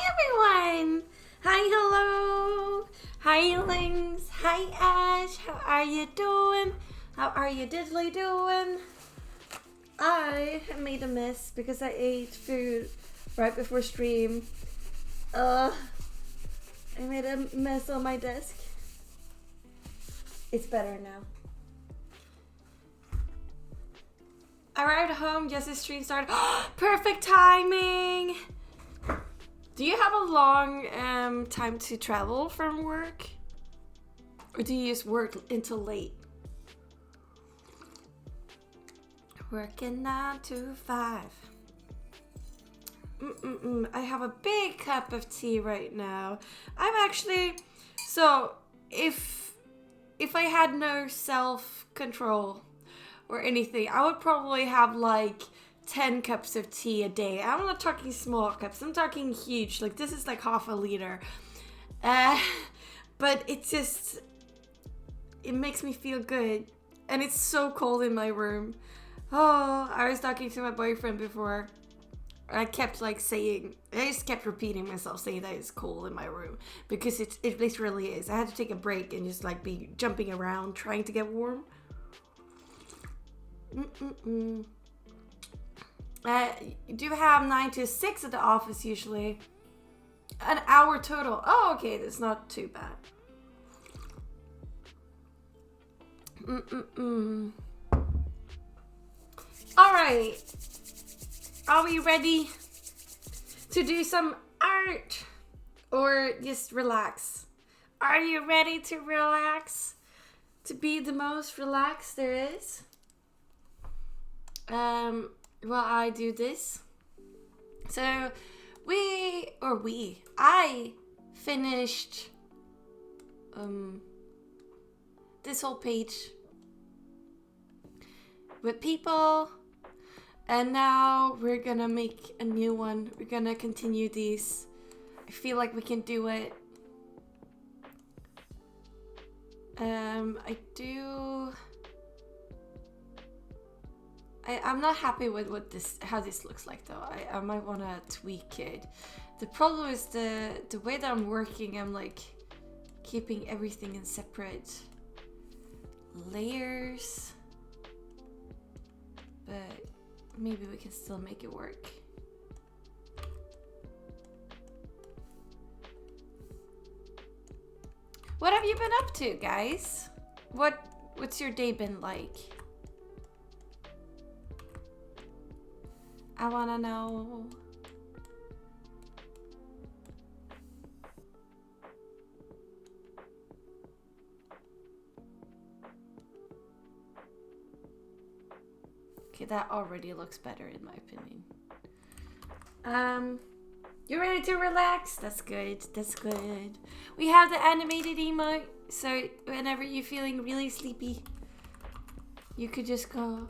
Everyone! Hi, hello! Hi, Lings! Hi, Ash! How are you doing? How are you diddly doing? I made a mess because I ate food right before stream. I made a mess on my desk. It's better now. I arrived home just as stream started. Perfect timing! Do you have a long time to travel from work? Or do you just work until late? Working 9 to 5. I have a big cup of tea right now. I'm actually... So, if I had no self-control or anything, I would probably have like 10 cups of tea a day. I'm not talking small cups, I'm talking huge. Like this is like half a liter. But it makes me feel good. And it's so cold in my room. Oh, I was talking to my boyfriend before. I kept I just kept repeating myself saying that it's cold in my room. Because it literally is. I had to take a break and just like be jumping around trying to get warm. You do have 9 to 6 at the office usually. An hour total. Oh, okay, that's not too bad. Alright. Are we ready to do some art? Or just relax? Are you ready to relax? To be the most relaxed there is? Well, I do this. So, I finished this whole page with people. And now we're gonna make a new one. We're gonna continue these. I feel like we can do it. I'm not happy with how this looks like though. I might want to tweak it. The problem is the way that I'm working. I'm like keeping everything in separate layers, but maybe we can still make it work. What have you been up to, guys? What's your day been like? I wanna know. Okay, that already looks better in my opinion. You ready to relax? That's good. That's good. We have the animated emote, so whenever you're feeling really sleepy, you could just go,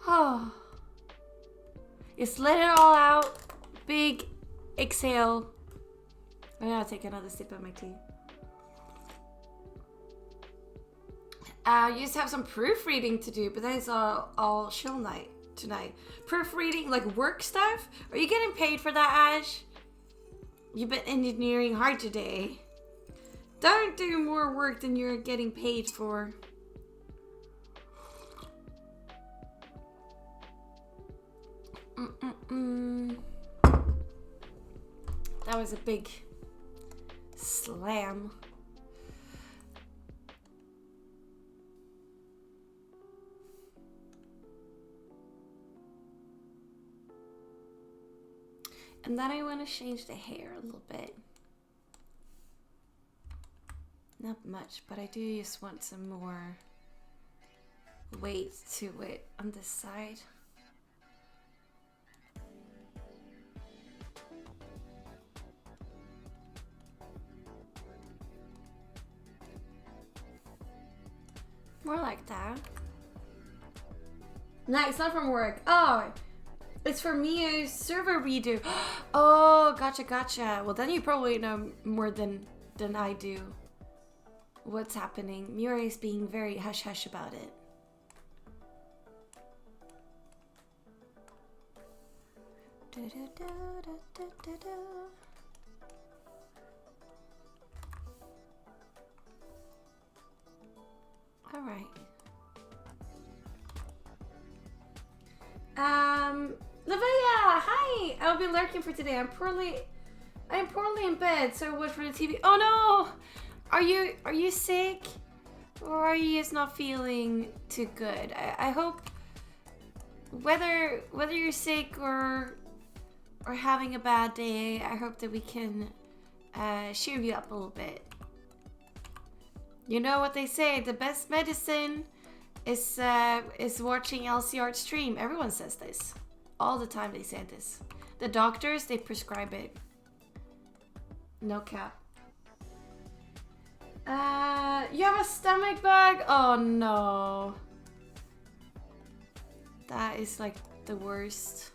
oh. Just let it all out. Big exhale. I'm gonna take another sip of my tea. You just have some proofreading to do, but that is all chill night tonight. Proofreading, like work stuff? Are you getting paid for that, Ash? You've been engineering hard today. Don't do more work than you're getting paid for. That was a big slam. And then I want to change the hair a little bit. Not much, but I do just want some more weight to it on this side. More like that. No, it's not from work. Oh, it's for me a server redo. Oh, gotcha. Well, then you probably know more than I do. What's happening? Mura is being very hush-hush about it. All right. Livia, hi! I'll be lurking for today. I'm poorly in bed, so watch for the TV. Oh no! Are you sick? Or are you just not feeling too good? I hope whether you're sick or having a bad day, I hope that we can cheer you up a little bit. You know what they say, the best medicine is watching LCR stream. Everyone says this. All the time they say this. The doctors, they prescribe it. No cap. You have a stomach bug? Oh no. That is like the worst.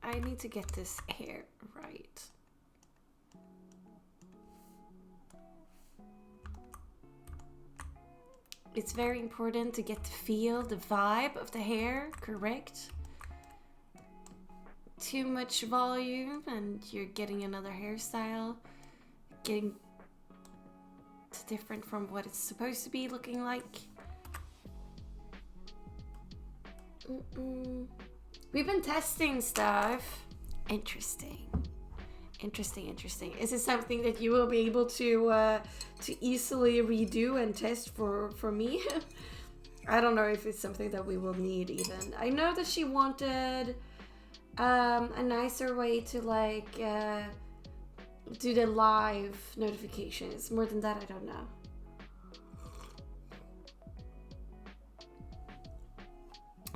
I need to get this hair right. It's very important to get the feel, the vibe of the hair correct. Too much volume and you're getting another hairstyle. Getting different from what it's supposed to be looking like. We've been testing stuff. Interesting. Is it something that you will be able to easily redo and test for me? I don't know if it's something that we will need even. I know that she wanted a nicer way to like do the live notifications. More than that, I don't know.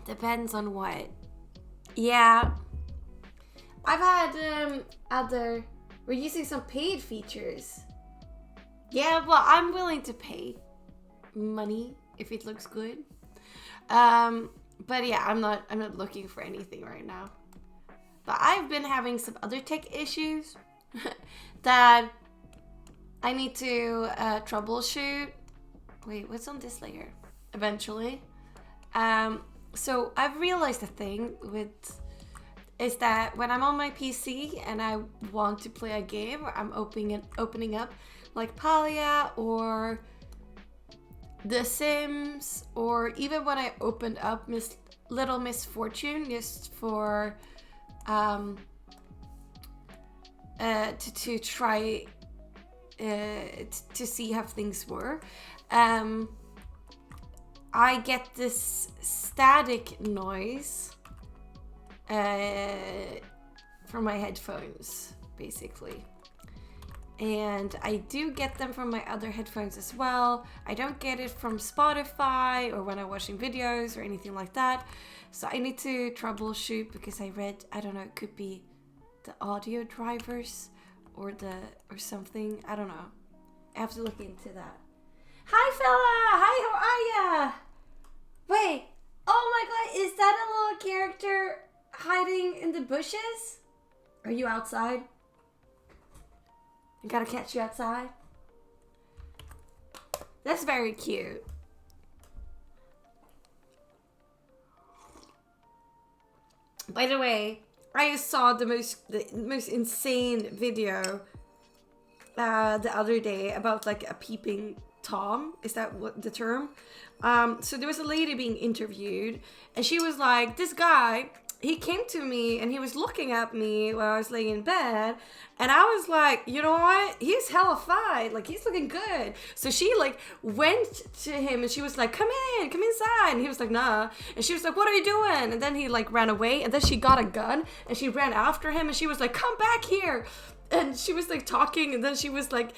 Depends on what. Yeah. I've had we're using some paid features. Yeah, well, I'm willing to pay money if it looks good. But yeah, I'm not looking for anything right now. But I've been having some other tech issues that I need to troubleshoot. Wait, what's on this layer? Eventually. So I've realized a thing is that when I'm on my PC and I want to play a game, or I'm opening up like Palia or The Sims, or even when I opened up Little Miss Fortune just for to try to see how things were, I get this static noise from my headphones, basically. And I do get them from my other headphones as well. I don't get it from Spotify or when I'm watching videos or anything like that. So I need to troubleshoot, because I read, I don't know, it could be the audio drivers or something. I don't know. I have to look into that. Hi, fella! Hi, how are ya? Wait, oh my god, is that a little character hiding in the bushes? Are you outside? I gotta catch you outside. That's very cute. By the way, I just saw the most insane video the other day about like a peeping Tom. Is that what the term? So there was a lady being interviewed, and she was like, this guy, he came to me and he was looking at me while I was laying in bed, and I was like, you know what? He's hella fine. Like, he's looking good. So she like went to him and she was like, come inside. And he was like, nah. And she was like, what are you doing? And then he like ran away, and then she got a gun and she ran after him, and she was like, come back here. And she was like talking, and then she was like,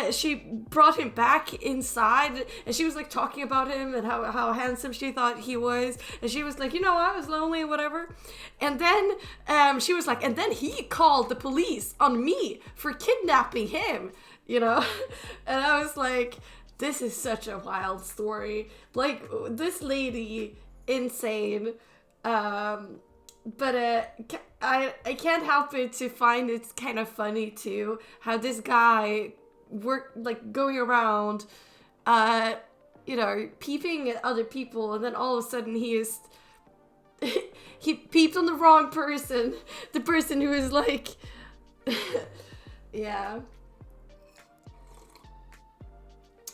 she brought him back inside, and she was like talking about him and how handsome she thought he was. And she was like, you know, I was lonely, whatever. And then she was like, and then he called the police on me for kidnapping him, you know? And I was like, this is such a wild story. Like, this lady, insane. But I can't help it to find it kind of funny too, how this guy going around, you know, peeping at other people, and then all of a sudden he peeped on the wrong person, the person who is like, yeah.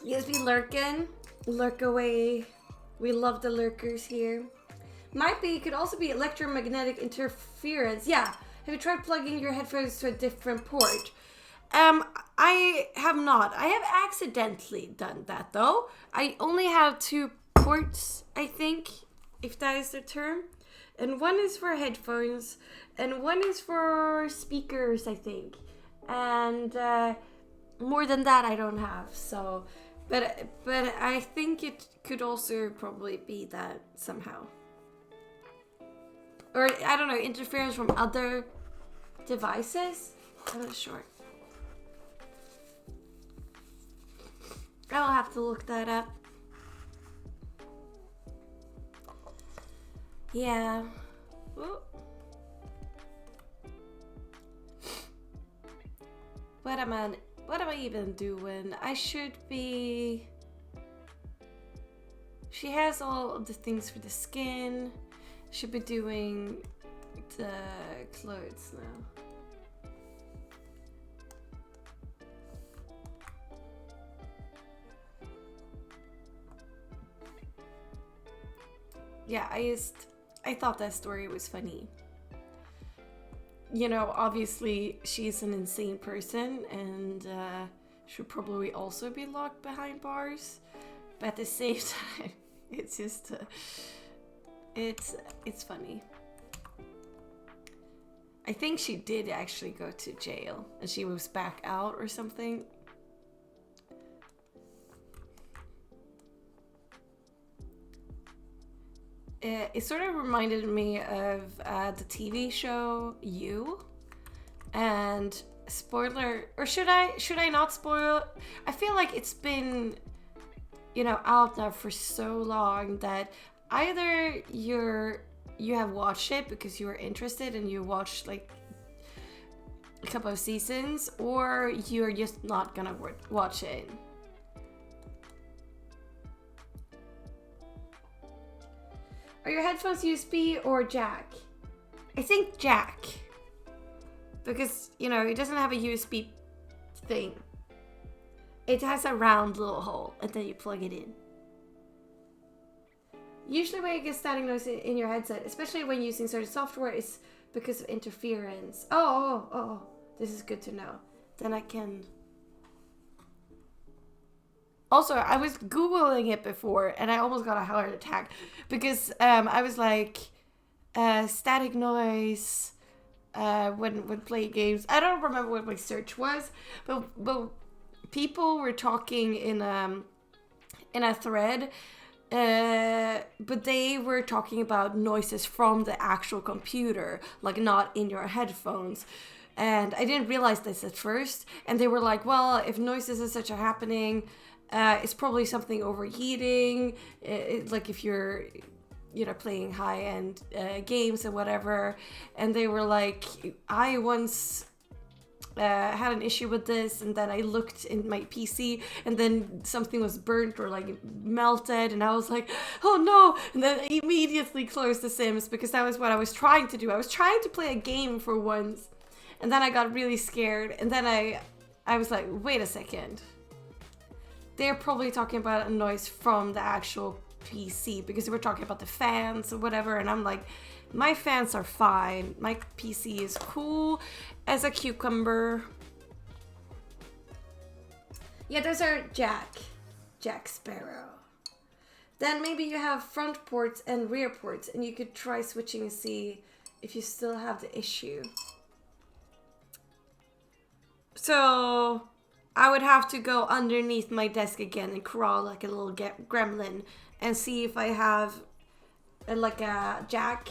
Yes, we lurking, lurk away. We love the lurkers here. Might be, could also be electromagnetic interference. Yeah. Have you tried plugging your headphones to a different port? I have not. I have accidentally done that though. I only have 2 ports, I think, if that is the term. And one is for headphones, and one is for speakers, I think. And more than that, I don't have. So, but I think it could also probably be that somehow. Or, I don't know, interference from other devices? I'm not sure. I'll have to look that up. Yeah. Ooh. What am I even doing? I should be... She has all of the things for the skin. Should be doing the clothes now. Yeah, I thought that story was funny. You know, obviously she's an insane person and should probably also be locked behind bars. But at the same time, it's just... It's funny. I think she did actually go to jail and she was back out or something. It sort of reminded me of the TV show You. And spoiler, or should I not spoil? I feel like it's been, out now for so long that either you have watched it because you were interested and you watched like a couple of seasons, or you're just not gonna watch it. Are your headphones USB or jack? I think jack. Because, it doesn't have a USB thing. It has a round little hole, and then you plug it in. Usually when you get static noise in your headset, especially when using certain software, is because of interference. Oh, this is good to know. Then I can... Also, I was Googling it before, and I almost got a heart attack. Because I was like, static noise... when playing games. I don't remember what my search was, but people were talking in a thread, but they were talking about noises from the actual computer, like not in your headphones. And I didn't realize this at first. And they were like, well, if noises and such are happening, it's probably something overheating. Like if you're playing high-end games and whatever. And they were like, I once had an issue with this, and then I looked in my PC, and then something was burnt or like melted, and I was like, oh no, and then I immediately closed The Sims, because that was what I was trying to do. I was trying to play a game for once, and then I got really scared, and then I was like, wait a second. They're probably talking about a noise from the actual PC, because we're talking about the fans or whatever, and I'm like, my fans are fine, my PC is cool as a cucumber. Yeah, those are Jack Sparrow. Then maybe you have front ports and rear ports, and you could try switching and see if you still have the issue. So I would have to go underneath my desk again and crawl like a little gremlin and see if I have like a jack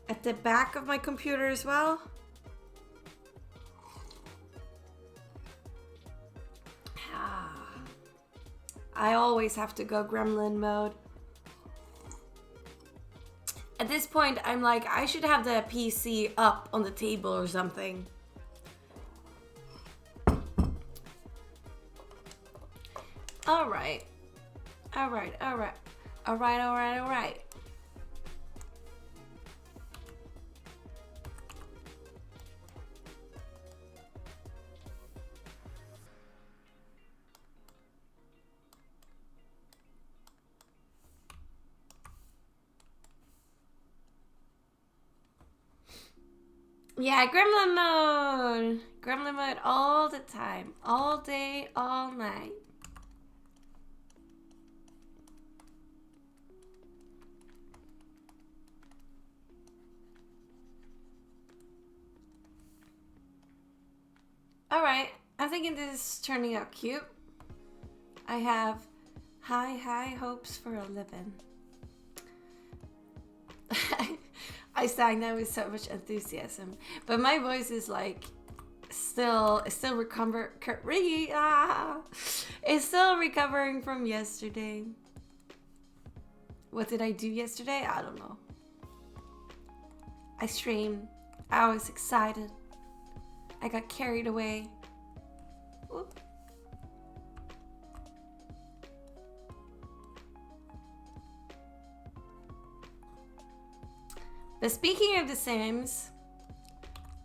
at the back of my computer as well. I always have to go gremlin mode. At this point, I'm like, I should have the PC up on the table or something. Alright. Yeah, gremlin mode. Gremlin mode all the time. All day, all night. Alright, I'm thinking this is turning out cute. I have high hopes for a living. I sang that with so much enthusiasm, but my voice is like still recovering from yesterday. What did I do yesterday? I don't know. I streamed. I was excited. I got carried away. Whoop. But speaking of The Sims,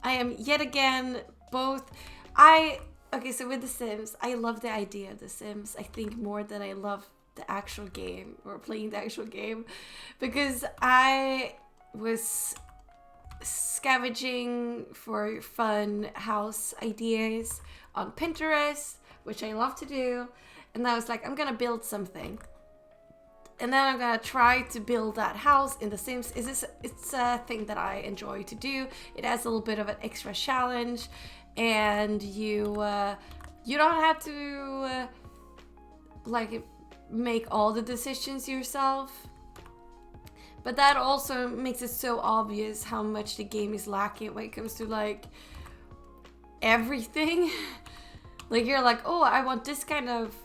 I am yet again okay, so with The Sims, I love the idea of The Sims. I think more than I love the actual game or playing the actual game, because I was scavenging for fun house ideas on Pinterest, which I love to do, and I was like, I'm gonna build something. and then I'm gonna try to build that house in The Sims. It's a thing that I enjoy to do. It adds a little bit of an extra challenge, and you don't have to like make all the decisions yourself. But that also makes it so obvious how much the game is lacking when it comes to like everything. Like you're like, oh, I want this kind of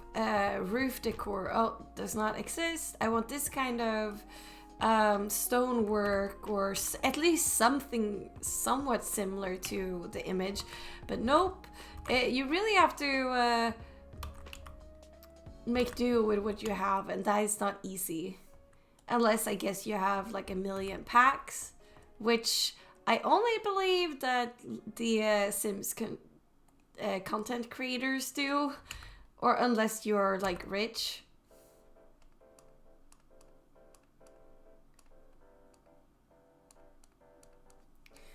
roof decor. Oh, does not exist. I want this kind of stonework, or at least something somewhat similar to the image. But nope, you really have to make do with what you have, and that is not easy. Unless I guess you have like 1 million packs, which I only believe that the Sims content creators do, or unless you're like rich.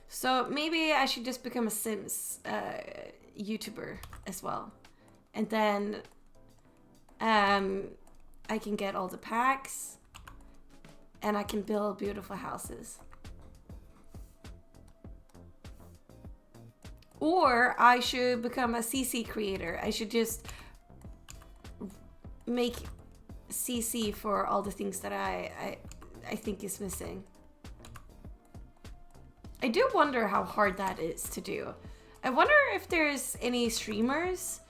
So maybe I should just become a Sims YouTuber as well, and then I can get all the packs. And I can build beautiful houses. Or I should become a CC creator. I should just make CC for all the things that I think is missing. I do wonder how hard that is to do. I wonder if there's any streamers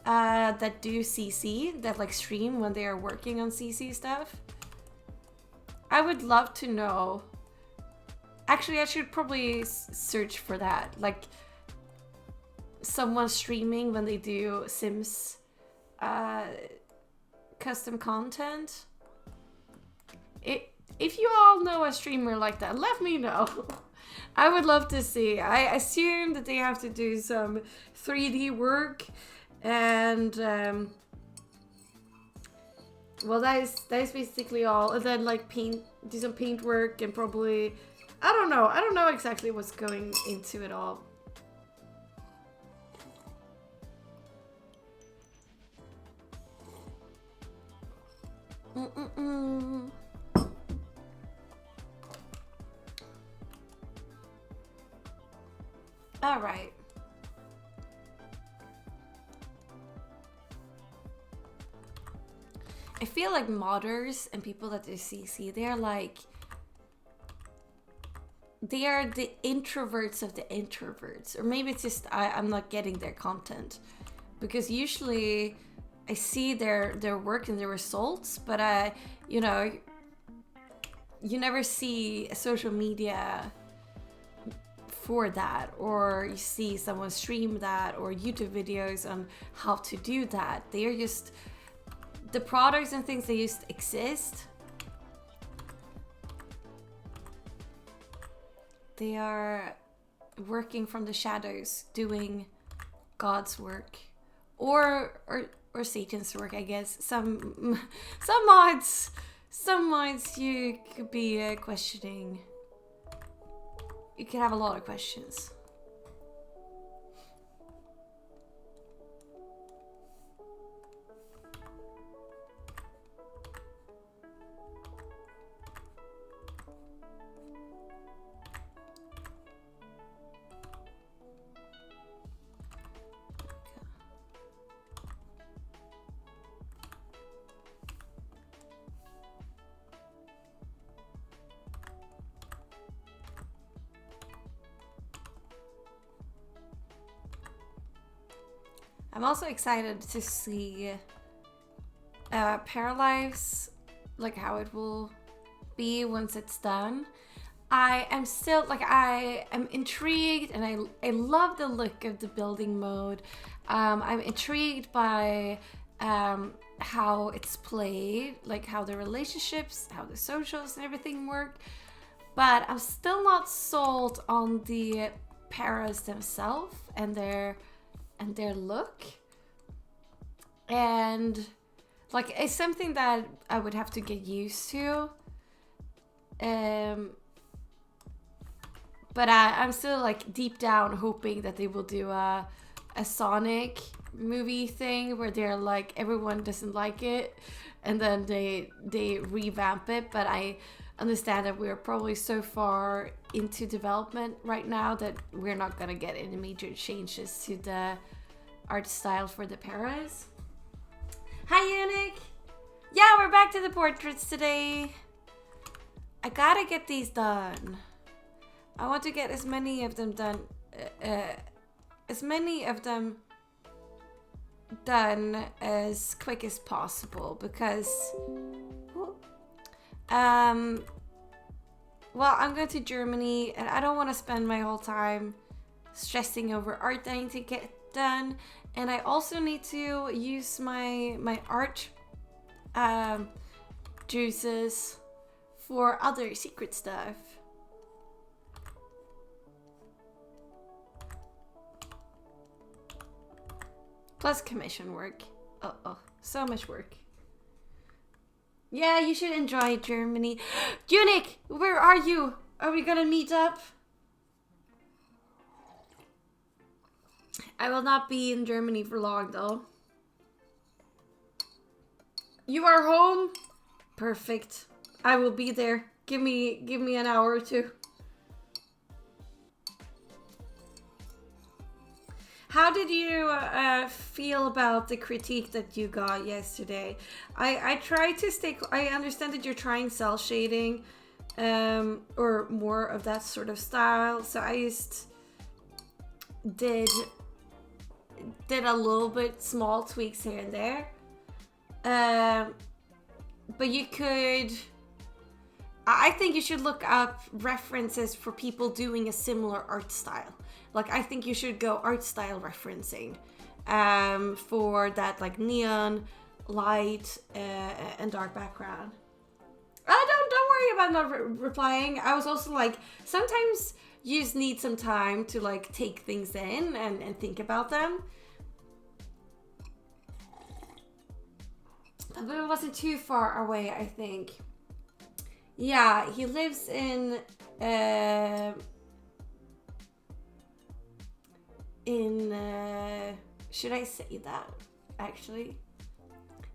that do CC, that like stream when they are working on CC stuff. I would love to know. Actually, I should probably search for that. Like someone streaming when they do Sims custom content. If you all know a streamer like that, let me know. I would love to see. I assume that they have to do some 3D work, and well, that is basically all. And then like do some paint work, and probably I don't know exactly what's going into it all. All right. I feel like modders and people that do CC, they are the introverts of the introverts. Or maybe it's just I'm not getting their content. Because usually I see their work and their results, but you know, you never see social media for that, or you see someone stream that, or YouTube videos on how to do that. They are just the products and things, they just exist. They are working from the shadows, doing God's work, or Satan's work, I guess. Some mods you could be questioning. You could have a lot of questions. I'm also excited to see Paralives, like how it will be once it's done. I am still, like, I am intrigued, and I love the look of the building mode. I'm intrigued by how it's played, like how the relationships, how the socials and everything work. But I'm still not sold on the paras themselves and their look. And like, it's something that I would have to get used to. But I'm still, like, deep down hoping that they will do a a Sonic movie thing where they're like everyone doesn't like it, and then they revamp it. But I understand that we're probably so far into development right now that we're not gonna get any major changes to the art style for the Paras. Hi, Yannick. Yeah, we're back to the portraits today. I gotta get these done. I want to get as many of them done, as quick as possible, because well, I'm going to Germany and I don't want to spend my whole time stressing over art that I need to get done, and I also need to use my art juices for other secret stuff. Plus commission work. Oh, so much work. Yeah, you should enjoy Germany. Unique, where are you? Are we gonna meet up? I will not be in Germany for long though. You are home? Perfect. I will be there. Give me an hour or two. How did you feel about the critique that you got yesterday? I try to stay... I understand that you're trying cell shading or more of that sort of style. So I just did a little bit small tweaks here and there. But you could... I think you should look up references for people doing a similar art style. Like, I think you should go art style referencing for that, like, neon, light, and dark background. Don't worry about not replying. I was also like, sometimes you just need some time to, like, take things in and think about them. But it wasn't too far away, I think. Yeah, he lives in should I say that, actually?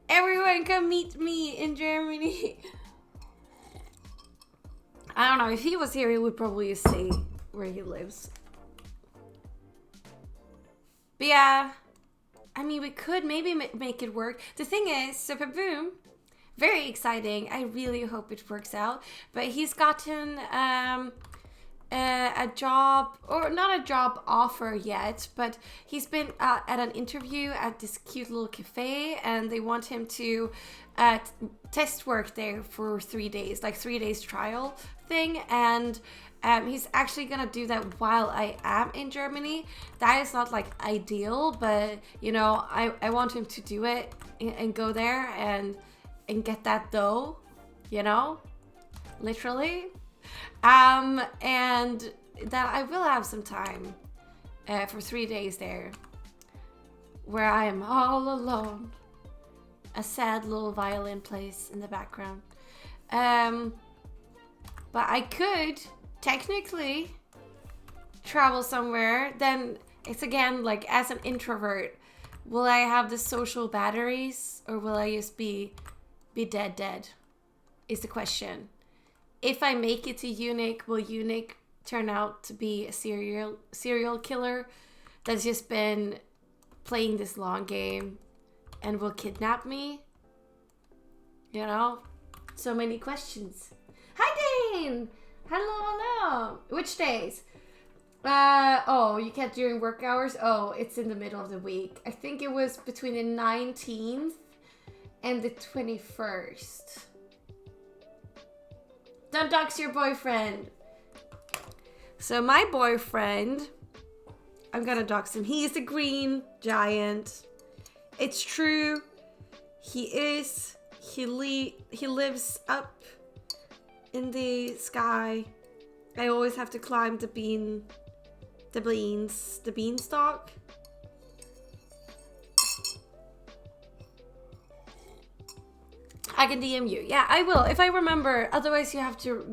Everyone come meet me in Germany. I don't know, if he was here, he would probably say where he lives. But yeah, I mean, we could maybe make it work. The thing is, so boom, very exciting. I really hope it works out. But he's gotten a job, or not a job offer yet, but he's been at an interview at this cute little cafe, and they want him to test work there for 3 days, like 3 days trial thing. And he's actually gonna do that while I am in Germany. That is not like ideal, but you know, I want him to do it and go there and get that dough, you know, literally. And that I will have some time for 3 days there where I am all alone. A sad little violin plays in the background. But I could technically travel somewhere. Then it's again, like, as an introvert, will I have the social batteries, or will I just be dead is the question. If I make it to Unique, will Unique turn out to be a serial killer that's just been playing this long game and will kidnap me? You know? So many questions. Hi, Dane! Hello. Which days? Oh, you can't during work hours? Oh, it's in the middle of the week. I think it was between the 19th and the 21st. Don't dox your boyfriend. So my boyfriend, I'm gonna dox him. He is a green giant. It's true. He is. He lives up in the sky. I always have to climb the beanstalk. I can DM you. Yeah, I will if I remember. Otherwise, you have to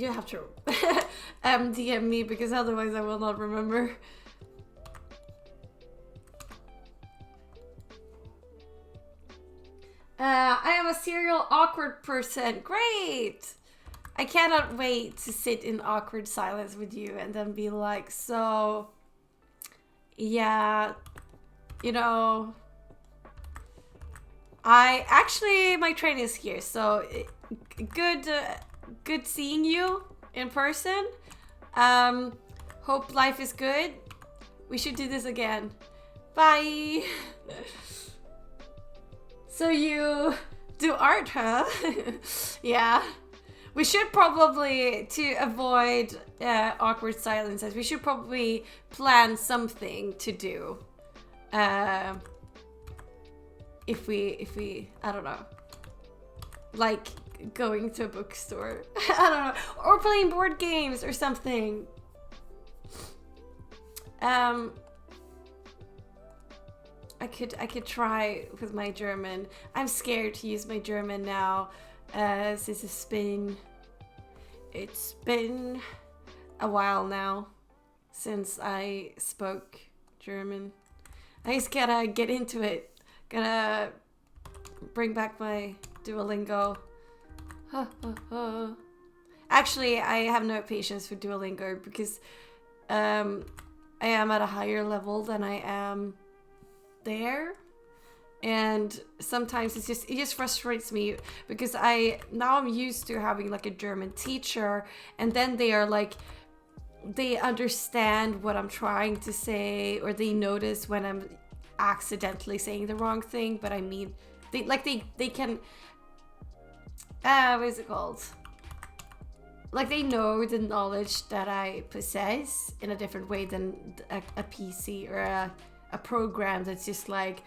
DM me, because otherwise I will not remember. I am a serial awkward person. Great! I cannot wait to sit in awkward silence with you and then be like, so, yeah, you know, my train is here, so good seeing you in person. Hope life is good. We should do this again. Bye. So you do art, huh? Yeah. We should probably, to avoid awkward silences, we should probably plan something to do. If we, I don't know, like going to a bookstore, I don't know, or playing board games or something. I could try with my German. I'm scared to use my German now, since it's been a while now since I spoke German. I just gotta get into it. Gotta bring back my Duolingo. Actually, I have no patience for Duolingo because I am at a higher level than I am there, and sometimes it just frustrates me because I'm used to having like a German teacher, and then they are like, they understand what I'm trying to say, or they notice when I'm accidentally saying the wrong thing, but I mean they can what is it called, like they know the knowledge that I possess in a different way than a PC or a program that's just like,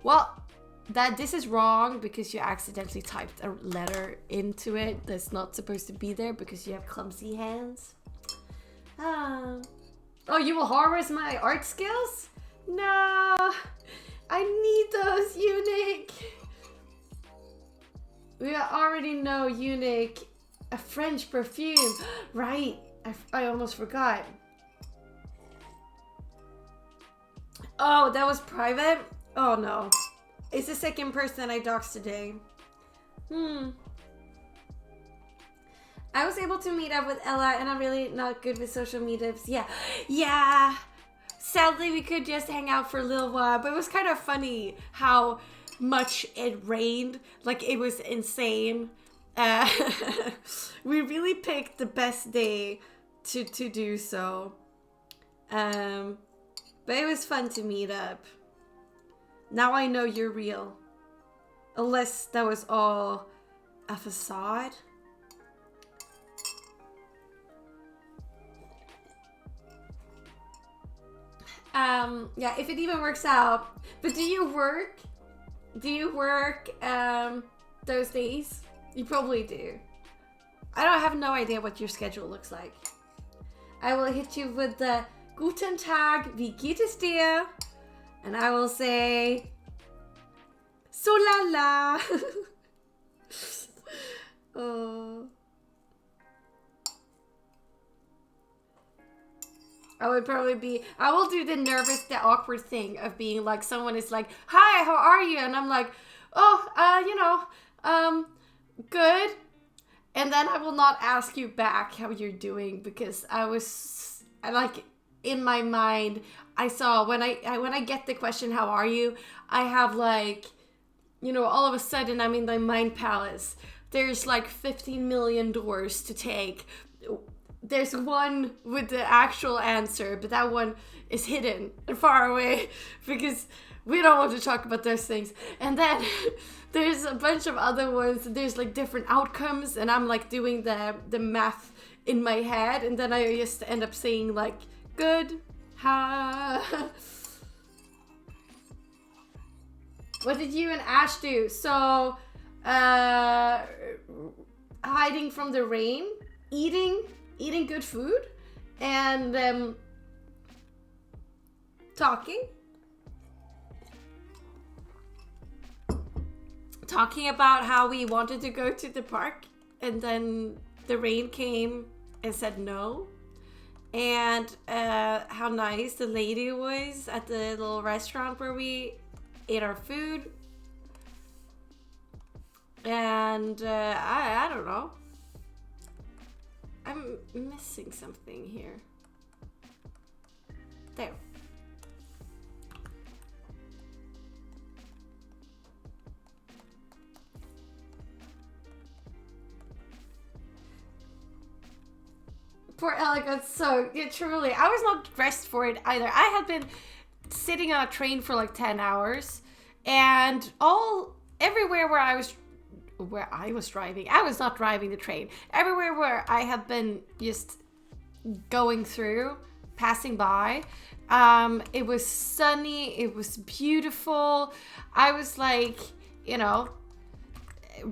well, this is wrong because you accidentally typed a letter into it that's not supposed to be there because you have clumsy hands. Oh, you will harvest my art skills? No, I need those, Unique. We already know Unique, a French perfume. Right, I almost forgot. Oh, that was private? Oh no. It's the second person I doxed today. I was able to meet up with Ella, and I'm really not good with social meetups. Yeah. Sadly, we could just hang out for a little while, but it was kind of funny how much it rained. Like, it was insane. We really picked the best day to do so. But it was fun to meet up. Now I know you're real. Unless that was all a facade. Yeah, if it even works out. But do you work? Those days? You probably do. I have no idea what your schedule looks like. I will hit you with the Guten Tag, wie geht es dir? And I will say, so la la. Oh. I would probably I will do the awkward thing of being like, someone is like, hi, how are you? And I'm like, oh, good. And then I will not ask you back how you're doing because in my mind, I saw when I get the question, how are you? I have like, all of a sudden I'm in my mind palace. There's like 15 million doors to take. There's one with the actual answer, but that one is hidden and far away because we don't want to talk about those things. And then there's a bunch of other ones. There's like different outcomes, and I'm like doing the math in my head, and then I just end up saying like, good, ha. What did you and Ash do? So, hiding from the rain, eating good food, and talking about how we wanted to go to the park, and then the rain came and said no, and how nice the lady was at the little restaurant where we ate our food. And I don't know. I'm missing something here. There. Poor Alec got so, yeah, truly. I was not dressed for it either. I had been sitting on a train for like 10 hours, and everywhere where I was driving, I was not driving the train. Everywhere where I have been just going through, passing by, it was sunny, it was beautiful. I was like,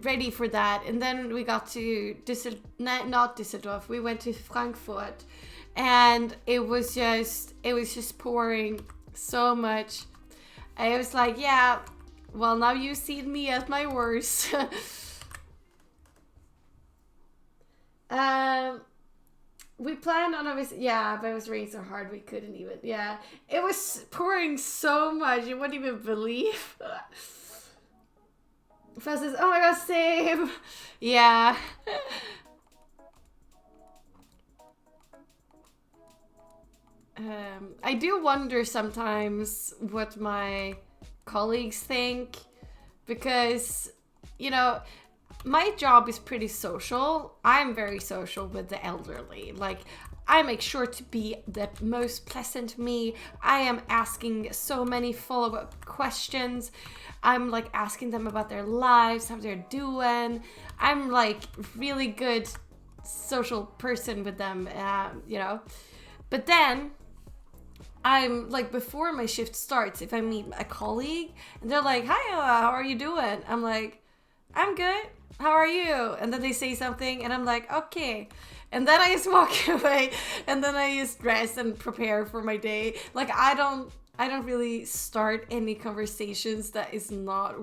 ready for that. And then we got to not Düsseldorf, we went to Frankfurt, and it was just pouring so much. I was like, yeah, well, now you've seen me at my worst. We planned on a visit, yeah, but it was raining so hard we couldn't even, yeah. It was pouring so much, you wouldn't even believe. Fast says, oh my god, same. Yeah. I do wonder sometimes what my colleagues think, because, my job is pretty social. I'm very social with the elderly. Like, I make sure to be the most pleasant me. I am asking so many follow-up questions. I'm like asking them about their lives, how they're doing. I'm like really good social person with them, But then I'm like, before my shift starts, if I meet a colleague and they're like, hi, how are you doing? I'm like, I'm good. How are you? And then they say something and I'm like, okay. And then I just walk away, and then I just dress and prepare for my day. Like, I don't really start any conversations that is not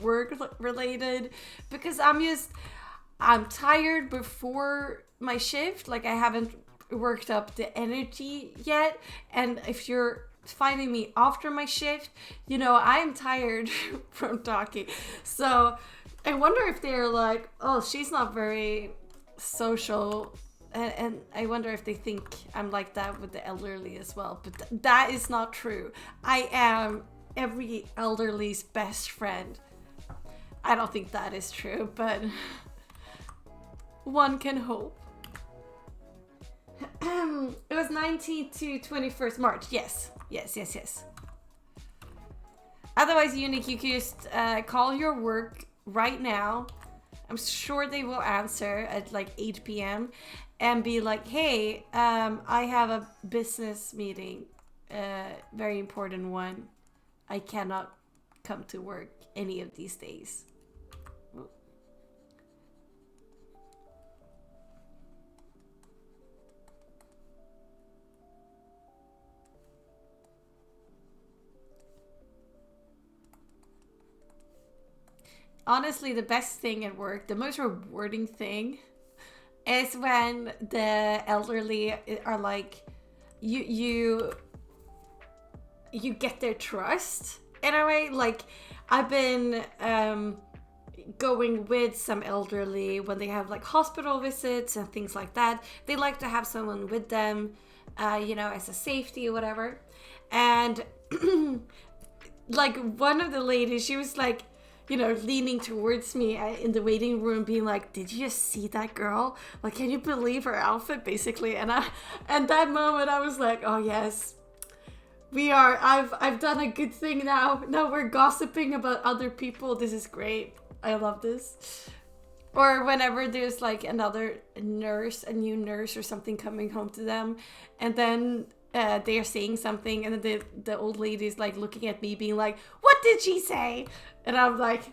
work related, because I'm tired before my shift. Like, I haven't worked up the energy yet. And if you're finding me after my shift, I'm tired from talking. So I wonder if they're like, oh, she's not very social, and I wonder if they think I'm like that with the elderly as well. But that is not true. I am every elderly's best friend. I don't think that is true, but one can hope. It was 19th to 21st March. Yes. Otherwise, Unique, you could just call your work right now. I'm sure they will answer at like 8 p.m. and be like, hey, I have a business meeting, very important one. I cannot come to work any of these days. Honestly, the best thing at work, the most rewarding thing, is when the elderly are like, you get their trust in a way. Like, I've been going with some elderly when they have like hospital visits and things like that. They like to have someone with them, as a safety or whatever. And like, one of the ladies, she was like, leaning towards me in the waiting room, being like, did you just see that girl? Like, can you believe her outfit, basically? And that moment, I was like, oh yes, I've done a good thing now. Now we're gossiping about other people. This is great. I love this. Or whenever there's like another nurse, a new nurse or something coming home to them, and then they are saying something, and then the old lady is like looking at me, being like, what did she say? And I'm like,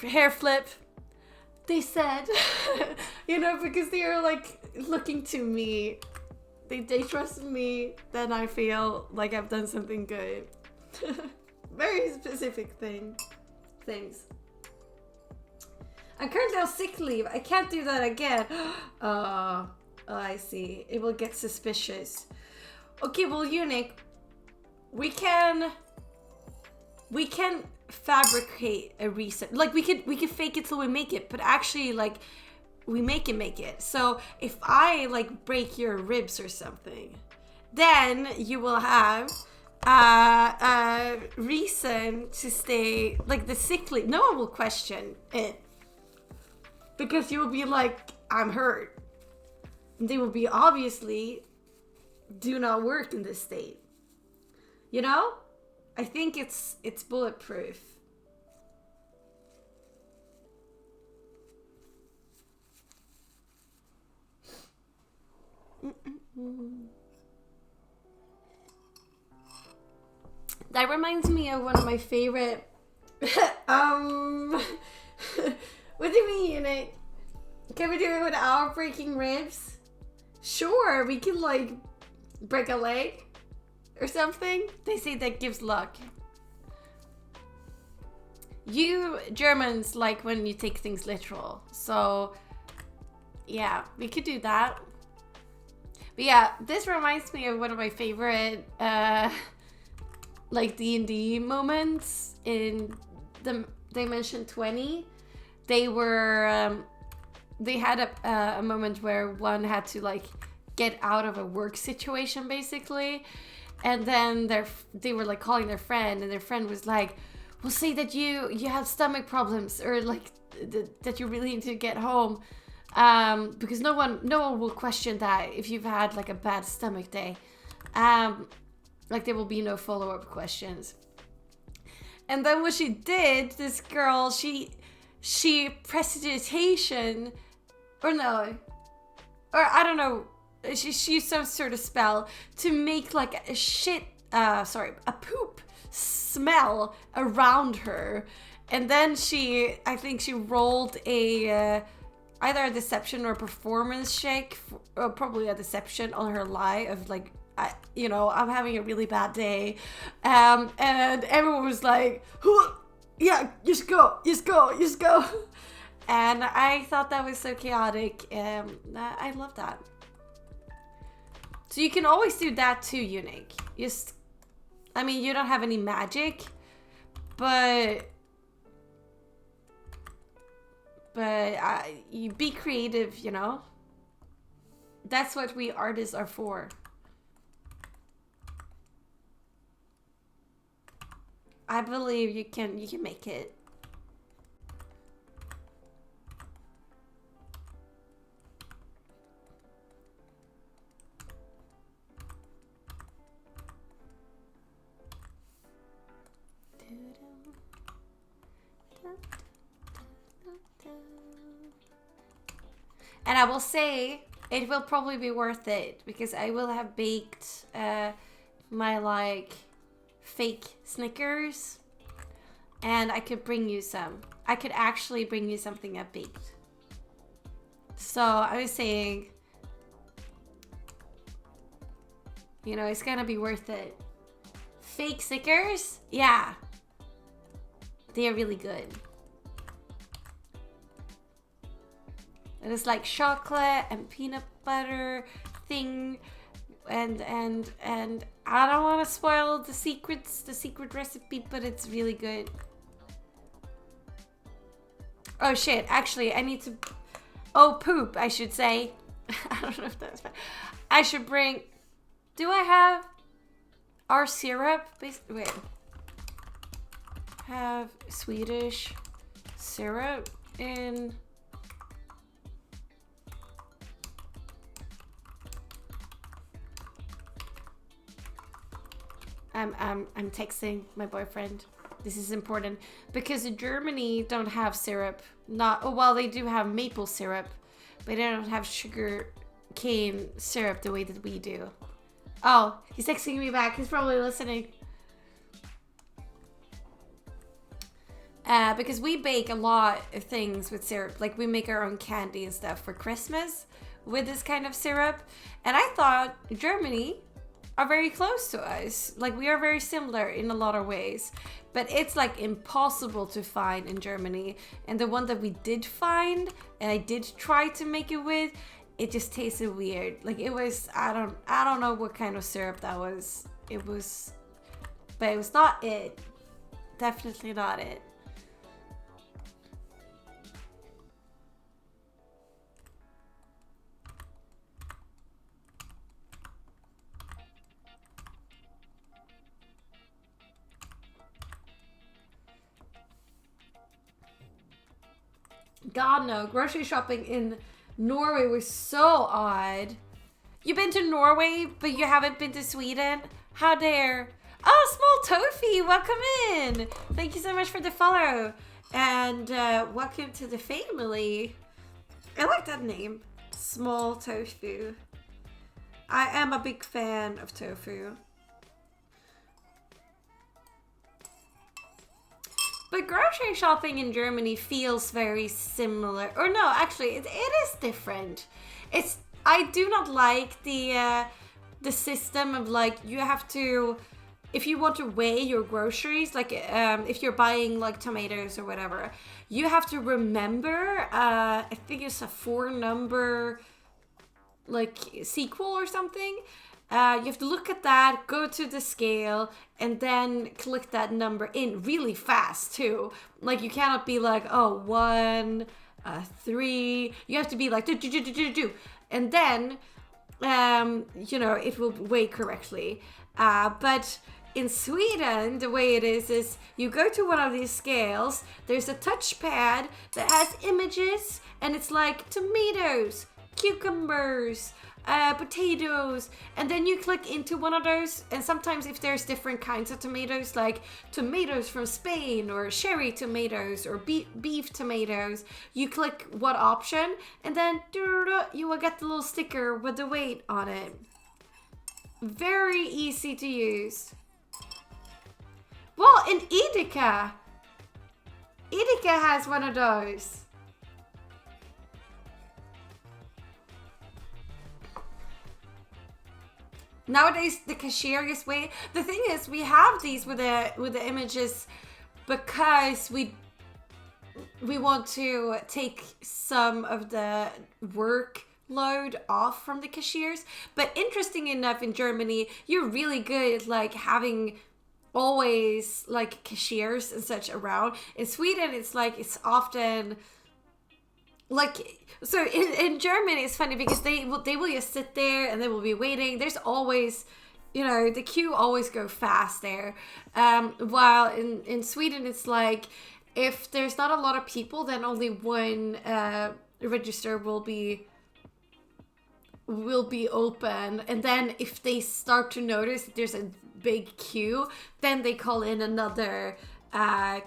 hair flip. They said, because they are like looking to me. They trust me. Then I feel like I've done something good. Very specific things. I'm currently on sick leave. I can't do that again. Oh, I see. It will get suspicious. Okay, well, Unique, we can fabricate a reason. Like we could fake it till we make it, but actually like we make it. So if I like break your ribs or something, then you will have a reason to stay, like the sick leave. No one will question it because you will be like, I'm hurt. And they will be obviously do not work in this state. You know? I think it's bulletproof. That reminds me of one of my favorite what do you mean, Unit? Can we do it without breaking ribs? Sure, we can like break a leg or something. They say that gives luck. You Germans like when you take things literal. So yeah, we could do that. But yeah, this reminds me of one of my favorite like D&D moments in the Dimension 20. They were they had a moment where one had to like get out of a work situation basically, and then they were like calling their friend, and their friend was like, "We'll say that you have stomach problems, or like that you really need to get home, because no one will question that if you've had like a bad stomach day. Like there will be no follow-up questions." And then what she did, this girl, she prestidigitation, or no, or I don't know, she used some sort of spell to make like a poop smell around her. And then I think she rolled a either a deception or a performance check, or probably a deception on her lie of like, I'm having a really bad day. And everyone was like, yeah, just go. And I thought that was so chaotic. I love that. So you can always do that too, Unique. You don't have any magic, but you be creative, you know? That's what we artists are for. I believe you can make it. And I will say, it will probably be worth it, because I will have baked my like fake Snickers, and I could bring you some. I could actually bring you something I've baked. So I was saying, it's gonna be worth it. Fake Snickers? Yeah. They are really good. And it's like chocolate and peanut butter thing, and I don't want to spoil the secret recipe, but it's really good. Oh shit, actually I need to, poop, I should say. I don't know if that's bad. I should bring, do I have our syrup? Wait. Have Swedish syrup in... I'm texting my boyfriend. This is important because Germany don't have syrup. They do have maple syrup, but they don't have sugar cane syrup the way that we do. Oh, he's texting me back. He's probably listening. Because we bake a lot of things with syrup. Like we make our own candy and stuff for Christmas with this kind of syrup. And I thought Germany are very close to us. Like we are very similar in a lot of ways, but it's like impossible to find in Germany. And the one that we did find, and I did try to make it with, it just tasted weird. Like it was, I don't know what kind of syrup that was. But it was not it. Definitely not it. God no, grocery shopping in Norway was so odd. You've been to Norway, but you haven't been to Sweden? How dare. Oh, Small Tofi, welcome in. Thank you so much for the follow. And welcome to the family. I like that name, Small Tofu. I am a big fan of tofu. But grocery shopping in Germany feels very similar. Or no, actually, it is different. I do not like the system of like you have to, if you want to weigh your groceries, like if you're buying like tomatoes or whatever, you have to remember. I think it's a 4-number like sequel or something. You have to look at that, go to the scale, and then click that number in really fast too. Like you cannot be like, oh, 1, 3. You have to be like do, and then you know, it will weigh correctly. But in Sweden, the way it is you go to one of these scales. There's a touchpad that has images, and it's like tomatoes, cucumbers, potatoes, and then you click into one of those, and sometimes if there's different kinds of tomatoes, like tomatoes from Spain or cherry tomatoes or beef tomatoes, you click what option, and then you will get the little sticker with the weight on it. Very easy to use. Well, in Edeka has one of those. Nowadays, the cashier is way. The thing is, we have these with the images because we want to take some of the workload off from the cashiers. But interesting enough, in Germany, you're really good at like having always like cashiers and such around. In Sweden, it's like it's often. Like, so in Germany, it's funny because they will just sit there and they will be waiting. There's always, you know, the queue always go fast there. While in Sweden, it's like, if there's not a lot of people, then only one register will be open. And then if they start to notice that there's a big queue, then they call in another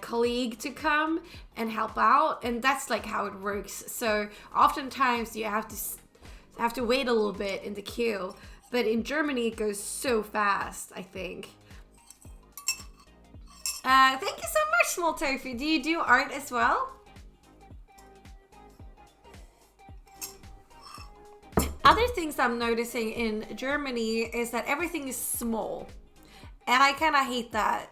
colleague to come and help out, and that's like how it works. So oftentimes you have to wait a little bit in the queue, but in Germany it goes so fast, I think. Thank you so much, Small Tofu. Do you do art as well? Other things I'm noticing in Germany is that everything is small. And I kind of hate that.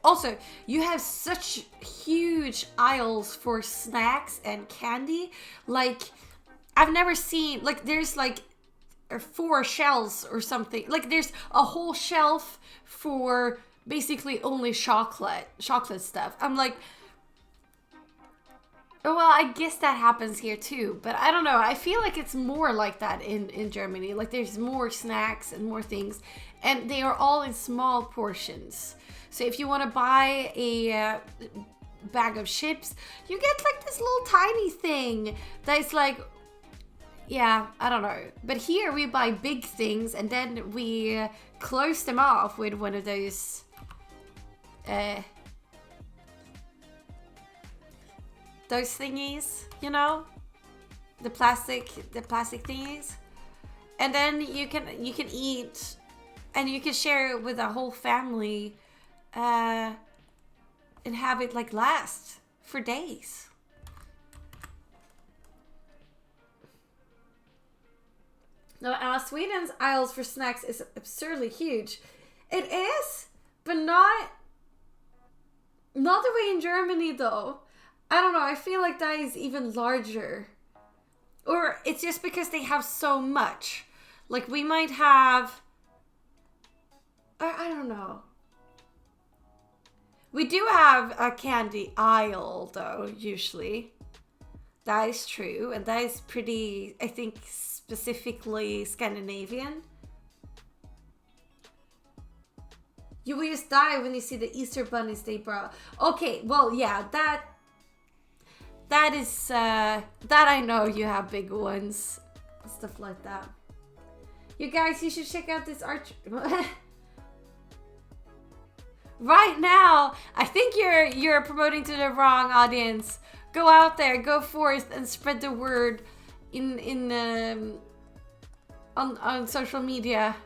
Also, you have such huge aisles for snacks and candy. Like, I've never seen, like, there's like 4 shelves or something. Like, there's a whole shelf for basically only chocolate stuff. I'm like, oh, well, I guess that happens here too. But I don't know. I feel like it's more like that in Germany. Like, there's more snacks and more things. And they are all in small portions. So if you want to buy a bag of chips, you get like this little tiny thing that's like, yeah, I don't know. But here we buy big things and then we close them off with one of those thingies, you know, the plastic thingies, and then you can eat. And you can share it with a whole family and have it like last for days. Now, Sweden's aisles for snacks is absurdly huge. It is, but not the way in Germany though. I don't know, I feel like that is even larger. Or it's just because they have so much. Like we might have... I don't know. We do have a candy aisle, though, usually. That is true, and that is pretty, I think, specifically Scandinavian. You will just die when you see the Easter bunnies they brought. Okay, well, yeah, that is, that I know you have big ones. Stuff like that. You guys, you should check out this art. Right now, I think you're promoting to the wrong audience. Go out there, go forth, and spread the word on social media.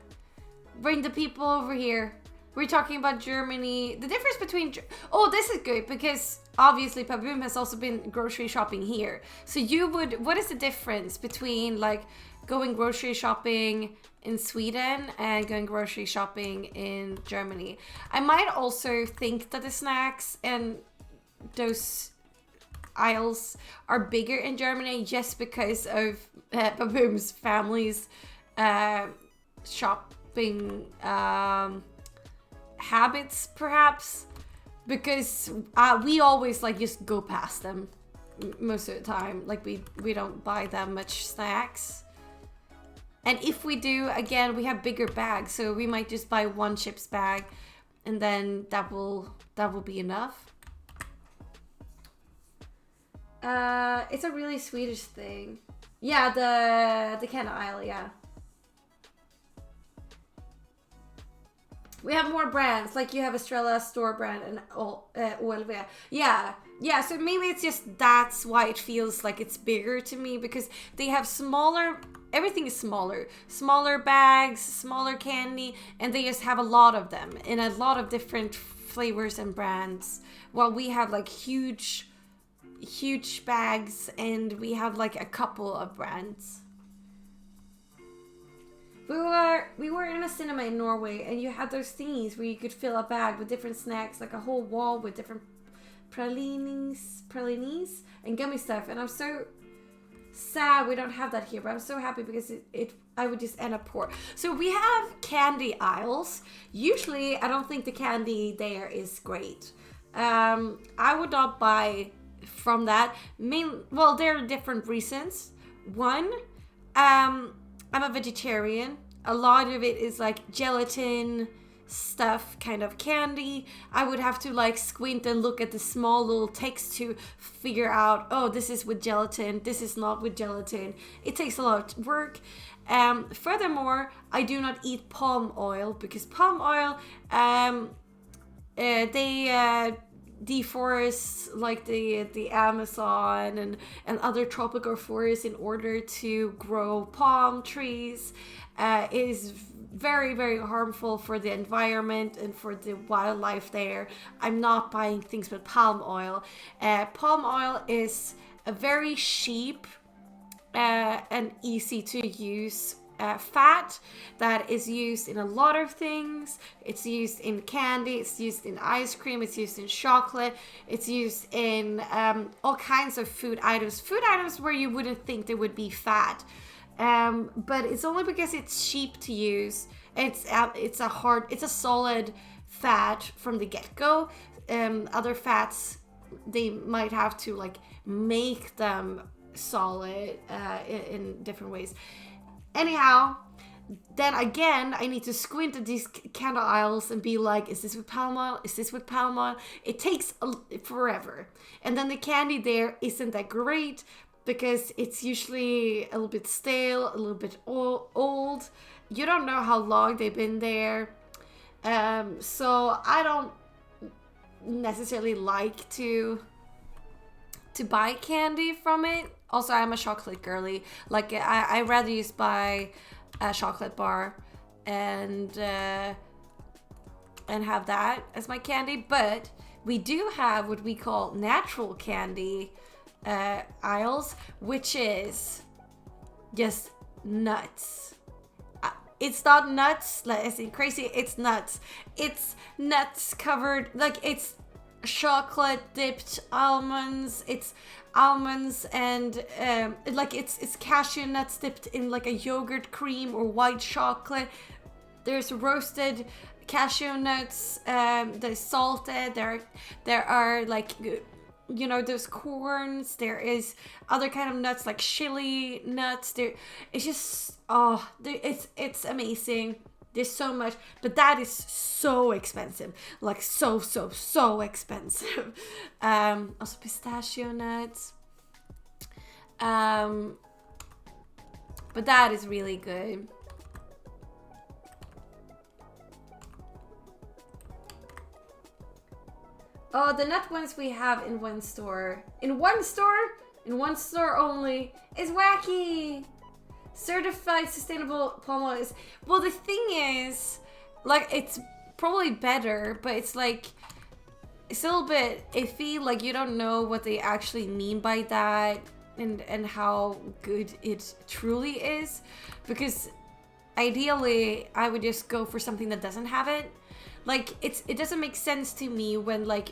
Bring the people over here. We're talking about Germany. The difference between... Oh, this is good, because obviously Paboom has also been grocery shopping here. So you would... What is the difference between, like, going grocery shopping in Sweden and going grocery shopping in Germany? I might also think that the snacks and those aisles are bigger in Germany just because of Paboom's family's shopping habits, perhaps, because we always like just go past them most of the time. Like we don't buy that much snacks, and if we do, again, we have bigger bags, so we might just buy one chips bag, and then that will be enough. It's a really Swedish thing. Yeah, the candy aisle, yeah. We have more brands, like you have Estrella store brand and OLV. Yeah, so maybe it's just that's why it feels like it's bigger to me, because they have smaller, everything is smaller. Smaller bags, smaller candy, and they just have a lot of them in a lot of different flavors and brands. While we have like huge bags, and we have like a couple of brands. We were in a cinema in Norway, and you had those thingies where you could fill a bag with different snacks, like a whole wall with different pralines and gummy stuff. And I'm so sad we don't have that here, but I'm so happy because I would just end up poor. So we have candy aisles. Usually, I don't think the candy there is great. I would not buy from that. Well, there are different reasons. One, I'm a vegetarian. A lot of it is like gelatin stuff, kind of candy. I would have to like squint and look at the small little text to figure out, oh, this is with gelatin, this is not with gelatin. It takes a lot of work. Furthermore, I do not eat palm oil, because palm oil, they deforest like the Amazon and other tropical forests in order to grow palm trees. It is very, very harmful for the environment and for the wildlife there. I'm not buying things with palm oil. Palm oil is a very cheap and easy to use fat that is used in a lot of things. It's used in candy, it's used in ice cream, it's used in chocolate, it's used in all kinds of food items where you wouldn't think there would be fat, but it's only because it's cheap to use. It's a solid fat from the get-go. Other fats, they might have to like make them solid in different ways. Anyhow, then again, I need to squint at these candle aisles and be like, is this with palm oil? Is this with palm oil? It takes forever. And then the candy there isn't that great, because it's usually a little bit stale, a little bit old. You don't know how long they've been there. So I don't necessarily like to buy candy from it. Also, I'm a chocolate girly. Like, I rather just buy a chocolate bar and have that as my candy. But we do have what we call natural candy aisles, which is just nuts. It's not nuts, like as in crazy. It's nuts. It's nuts covered, like it's chocolate dipped almonds. It's almonds and like it's cashew nuts dipped in like a yogurt cream or white chocolate. There's roasted cashew nuts, they're salted. There are like, you know, those corns. There is other kind of nuts like chili nuts. It's just it's amazing. There's so much, but that is so expensive, like so expensive. Also pistachio nuts. But that is really good. Oh, the nut ones we have in one store. In one store? In one store only. Is wacky. Certified sustainable palm oil is... Well, the thing is, like, it's probably better, but it's like... It's a little bit iffy. Like, you don't know what they actually mean by that and how good it truly is. Because ideally, I would just go for something that doesn't have it. Like, it doesn't make sense to me when, like,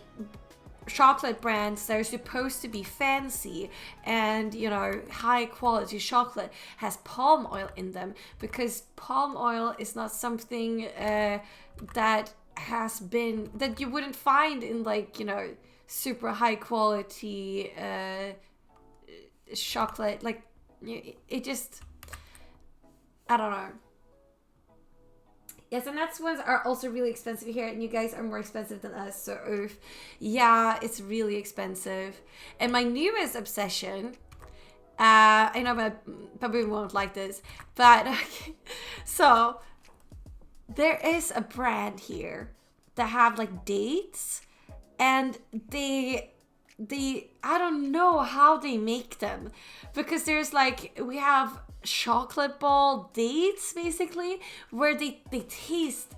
chocolate brands that are supposed to be fancy and, you know, high quality chocolate has palm oil in them, because palm oil is not something that has been, that you wouldn't find in, like, you know, super high quality chocolate. Like, it just, I don't know. Yes, and nuts ones are also really expensive here, and you guys are more expensive than us, so oof. Yeah, it's really expensive. And my newest obsession, I know my baboon won't like this, but okay. So there is a brand here that have like dates, and they I don't know how they make them, because there's like, we have chocolate ball dates basically, where they taste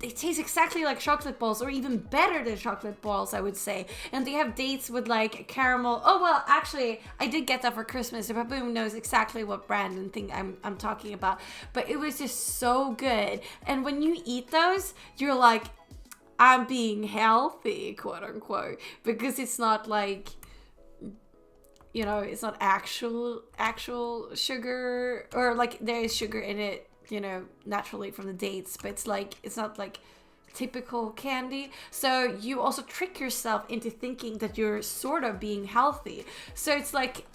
exactly like chocolate balls, or even better than chocolate balls, I would say. And they have dates with like caramel. Oh well, actually I did get that for Christmas, so Baboon knows exactly what brand and thing I'm talking about. But it was just so good, and when you eat those, you're like, I'm being healthy, quote unquote, because it's not like, you know, it's not actual sugar, or like there is sugar in it, you know, naturally from the dates, but it's like, it's not like typical candy. So you also trick yourself into thinking that you're sort of being healthy. So it's like,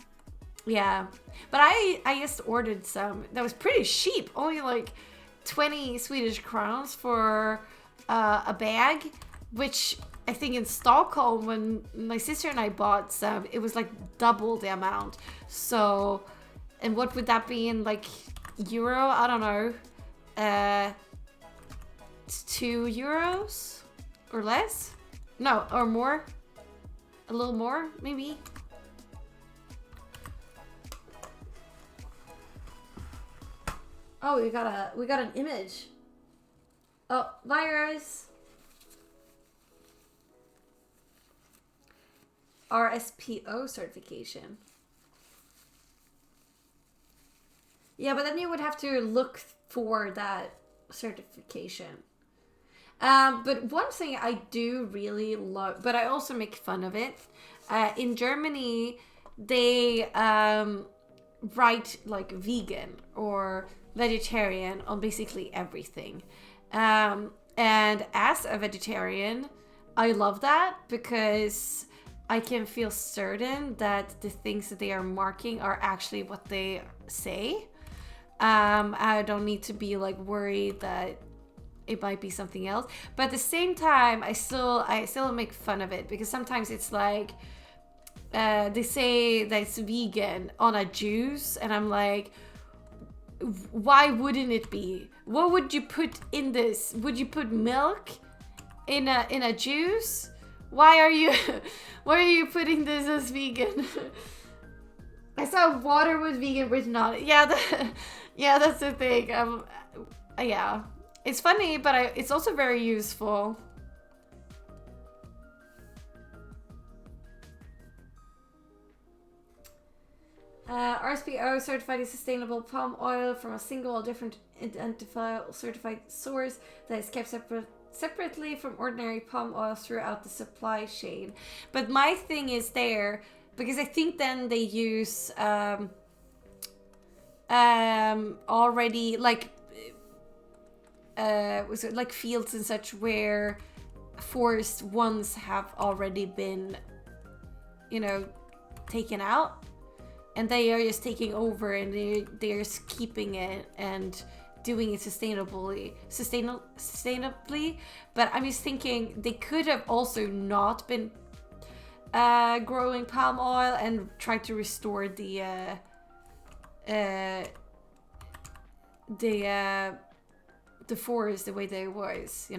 yeah. But I just ordered some that was pretty cheap, only like 20 Swedish crowns for a bag, which I think in Stockholm, when my sister and I bought some, it was like double the amount. So, and what would that be in like euro? I don't know. 2 euros or less? No, or more? A little more, maybe? Oh, we got an image. Oh, virus. RSPO certification. Yeah, but then you would have to look for that certification. But one thing I do really love, but I also make fun of it. In Germany, they write like vegan or vegetarian on basically everything. And as a vegetarian, I love that, because I can feel certain that the things that they are marking are actually what they say. I don't need to be like worried that it might be something else. But at the same time, I still make fun of it, because sometimes it's like they say that it's vegan on a juice, and I'm like, why wouldn't it be? What would you put in this? Would you put milk in a juice? Why are you putting this as vegan? I saw water was vegan written on it. Yeah, that's the thing. Yeah, it's funny, but it's also very useful. RSPO certified sustainable palm oil from a single different identifiable certified source that is kept separately from ordinary palm oil throughout the supply chain. But my thing is there, because I think then they use already, like, was it like fields and such where forests once have already been, taken out, and they are just taking over, and they're just keeping it and doing it sustainably. But I'm just thinking they could have also not been growing palm oil and tried to restore the forest the way they was,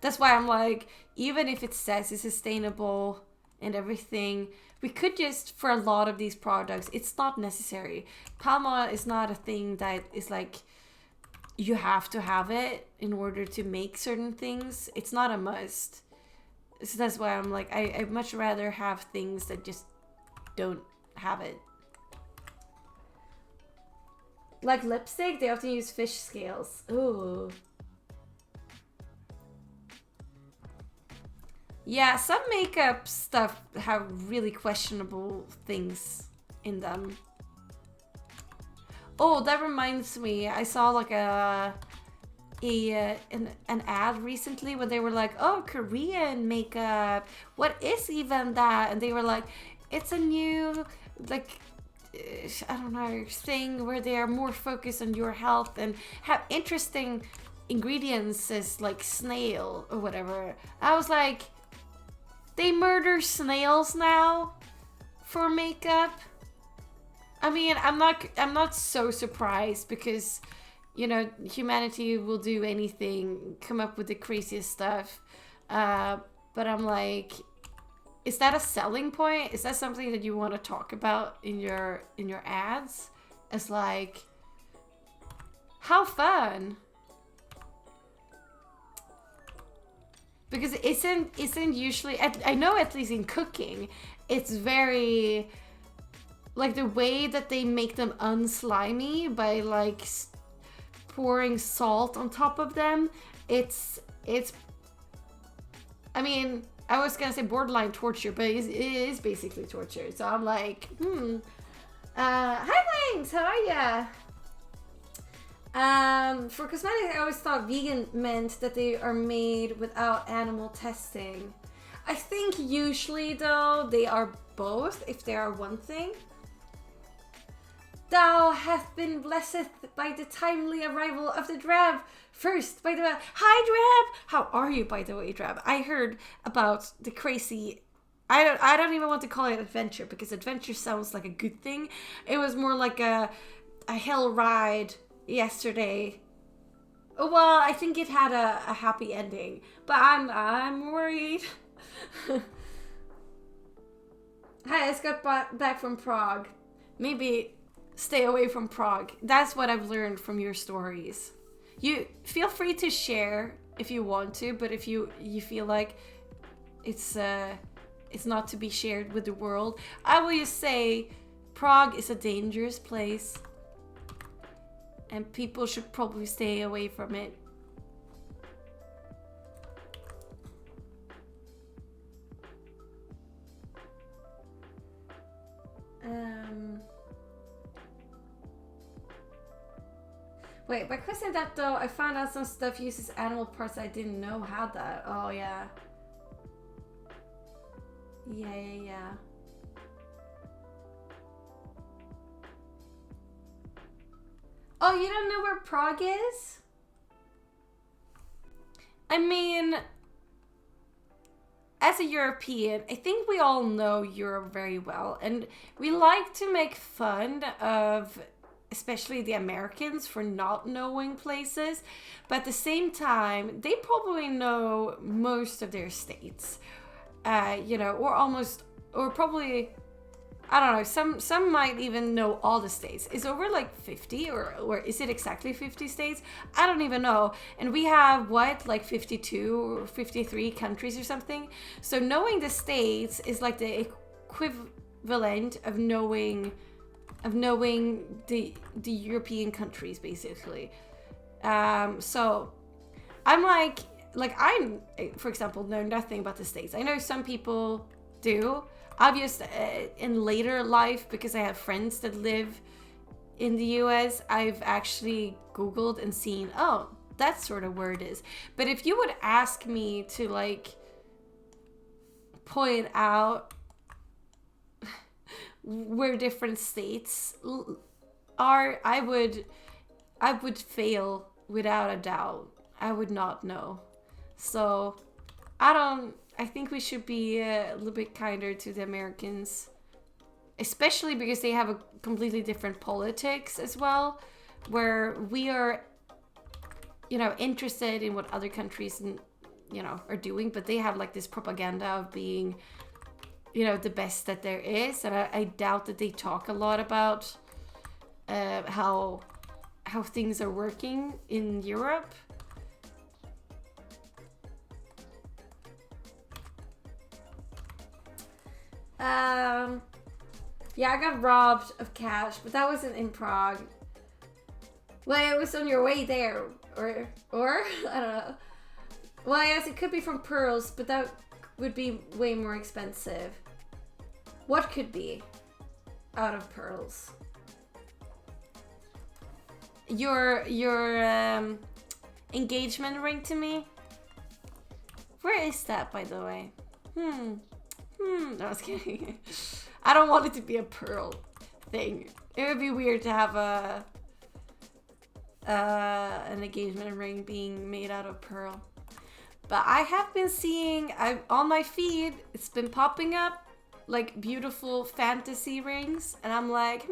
That's why I'm like, even if it says it's sustainable and everything, we could just, for a lot of these products, it's not necessary. Palm oil is not a thing that is like, you have to have it in order to make certain things. It's not a must. So that's why I'm like, I'd much rather have things that just don't have it. Like lipstick, they often use fish scales. Ooh. Yeah, some makeup stuff have really questionable things in them. Oh, that reminds me. I saw like an ad recently where they were like, oh, Korean makeup. What is even that? And they were like, it's a new, like, I don't know, thing where they are more focused on your health and have interesting ingredients as like snail or whatever. I was like, they murder snails now for makeup. I mean, I'm not so surprised because, humanity will do anything, come up with the craziest stuff. But I'm like, is that a selling point? Is that something that you want to talk about in your ads? As like, how fun? Because it isn't usually, I know at least in cooking, it's very, like the way that they make them unslimy by like pouring salt on top of them, it's I mean, I was gonna say borderline torture, but it is basically torture. So I'm like, hi Wings, how are ya? For cosmetics, I always thought vegan meant that they are made without animal testing. I think usually though, they are both, if they are one thing. Thou hast been blessed by the timely arrival of the Drab. First, by the way, hi Drab! How are you, by the way, Drab? I heard about the crazy, I don't even want to call it adventure, because adventure sounds like a good thing. It was more like a hell ride yesterday. Oh, well, I think it had a happy ending, but I'm worried. Hi, I just got back from Prague. Maybe stay away from Prague. That's what I've learned from your stories. You feel free to share if you want to, but if you feel like it's not to be shared with the world, I will just say Prague is a dangerous place and people should probably stay away from it. Wait, by question that though, I found out some stuff uses animal parts I didn't know had that. Oh yeah. Yeah. Oh, you don't know where Prague is? I mean, as a European, I think we all know Europe very well, and we like to make fun of especially the Americans for not knowing places, but at the same time, they probably know most of their states, or almost, or probably, I don't know, some might even know all the states. Is over like 50 or is it exactly 50 states? I don't even know. And we have like 52 or 53 countries or something. So knowing the states is like the equivalent of knowing the European countries, basically. So I'm like I, for example, know nothing about the States. I know some people do. Obviously, in later life, because I have friends that live in the US, I've actually Googled and seen, oh, that sort of word is. But if you would ask me to like point out where different states are, I would fail without a doubt. I would not know. So I think we should be a little bit kinder to the Americans, especially because they have a completely different politics as well, where we are, you know, interested in what other countries, you know, are doing, but they have like this propaganda of being, you know, the best that there is. And I doubt that they talk a lot about how things are working in Europe. Yeah, I got robbed of cash, but that wasn't in Prague. Well, it was on your way there, or I don't know. Well, yes, it could be from pearls, but that would be way more expensive. What could be out of pearls? Your engagement ring to me? Where is that, by the way? No, I was kidding. I don't want it to be a pearl thing. It would be weird to have an engagement ring being made out of pearl. But I have been seeing, on my feed, it's been popping up like beautiful fantasy rings, and I'm like,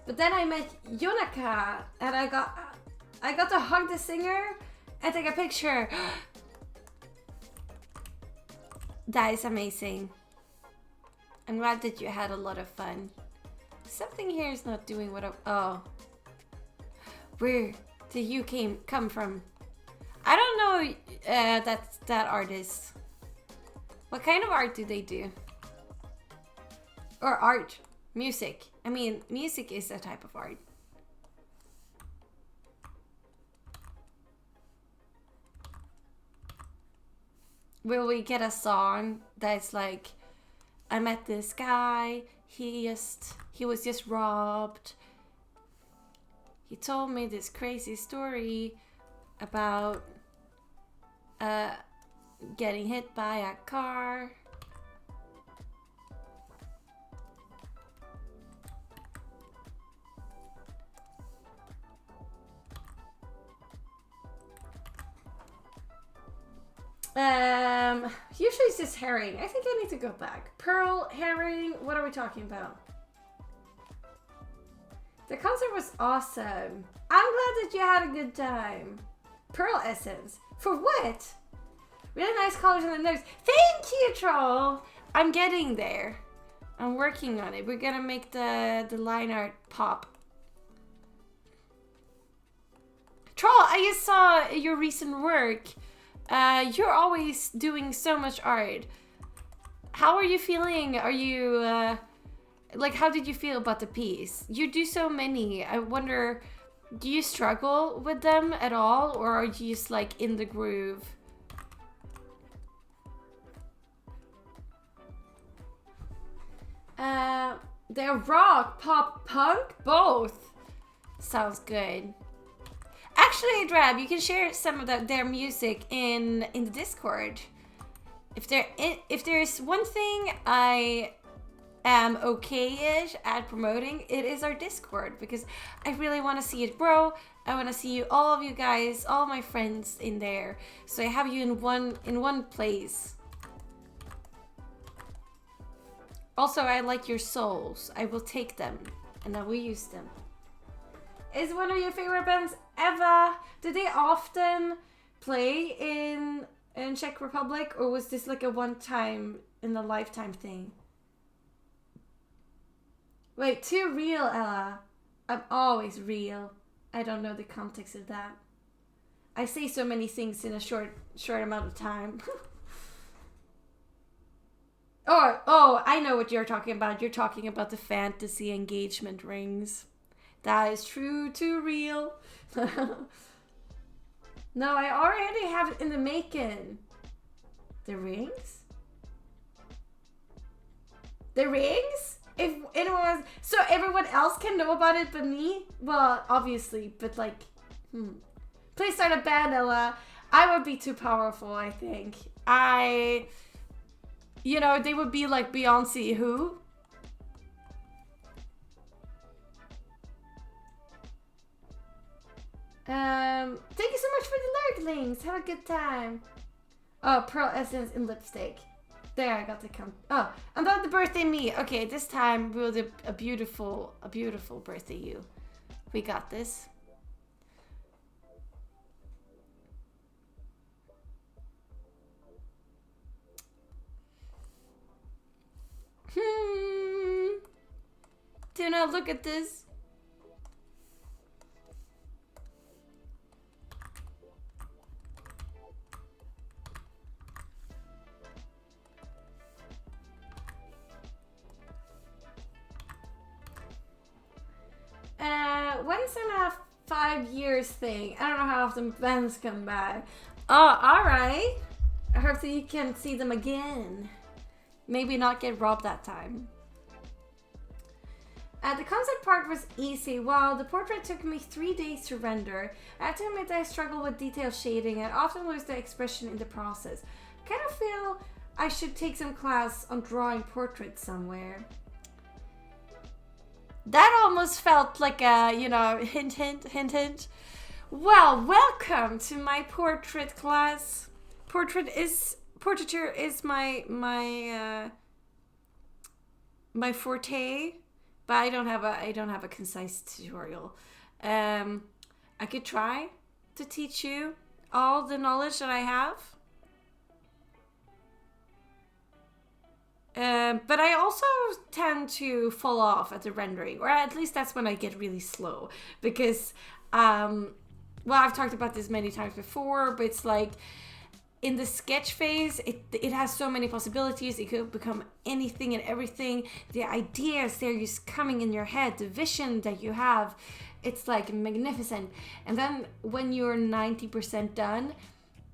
But then I met Jonaka, and I got to hug the singer and take a picture. That is amazing. I'm glad that you had a lot of fun. Something here is not doing what oh. Where did you come from? I don't know that artist. What kind of art do they do? Or art. Music. I mean, music is a type of art. Will we get a song that's like, I met this guy, he was just robbed. He told me this crazy story about getting hit by a car. Usually it's just herring. I think I need to go back. Pearl, herring, what are we talking about? The concert was awesome. I'm glad that you had a good time. Pearl essence. For what? Really nice colors on the nose. Thank you, Troll. I'm getting there. I'm working on it. We're gonna make the line art pop. Troll, I just saw your recent work. You're always doing so much art. How are you feeling? Are you, like, how did you feel about the piece? You do so many. I wonder, do you struggle with them at all? Or are you just, like, in the groove? They're rock, pop, punk, both. Sounds good. Actually, Drab, you can share some of their music in the Discord. If there is one thing I am okay-ish at promoting, it is our Discord, because I really want to see it grow. I want to see all of you guys, all my friends in there, so I have you in one place. Also, I like your souls. I will take them and I will use them. Is one of your favorite bands ever? Do they often play in Czech Republic, or was this like a one-time in a lifetime thing? Wait, too real, Ella. I'm always real. I don't know the context of that. I say so many things in a short amount of time. Oh, I know what you're talking about. You're talking about the fantasy engagement rings. That is true, too real. No, I already have it in the making. The rings? The rings? If anyone was... So everyone else can know about it but me? Well, obviously, but like... Please start a band, Ella. I would be too powerful, I think. You know, they would be like Beyonce who? Thank you so much for the lurklings. Have a good time. Oh, pearl essence in lipstick. There, I got to come. Oh, and then the birthday me. Okay, this time we'll do a beautiful birthday you. We got this. Do not look at this. Once in a 5 years thing. I don't know how often bands come by. Oh, alright. I hope that you can see them again. Maybe not get robbed that time. The concept part was easy. While the portrait took me 3 days to render, I have to admit I struggle with detail shading and often lose the expression in the process. Kind of feel I should take some class on drawing portraits somewhere. That almost felt like a, you know, hint. Well, welcome to my portrait class. Portraiture is my forte, but I don't have a concise tutorial. I could try to teach you all the knowledge that I have. But I also tend to fall off at the rendering, or at least that's when I get really slow. Because, well, I've talked about this many times before, but it's like, in the sketch phase, it has so many possibilities. It could become anything and everything. The ideas, they're just coming in your head. The vision that you have, it's like magnificent. And then when you're 90% done,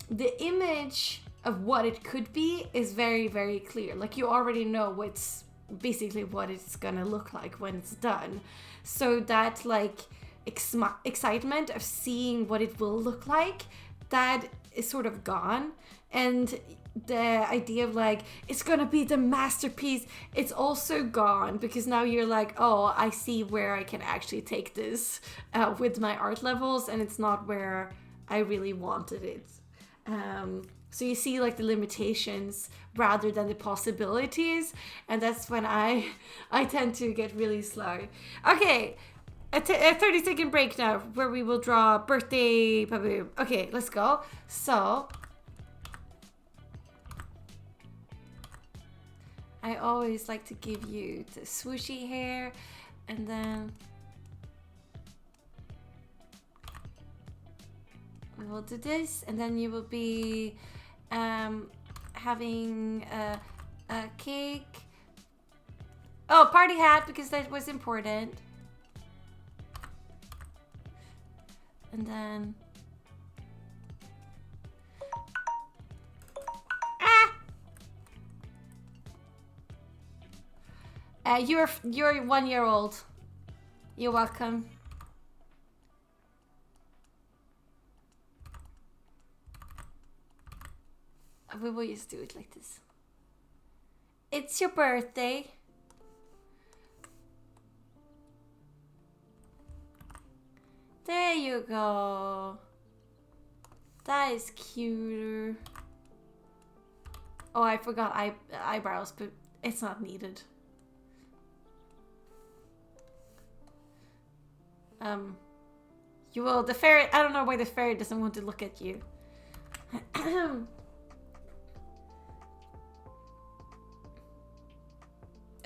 the image of what it could be is very, very clear. Like you already know what's basically what it's gonna look like when it's done. So that like excitement of seeing what it will look like, that is sort of gone. And the idea of like, it's gonna be the masterpiece, it's also gone, because now you're like, oh, I see where I can actually take this with my art levels, and it's not where I really wanted it. So you see like the limitations rather than the possibilities, and that's when I tend to get really slow. Okay, a 30-second break now where we will draw birthday baboon. Okay, let's go. So I always like to give you the swooshy hair, and then we will do this, and then you will be having a cake. Oh, party hat, because that was important. And then you're 1 year old. You're welcome. We will just do it like this. It's your birthday. There you go. That is cuter. Oh, I forgot eyebrows, but it's not needed. You will, the ferret, I don't know why the ferret doesn't want to look at you.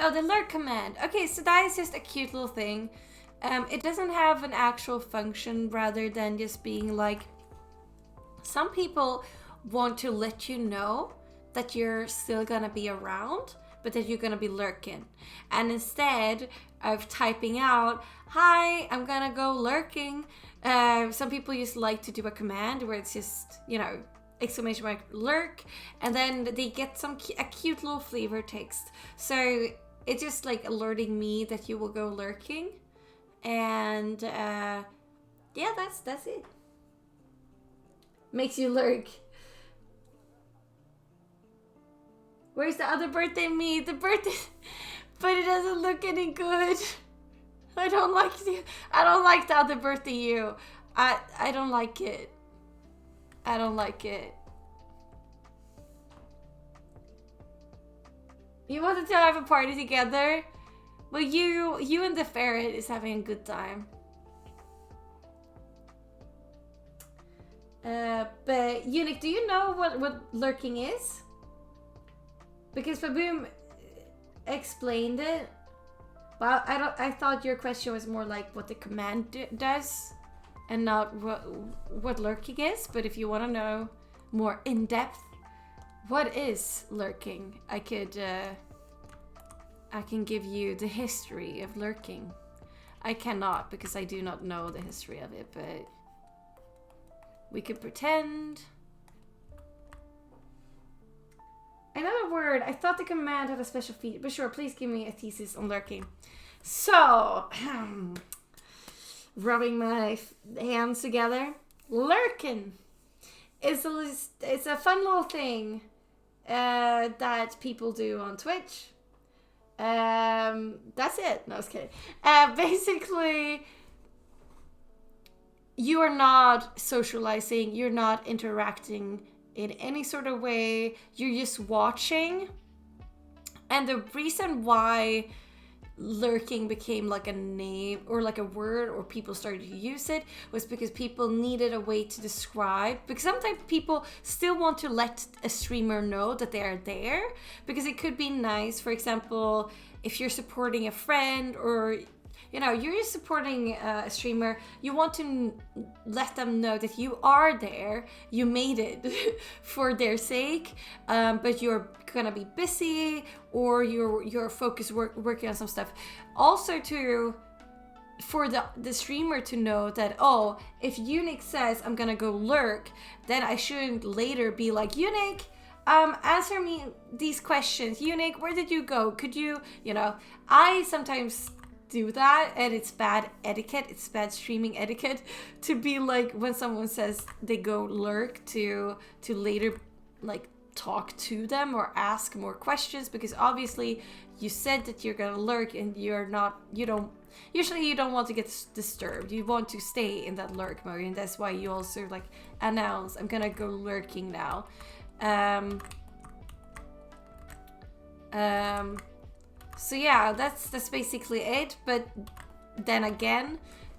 Oh, the lurk command. Okay, so that is just a cute little thing. It doesn't have an actual function rather than just being like, some people want to let you know that you're still gonna be around, but that you're gonna be lurking. And instead of typing out, hi, I'm gonna go lurking, some people just like to do a command where it's just, you know, exclamation mark lurk, and then they get a cute little flavor text. So it's just like alerting me that you will go lurking. And yeah, that's it. Makes you lurk. Where's the other birthday me? The birthday, but it doesn't look any good. I don't like you. I don't like the other birthday you. I don't like it. I don't like it. You wanted to have a party together? Well, you and the ferret is having a good time. But Unique, do you know what lurking is? Because Baboom explained it. But I thought your question was more like what the command does, and not what lurking is. But if you want to know more in depth, what is lurking? I can give you the history of lurking. I cannot because I do not know the history of it, but we could pretend. Another word. I thought the command had a special feature, but sure, please give me a thesis on lurking. So, rubbing my hands together. Lurking is it's a fun little thing that people do on Twitch. That's it. No, I was kidding. Basically, you are not socializing. You're not interacting in any sort of way. You're just watching. And the reason why lurking became like a name or like a word, or people started to use it, was because people needed a way to describe, because sometimes people still want to let a streamer know that they are there, because it could be nice, for example, if you're supporting a friend, or you know, you're supporting a streamer, you want to let them know that you are there, you made it for their sake, but you're gonna be busy, or you're focused working on some stuff. Also for the streamer to know that, oh, if Unique says I'm gonna go lurk, then I shouldn't later be like, Unique, answer me these questions. Unique, where did you go? Could you know, I sometimes do that, and it's bad etiquette, it's bad streaming etiquette to be like, when someone says they go lurk, to later like talk to them or ask more questions, because obviously you said that you're gonna lurk, and you don't want to get disturbed. You want to stay in that lurk mode, and that's why you also like announce, I'm gonna go lurking now. So yeah, that's basically it. But then again,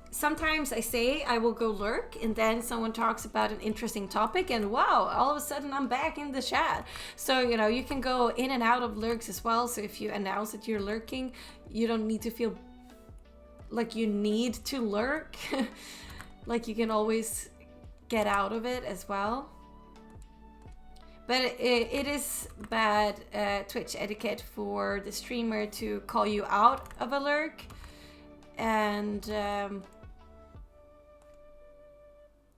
sometimes I say I will go lurk, and then someone talks about an interesting topic, and wow, all of a sudden I'm back in the chat. So, you know, you can go in and out of lurks as well. So if you announce that you're lurking, you don't need to feel like you need to lurk. Like, you can always get out of it as well. But it is bad Twitch etiquette for the streamer to call you out of a lurk, and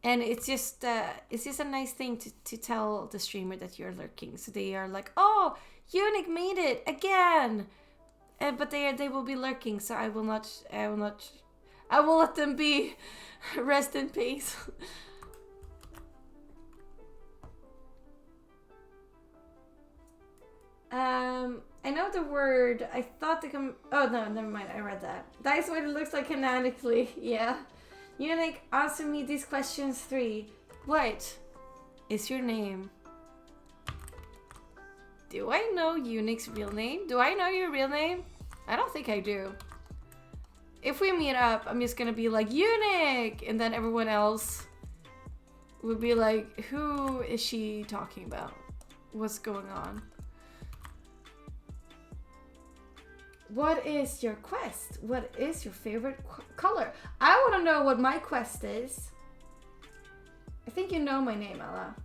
it's just a nice thing to tell the streamer that you're lurking, so they are like, oh, Unique made it again, but they will be lurking, so I will let them be. Rest in peace. I know the word. I thought oh no, never mind. I read that. That is what it looks like canonically. Yeah. Unique, answer me these questions 3. What is your name? Do I know Unique's real name? Do I know your real name? I don't think I do. If we meet up, I'm just gonna be like, Unique! And then everyone else would be like, who is she talking about? What's going on? What is your quest? What is your favorite color? I want to know what my quest is. I think you know my name, Ella.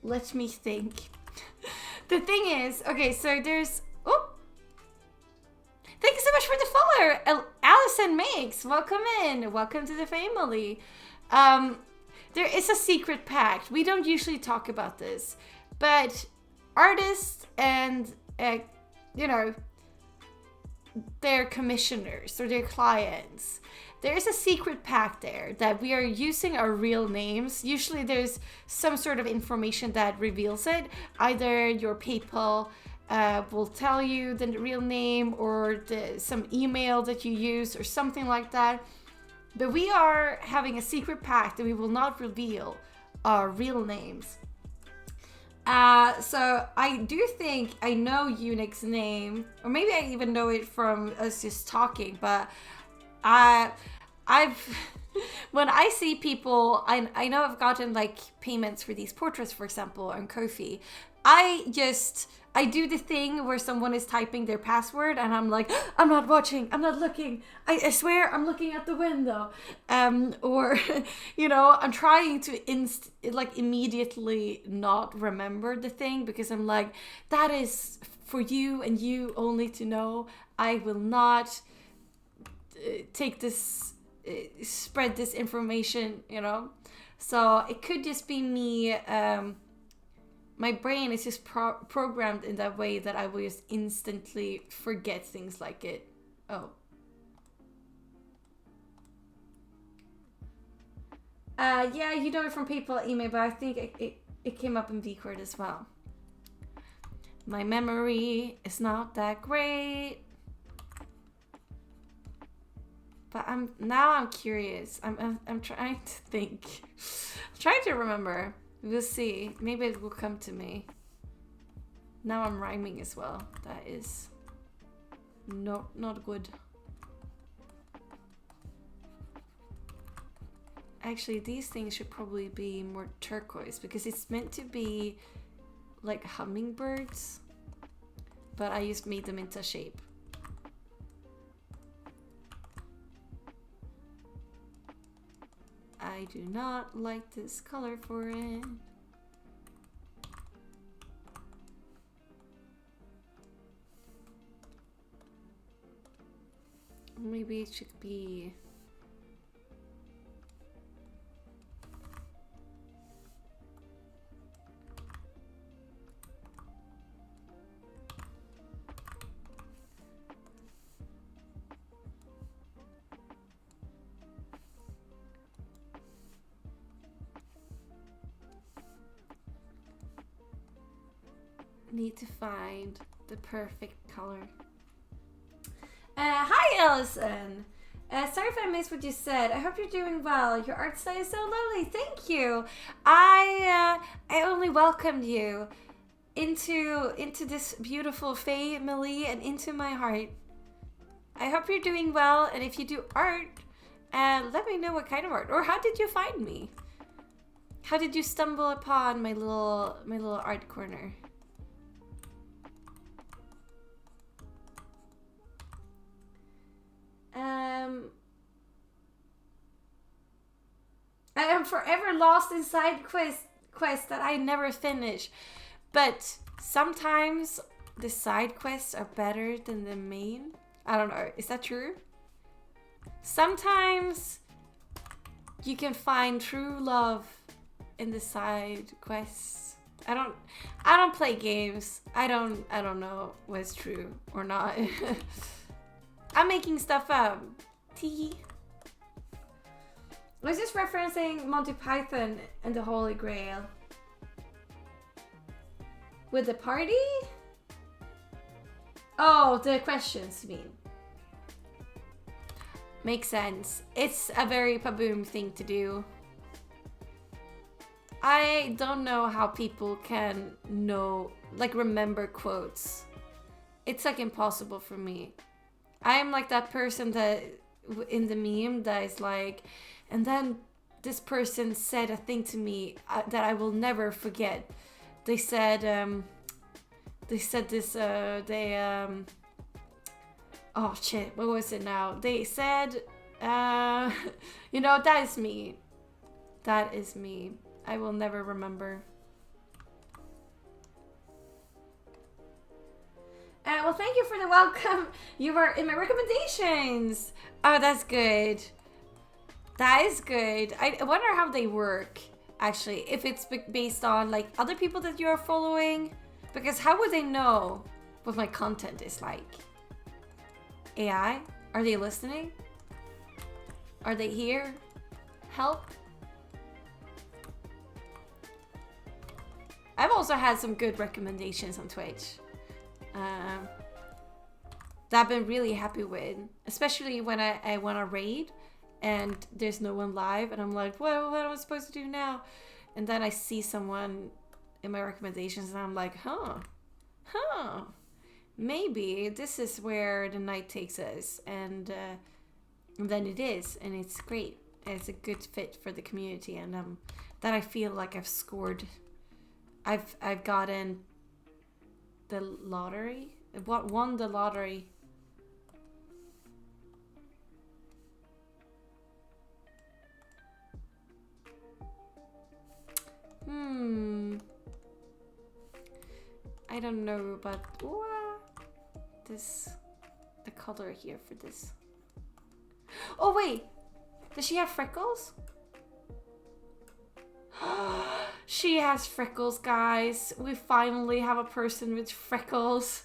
Let me think. The thing is, okay, so there's... Oh! Thank you so much for the follower, Allison Makes. Welcome in. Welcome to the family. There is a secret pact. We don't usually talk about this, but artists and, you know, their commissioners or their clients. There's a secret pack there that we are using our real names. Usually there's some sort of information that reveals it. Either your PayPal will tell you the real name, or some email that you use or something like that. But we are having a secret pact that we will not reveal our real names. So I do think I know Eunuch's name, or maybe I even know it from us just talking, but I've when I see people, I know I've gotten like payments for these portraits, for example, on Ko-fi. I do the thing where someone is typing their password and I'm like, I'm not watching, I'm not looking. I swear I'm looking at the window. Or, you know, I'm trying to immediately not remember the thing, because I'm like, that is for you and you only to know. I will not take this, spread this information, you know. So it could just be me, my brain is just programmed in that way that I will just instantly forget things like it. Oh. Yeah, you know it from PayPal email, but I think it came up in Discord as well. My memory is not that great. But I'm curious. I'm trying to think. I'm trying to remember. We'll see. Maybe it will come to me. Now I'm rhyming as well. That is not good. Actually, these things should probably be more turquoise, because it's meant to be like hummingbirds, but I just made them into shape. I do not like this color for it. Maybe it should be... Need to find the perfect color. Hi Ellison. Sorry if I missed what you said. I hope you're doing well. Your art style is so lovely. Thank you. I only welcomed you into this beautiful family and into my heart. I hope you're doing well, and if you do art, let me know what kind of art, or how did you find me? How did you stumble upon my little art corner? I am forever lost in side quests that I never finish. But sometimes the side quests are better than the main. I don't know. Is that true? Sometimes you can find true love in the side quests. I don't play games. I don't know what's true or not. I'm making stuff up. Tee. Was this referencing Monty Python and the Holy Grail? With the party? Oh, the questions, you mean. Makes sense. It's a very Paboom thing to do. I don't know how people can remember quotes. It's like impossible for me. I am like that person that in the meme that is like, and then this person said a thing to me that I will never forget. They said this, oh shit, what was it now? They said, you know, that is me. That is me. I will never remember. Well, thank you for the welcome. You were in my recommendations. Oh, that's good. That is good. I wonder how they work, actually. If it's based on, like, other people that you're following, Because how would they know what my content is like? AI? Are they listening? Are they here? Help? I've also had some good recommendations on Twitch. That I've been really happy with. Especially when I want to raid and there's no one live and I'm like, what am I supposed to do now? And then I see someone in my recommendations and I'm like, maybe this is where the night takes us. And then it is, and it's great. It's a good fit for the community, and that I feel like I've scored. I've gotten the lottery. Won the lottery. I don't know about the color here for this. Oh wait, does she have freckles? She has freckles, guys. We finally have a person with freckles.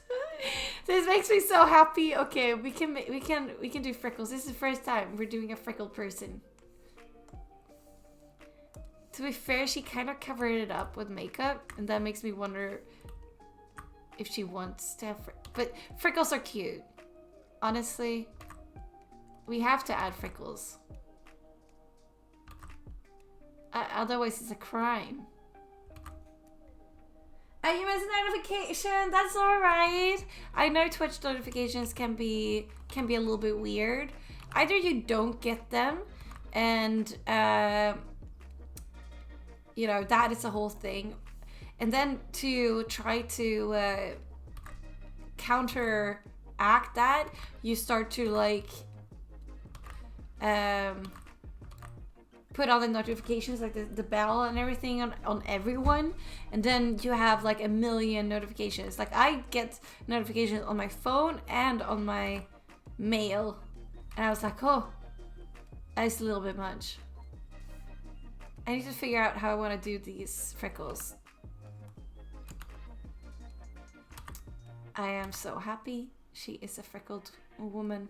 This makes me so happy. Okay, we can do freckles. This is the first time we're doing a freckled person. To be fair, she kind of covered it up with makeup, and that makes me wonder if she wants to have but freckles are cute. Honestly, we have to add freckles. Otherwise, it's a crime. You missed a notification. That's all right. I know Twitch notifications can be a little bit weird. Either you don't get them, and you know, that is the whole thing. And then to try to counteract that, you start to like put on the notifications, like the bell and everything on everyone, and then you have like a million notifications. Like I get notifications on my phone and on my mail, and I was like, oh, that's a little bit much. I need to figure out how I want to do these freckles. I am so happy she is a freckled woman.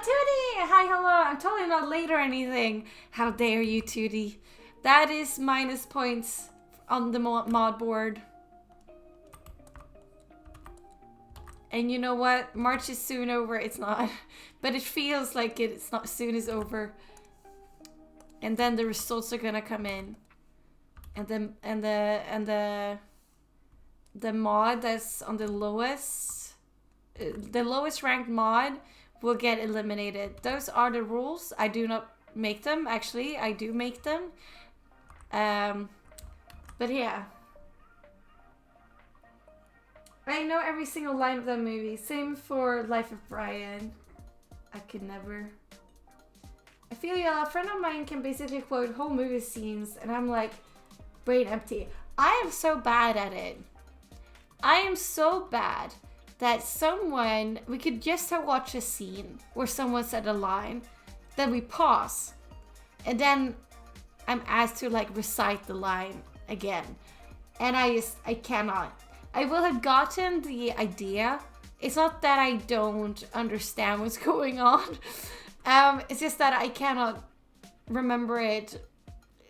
Tootie! Hi, hello. I'm totally not late or anything. How dare you, Tootie? That is minus points on the mod board. And you know what? March is soon over. It's not. But it feels like it's not soon is over. And then the results are gonna come in. And the mod that's on the lowest ranked mod will get eliminated. Those are the rules. I do not make them. Actually, I do make them. But yeah. I know every single line of that movie. Same for Life of Brian. I could never. I feel a friend of mine can basically quote whole movie scenes, and I'm like, brain empty. I am so bad at it. I am so bad that we could just have watched a scene where someone said a line, then we pause, and then I'm asked to like recite the line again, and I cannot. I will have gotten the idea. It's not that I don't understand what's going on. It's just that I cannot remember it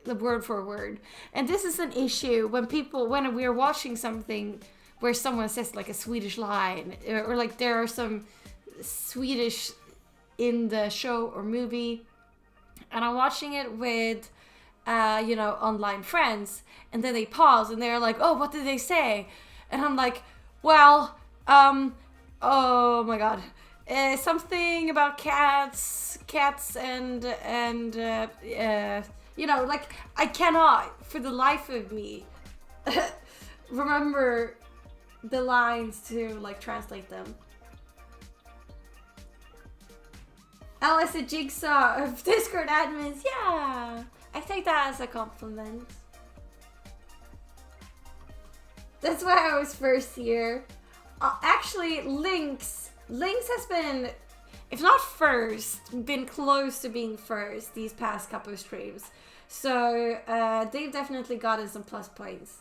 the word for word. And this is an issue when we're watching something where someone says like a Swedish line, or like there are some Swedish in the show or movie, and I'm watching it with online friends, and then they pause and they're like, oh, what did they say? And I'm like, well, oh my god, something about cats and like I cannot for the life of me remember the lines to like translate them. Alice, a jigsaw of Discord admins. Yeah, I take that as a compliment. That's why I was first here. Actually, Lynx has been if not first, been close to being first these past couple of streams. So they've definitely gotten some plus points.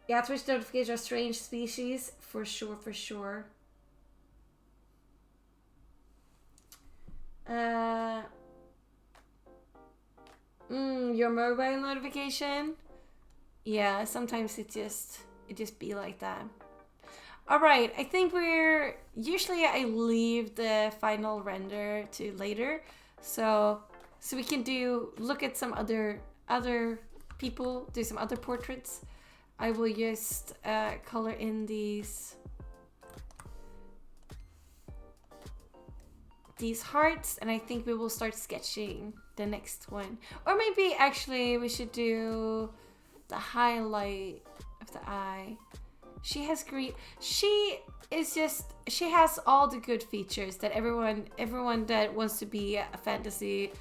Yeah, Twitch notifications are strange species. For sure, for sure. Your mobile notification? Yeah, sometimes it just be like that. Alright, I think usually I leave the final render to later. So we can look at some other people, do some other portraits. I will just color in these hearts, and I think we will start sketching the next one. Or maybe actually we should do the highlight of the eye. She has green. She has all the good features that everyone that wants to be a fantasy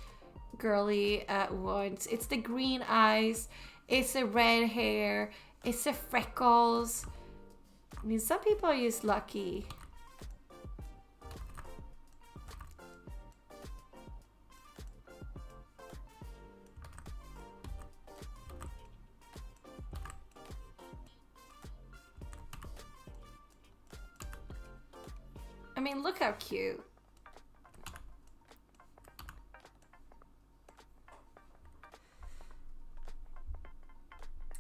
girly wants. It's the green eyes, it's the red hair, it's the freckles. I mean, some people are just lucky. I mean, look how cute.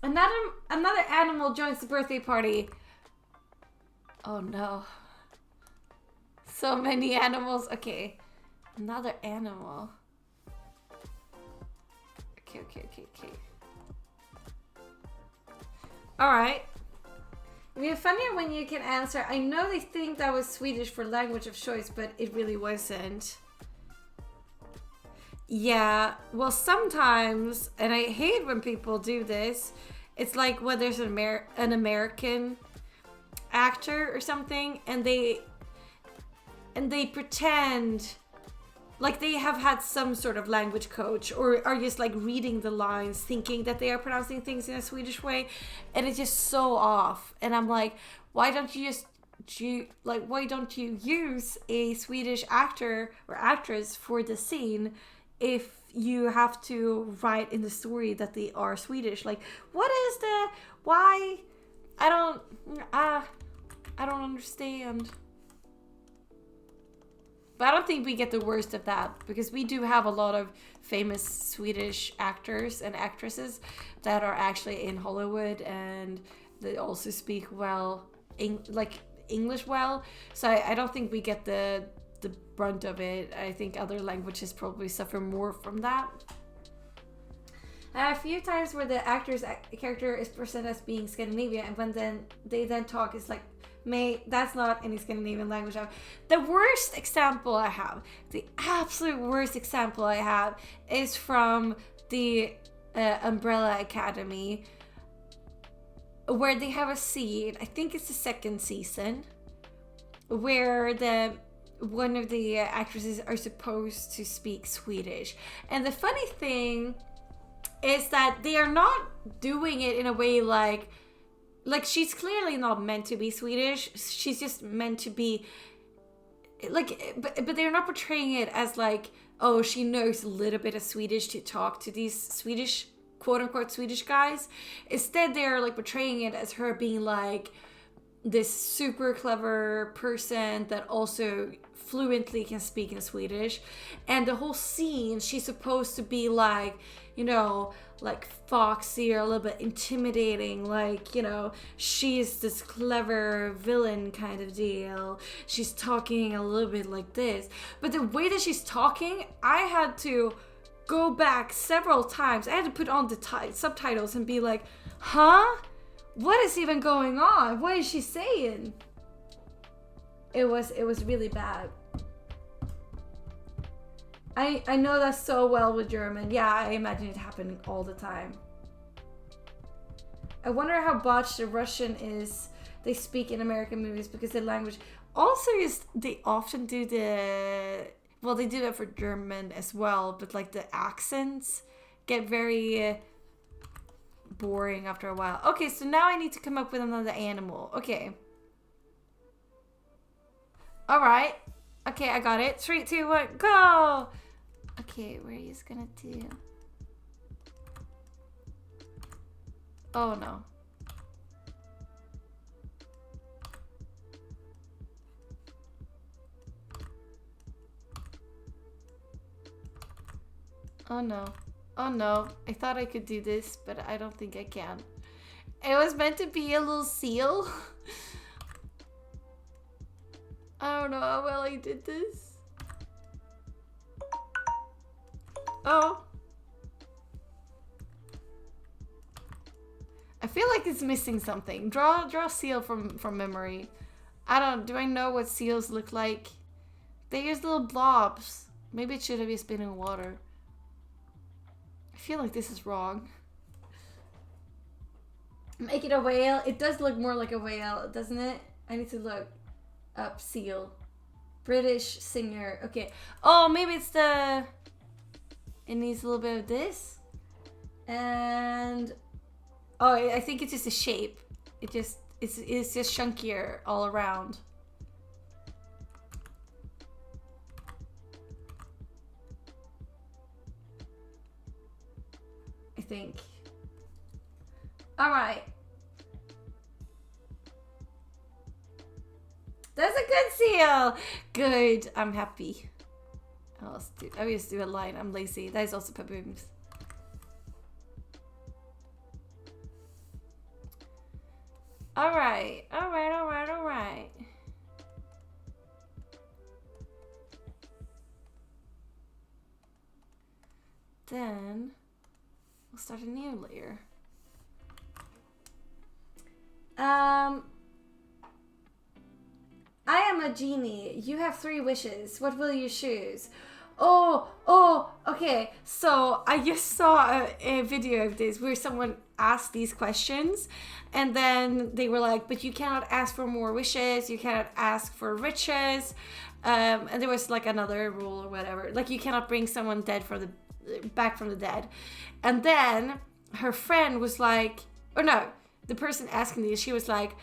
Another animal joins the birthday party. Oh no. So many animals. Okay. Another animal. Okay. Alright. It's funnier when you can answer. I know they think that was Swedish for language of choice, but it really wasn't. Yeah, well, sometimes, and I hate when people do this, it's like when there's an American actor or something, and they pretend like they have had some sort of language coach, or are just like reading the lines thinking that they are pronouncing things in a Swedish way, and it's just so off. And I'm like, why don't you use a Swedish actor or actress for the scene if you have to write in the story that they are Swedish? Like, what is why? I don't understand. But I don't think we get the worst of that, because we do have a lot of famous Swedish actors and actresses that are actually in Hollywood, and they also speak English well. So I don't think we get the brunt of it. I think other languages probably suffer more from that. A few times where the actor's character is presented as being Scandinavian, and when they talk, it's like, mate, that's not any Scandinavian language. The worst example I have, the absolute worst example I have, is from the Umbrella Academy, where they have a scene, I think it's the second season, where one of the actresses are supposed to speak Swedish. And the funny thing is that they are not doing it in a way like she's clearly not meant to be Swedish. She's just meant to be like, but they're not portraying it as like, oh, she knows a little bit of Swedish to talk to these Swedish, quote unquote Swedish guys. Instead, they're like portraying it as her being like this super clever person that also fluently can speak in Swedish. And the whole scene, she's supposed to be like, you know, like foxy or a little bit intimidating, like, you know, she's this clever villain kind of deal. She's talking a little bit like this. But the way that she's talking, I had to go back several times. I had to put on the subtitles and be like, huh? What is even going on? What is she saying? It was really bad. I know that so well with German. Yeah, I imagine it happening all the time. I wonder how botched the Russian is they speak in American movies, because the language also is, they often do they do that for German as well, but like the accents get very boring after a while. Okay, so now I need to come up with another animal. Okay. All right. Okay, I got it. 3, 2, 1, go. Okay, where are you gonna do? Oh no. Oh no. Oh no. I thought I could do this, but I don't think I can. It was meant to be a little seal. I don't know how well I did this. Oh. I feel like it's missing something. Draw a seal from memory. Do I know what seals look like? They use little blobs. Maybe it should have just been in water. I feel like this is wrong. Make it a whale. It does look more like a whale, doesn't it? I need to look up seal. British singer. Okay. Oh, maybe it's the... It needs a little bit of this. And... Oh, I think it's just a shape. It's just chunkier all around. I think. All right. That's a good seal. Good. I'm happy. I just do a line. I'm lazy. That is also Paboom's. All right. All right. All right. All right. Then we'll start a new layer. I am a genie. You have 3 wishes. What will you choose? Oh, okay. So I just saw a video of this where someone asked these questions and then they were like, but you cannot ask for more wishes. You cannot ask for riches. And there was like another rule or whatever. Like you cannot bring someone back from the dead. And then her friend was like, or no, the person asking these, she was like,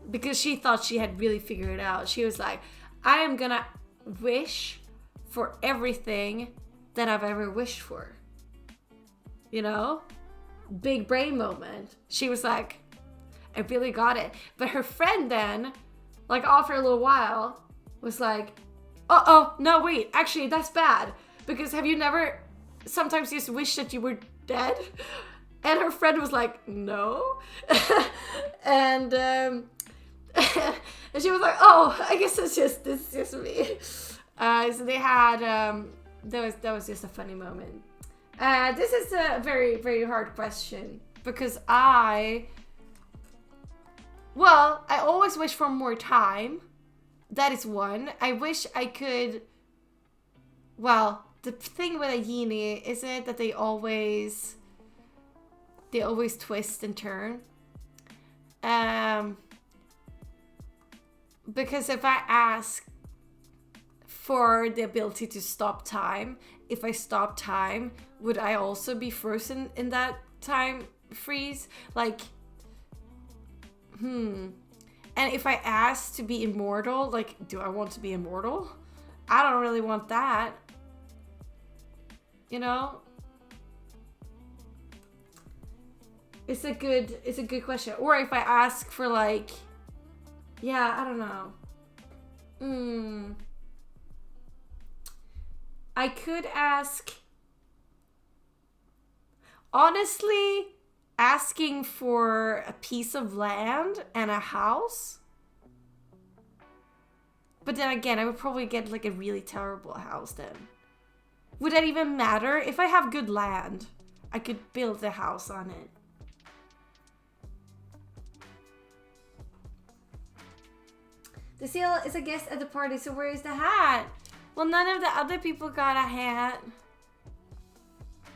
because she thought she had really figured it out. She was like, I am gonna wish for everything that I've ever wished for. You know? Big brain moment. She was like, I really got it. But her friend then, like after a little while, was like, no, wait, actually that's bad. Because have you never sometimes just wished that you were dead? And her friend was like, no. And and she was like, oh, I guess this is just me. So they had that was just a funny moment. This is a very, very hard question because I always wish for more time. That is one. I wish I could. Well, the thing with a genie is it that they always twist and turn. Because if I ask for the ability to stop time, if I stop time, would I also be frozen in that time freeze? Like, And if I ask to be immortal, like, do I want to be immortal? I don't really want that. You know? It's a good question. Or if I ask for like, yeah, I don't know. I could ask, honestly, asking for a piece of land and a house. But then again, I would probably get like a really terrible house then. Would that even matter? If I have good land, I could build a house on it. The seal is a guest at the party, so where is the hat? Well, none of the other people got a hat.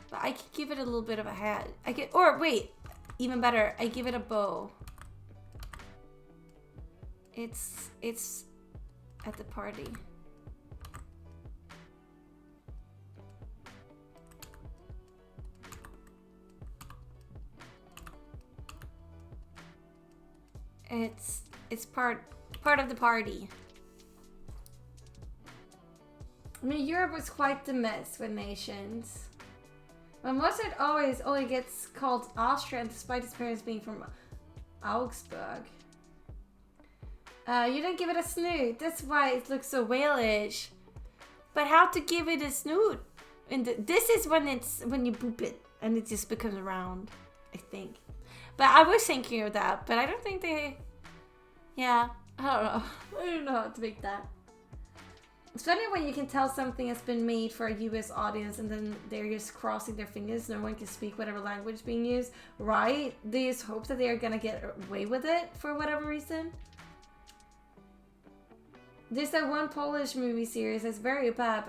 But I could give it a little bit of a hat. Or wait, even better, I give it a bow. It's at the party. It's part of the party. I mean, Europe was quite the mess with nations. But Mozart always only gets called Austrian despite his parents being from Augsburg. You didn't give it a snoot. That's why it looks so whalish. But how to give it a snoot? And this is when you boop it and it just becomes round, I think. But I was thinking of that, but I don't think they... Yeah, I don't know. I don't know how to make that. It's funny when you can tell something has been made for a US audience and then they're just crossing their fingers. No one can speak whatever language is being used, right? They just hope that they're gonna get away with it for whatever reason. There's that one Polish movie series that's very bad,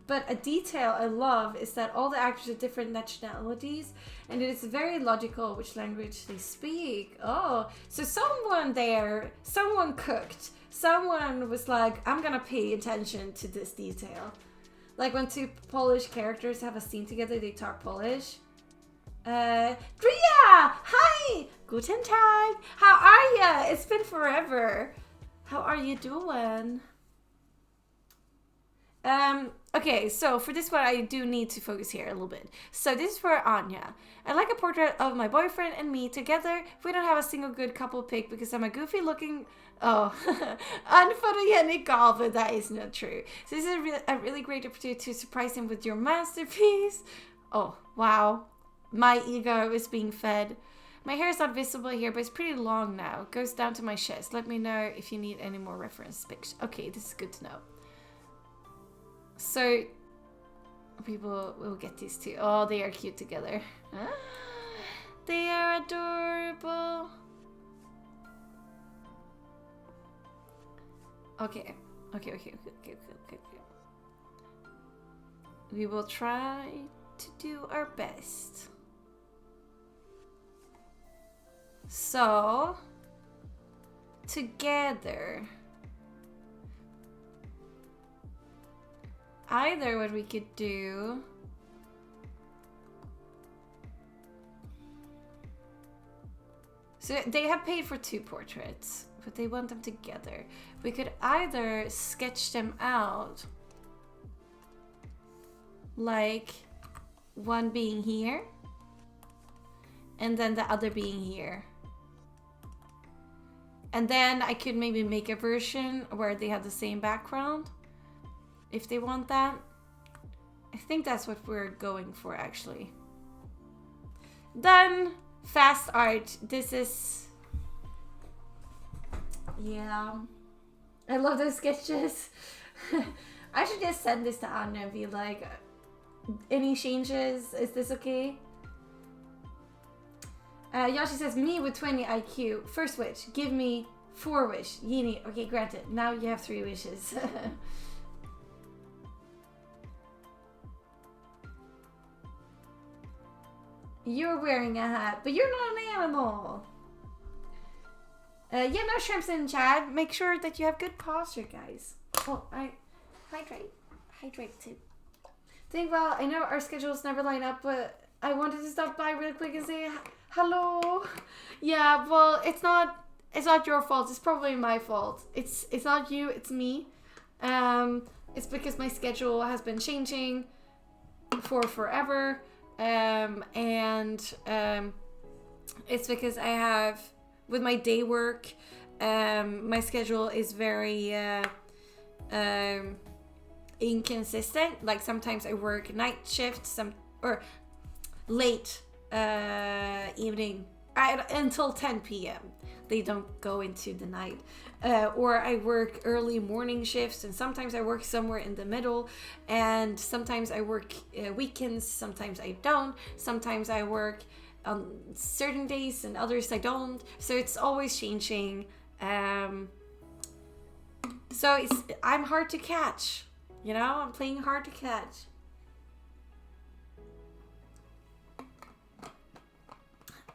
but a detail I love is that all the actors are different nationalities and it is very logical which language they speak. Oh, so someone cooked. Someone was like, I'm gonna pay attention to this detail. Like when two Polish characters have a scene together, they talk Polish. Dria! Hi! Guten Tag! How are ya? It's been forever. How are you doing? Okay, so for this one, I do need to focus here a little bit. So this is for Anya. I like a portrait of my boyfriend and me together. We don't have a single good couple pic because I'm a goofy looking... Oh, unphotogenic golf, but that is not true. So this is a really great opportunity to surprise him with your masterpiece. Oh, wow. My ego is being fed. My hair is not visible here, but it's pretty long now. It goes down to my chest. Let me know if you need any more reference pics. Okay, this is good to know. So, people will get these two. Oh, they are cute together. They are adorable. Okay. We will try to do our best. So, together, either what we could do so they have paid for 2 portraits, but they want them together. We could either sketch them out like one being here and then the other being here. And then I could maybe make a version where they have the same background, if they want that. I think that's what we're going for, actually. Done! Fast art. This is... Yeah. I love those sketches. I should just send this to Anna and be like, any changes? Is this okay? Yoshi says, me with 20 IQ. First wish, give me 4 wish. Yini, okay, granted. Now you have 3 wishes. You're wearing a hat, but you're not an animal. Yeah, no shrimps in chat. Make sure that you have good posture, guys. Oh, hydrate too. Think, well, I know our schedules never line up, but I wanted to stop by really quick and say hello. Yeah, well, it's not your fault. It's probably my fault. It's not you. It's me. It's because my schedule has been changing for forever. It's because I have, with my day work, my schedule is very inconsistent. Like sometimes I work night shifts, or late evening until 10 p.m. They don't go into the night. Or I work early morning shifts, and sometimes I work somewhere in the middle, and sometimes I work weekends, sometimes I don't, sometimes I work on certain days and others I don't, so it's always changing. So I'm hard to catch, you know, I'm playing hard to catch.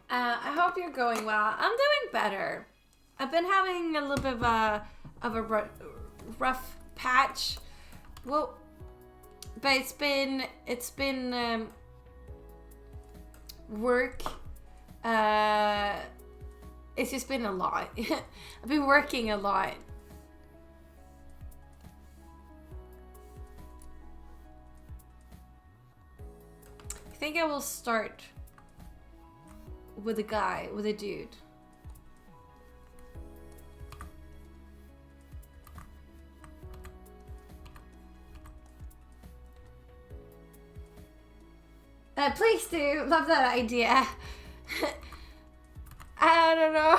I hope you're going well. I'm doing better. I've been having a little bit of a rough patch. Well, but it's been work. It's just been a lot. I've been working a lot. think I will start with a guy, with a dude. Please do. Love that idea. I don't know.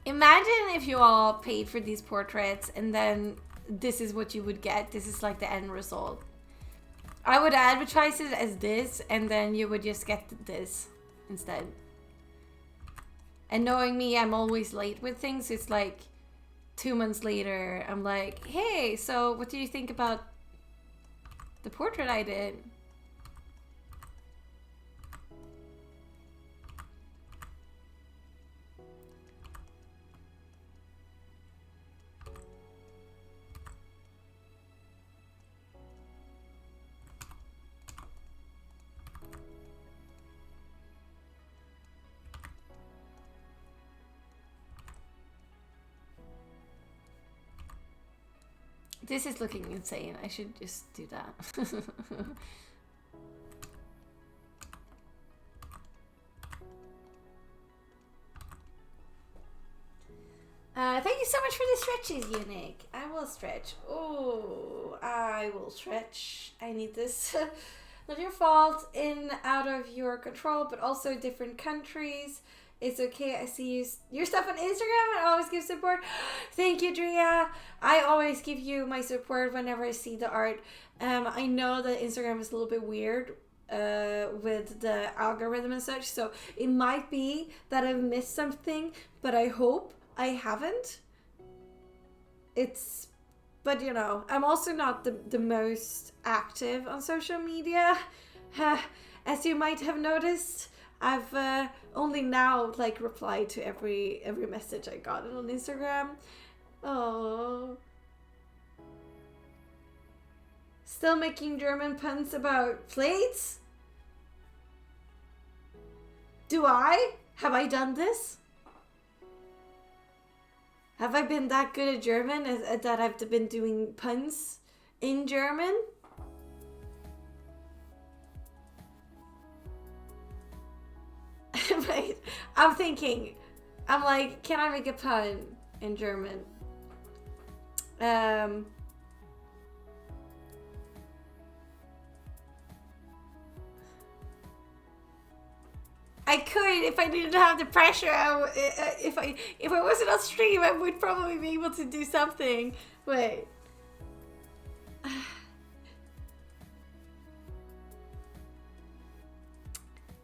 Imagine if you all paid for these portraits and then this is what you would get. This is like the end result. I would advertise it as this and then you would just get this instead. And knowing me, I'm always late with things. It's like 2 months later, I'm like, hey, so what do you think about the portrait I did? This is looking insane. I should just do that. Thank you so much for the stretches, Unique. I will stretch. Oh, I will stretch. I need this. Not your fault. In, out of your control, but also different countries. It's okay. I see you, your stuff on Instagram and always give support. Thank you, Drea. I always give you my support whenever I see the art. I know that Instagram is a little bit weird with the algorithm and such, so it might be that I've missed something, but I hope I haven't. But you know, I'm also not the most active on social media, as you might have noticed. I've only now like replied to every message I got on Instagram. Oh, still making German puns about plates? Do I? Have I done this? Have I been that good at German that I've been doing puns in German? Wait, I'm thinking. I'm like, can I make a pun in German? I could if I didn't have the pressure. If I wasn't on stream, I would probably be able to do something. Wait.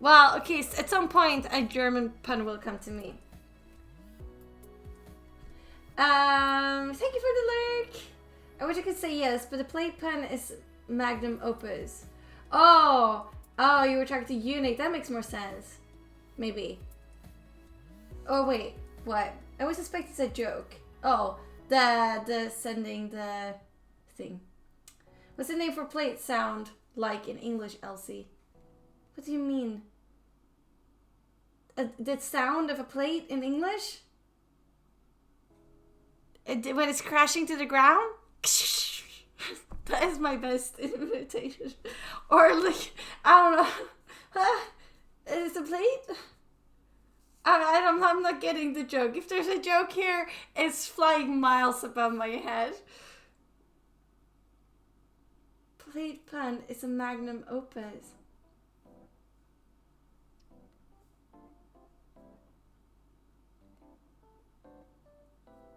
Well, okay, so at some point a German pun will come to me. Thank you for the lurk. I wish I could say yes, but the plate pun is magnum opus. Oh, you were talking to Unique. That makes more sense. Maybe. Oh wait, what? I always suspect it's a joke. Oh, the sending the thing. What's the name for plate sound like in English, Elsie? What do you mean? The sound of a plate in English? When it's crashing to the ground? That is my best imitation. Or like, I don't know. Is a plate? I'm not getting the joke. If there's a joke here, it's flying miles above my head. Plate pun is a magnum opus.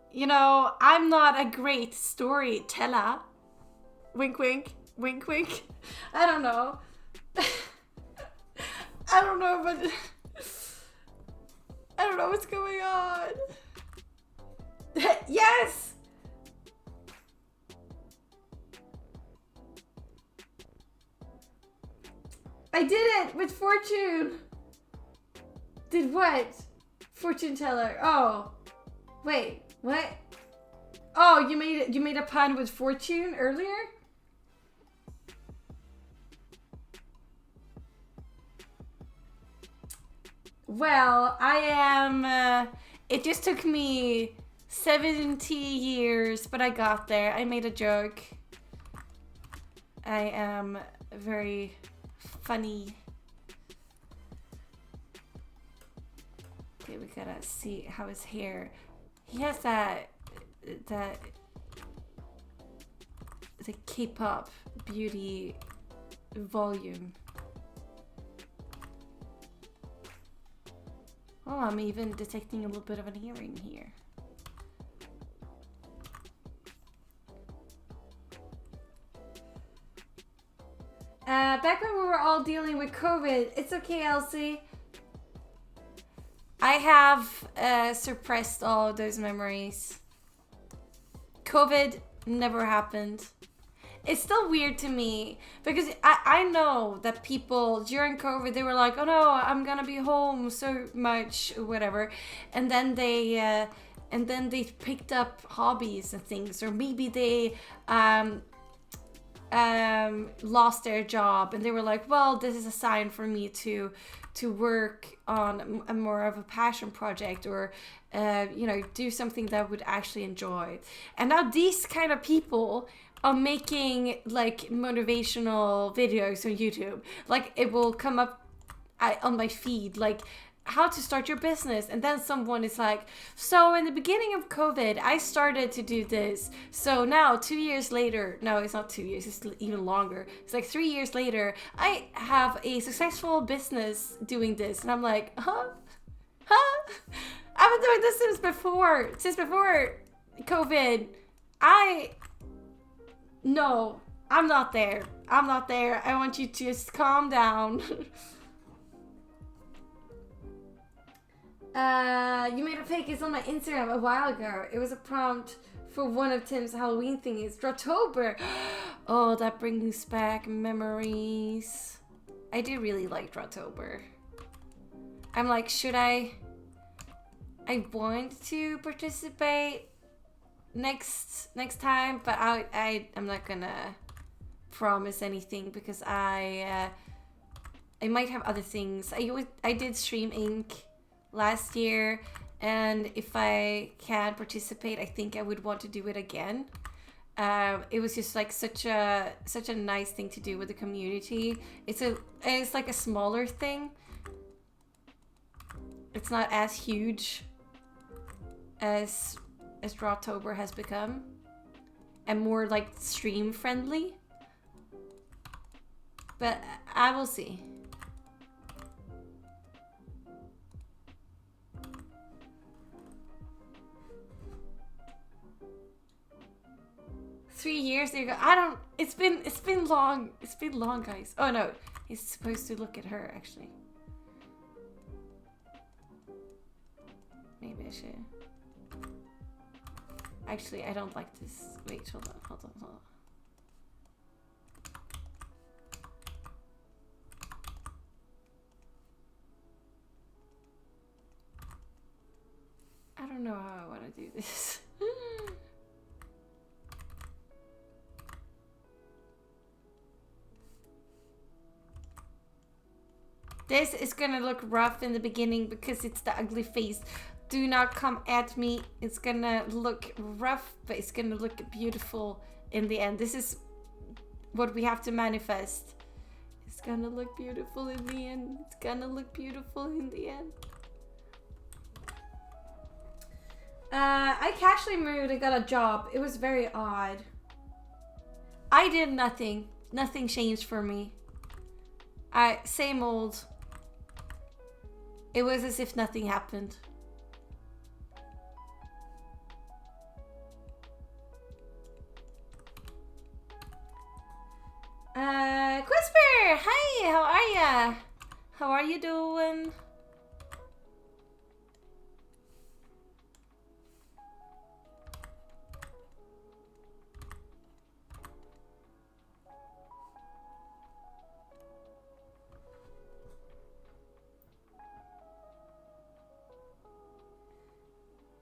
You know, I'm not a great storyteller. Wink, wink. Wink, wink. I don't know. I don't know, but I don't know what's going on. Yes! I did it with fortune. Did what? Fortune teller. Oh. Wait, what? Oh, you made a pun with fortune earlier? Well, I am, it just took me 70 years, but I got there. I made a joke. I am very funny. Okay, we gotta see how his hair. He has that the K-pop beauty volume. Oh, I'm even detecting a little bit of an earring here. Back when we were all dealing with COVID, it's okay, Elsie. I have suppressed all of those memories. COVID never happened. It's still weird to me because I know that people during COVID, they were like, oh no, I'm gonna be home so much or whatever. And then they picked up hobbies and things, or maybe they lost their job and they were like, well, this is a sign for me to work on a more of a passion project, or do something that I would actually enjoy. And now these kind of people are making like motivational videos on YouTube. Like it will come up on my feed, like how to start your business, and then someone is like, so in the beginning of COVID I started to do this, so now 2 years later, no, it's not 2 years, it's even longer, it's like 3 years later, I have a successful business doing this. And I'm like, huh I've been doing this since before COVID. No, I'm not there. I want you to just calm down. You made a fake. It's on my Instagram a while ago. It was a prompt for one of Tim's Halloween thingies. Drawtober. Oh, that brings back memories. I do really like Drawtober. I'm like, should I want to participate next time, but I'm not gonna promise anything because I might have other things. I did Stream Inc. last year, and if I can participate, I think I would want to do it again. It was just like such a nice thing to do with the community. It's like a smaller thing. It's not as huge as Drawtober has become, and more like stream friendly. But I will see. Three years, there you go. It's been long. It's been long, guys. Oh no, he's supposed to look at her actually. Maybe I should. Actually, I don't like this. Wait, hold on. I don't know how I want to do this. This is gonna look rough in the beginning because it's the ugly face. Do not come at me. It's gonna look rough, but it's gonna look beautiful in the end. This is what we have to manifest. It's gonna look beautiful in the end. It's gonna look beautiful in the end. I casually moved and got a job. It was very odd. I did nothing. Nothing changed for me. Same old. It was as if nothing happened. Quisper! Hi, how are ya? How are you doing?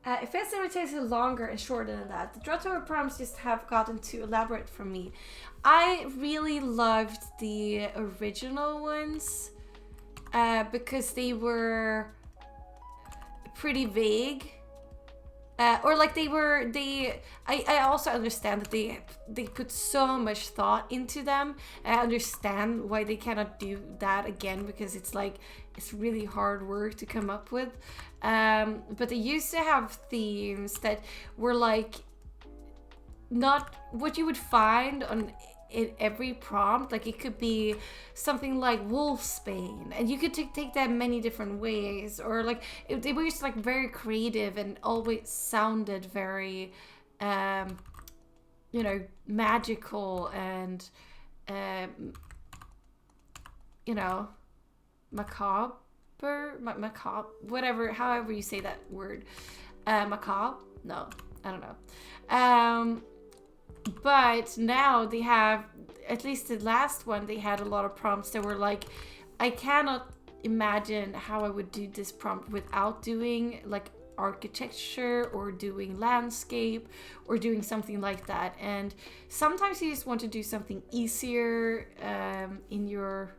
It feels like it takes longer and shorter than that. The Drawtober prompts just have gotten too elaborate for me. I really loved the original ones because they were pretty vague. or like I also understand that they put so much thought into them. I understand why they cannot do that again, because it's like it's really hard work to come up with. But they used to have themes that were like not what you would find on in every prompt. Like it could be something like wolfsbane, and you could take that many different ways, or like they were just like very creative and always sounded very magical and macabre, whatever, however you say that word. Macabre? No, I don't know. But now they have, at least the last one, they had a lot of prompts that were like, I cannot imagine how I would do this prompt without doing like architecture or doing landscape or doing something like that. And sometimes you just want to do something easier in your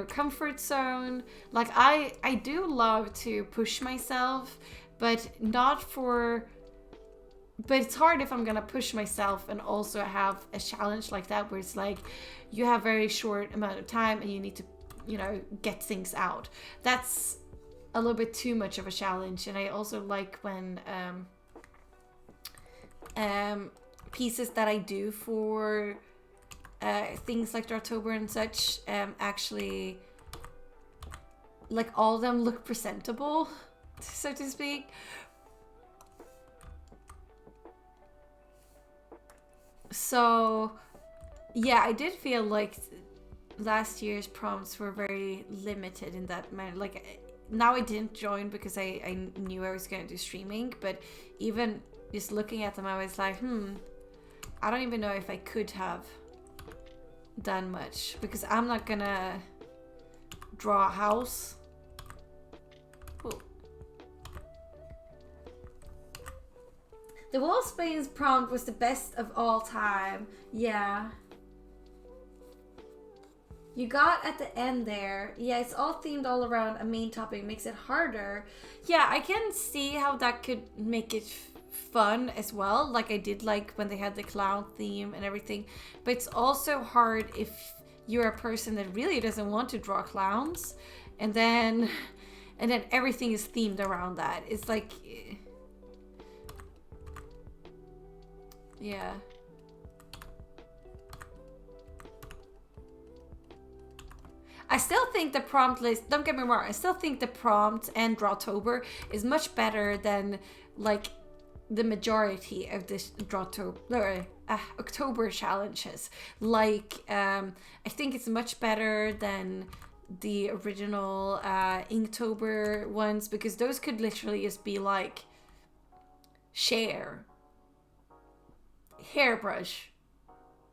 comfort zone. Like I do love to push myself, but it's hard if I'm gonna push myself and also have a challenge like that, where it's like you have very short amount of time and you need to, get things out. That's a little bit too much of a challenge. And I also like when pieces that I do for things like Drawtober and such actually, like, all of them look presentable, so to speak. So yeah, I did feel like last year's prompts were very limited in that manner. Like, now I didn't join because I knew I was going to do streaming, but even just looking at them, I was like, I don't even know if I could have done much, because I'm not gonna draw a house. Ooh. The Wolfsbane's prompt was the best of all time. Yeah. You got at the end there. Yeah, it's all themed all around a main topic. Makes it harder. Yeah, I can see how that could make it fun as well. Like I did like when they had the clown theme and everything. But it's also hard if you're a person that really doesn't want to draw clowns. And then everything is themed around that. It's like... Yeah. I still think the prompt list, don't get me wrong, I still think the prompt and Drawtober is much better than like the majority of this October challenges. Like, I think it's much better than the original Inktober ones, because those could literally just be like share, hairbrush,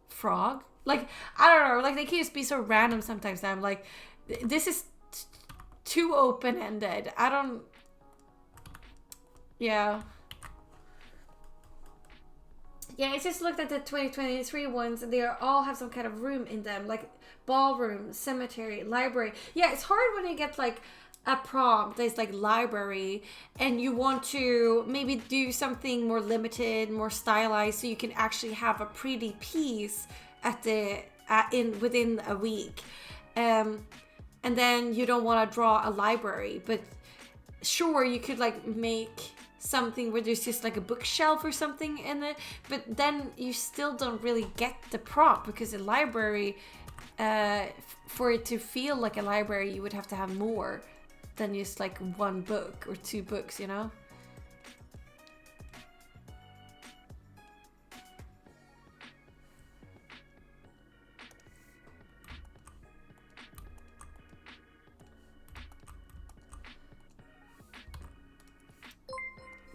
frog. Like, I don't know, like they can just be so random sometimes that I'm like, this is too open-ended. I don't... Yeah. Yeah, I just looked at the 2023 ones and they all have some kind of room in them, like ballroom, cemetery, library. Yeah, it's hard when you get like a prompt that's like library and you want to maybe do something more limited, more stylized, so you can actually have a pretty piece at the within a week, and then you don't want to draw a library, but sure, you could like make something where there's just like a bookshelf or something in it, but then you still don't really get the prompt, because a library, for it to feel like a library, you would have to have more than just like one book or two books, you know?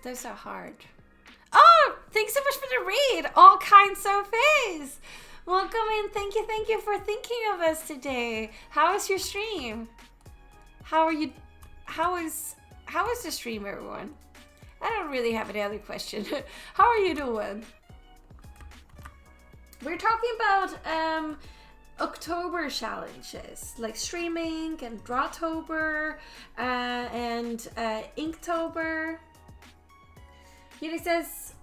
Those are hard. Oh, thanks so much for the read. All kinds of face. Welcome in. Thank you for thinking of us today. How is your stream? How are you? How is the stream, everyone? I don't really have any other question. How are you doing? We're talking about October challenges, like streaming and Drawtober and Inktober. He says,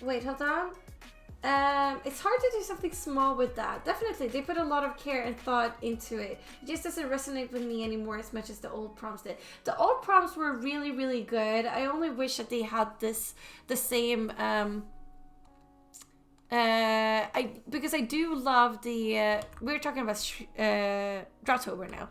wait, hold on. It's hard to do something small with that. Definitely, they put a lot of care and thought into it. It just doesn't resonate with me anymore as much as the old prompts did. The old prompts were really, really good. I only wish that they had the same. Because I do love the. We're talking about Drawtober now.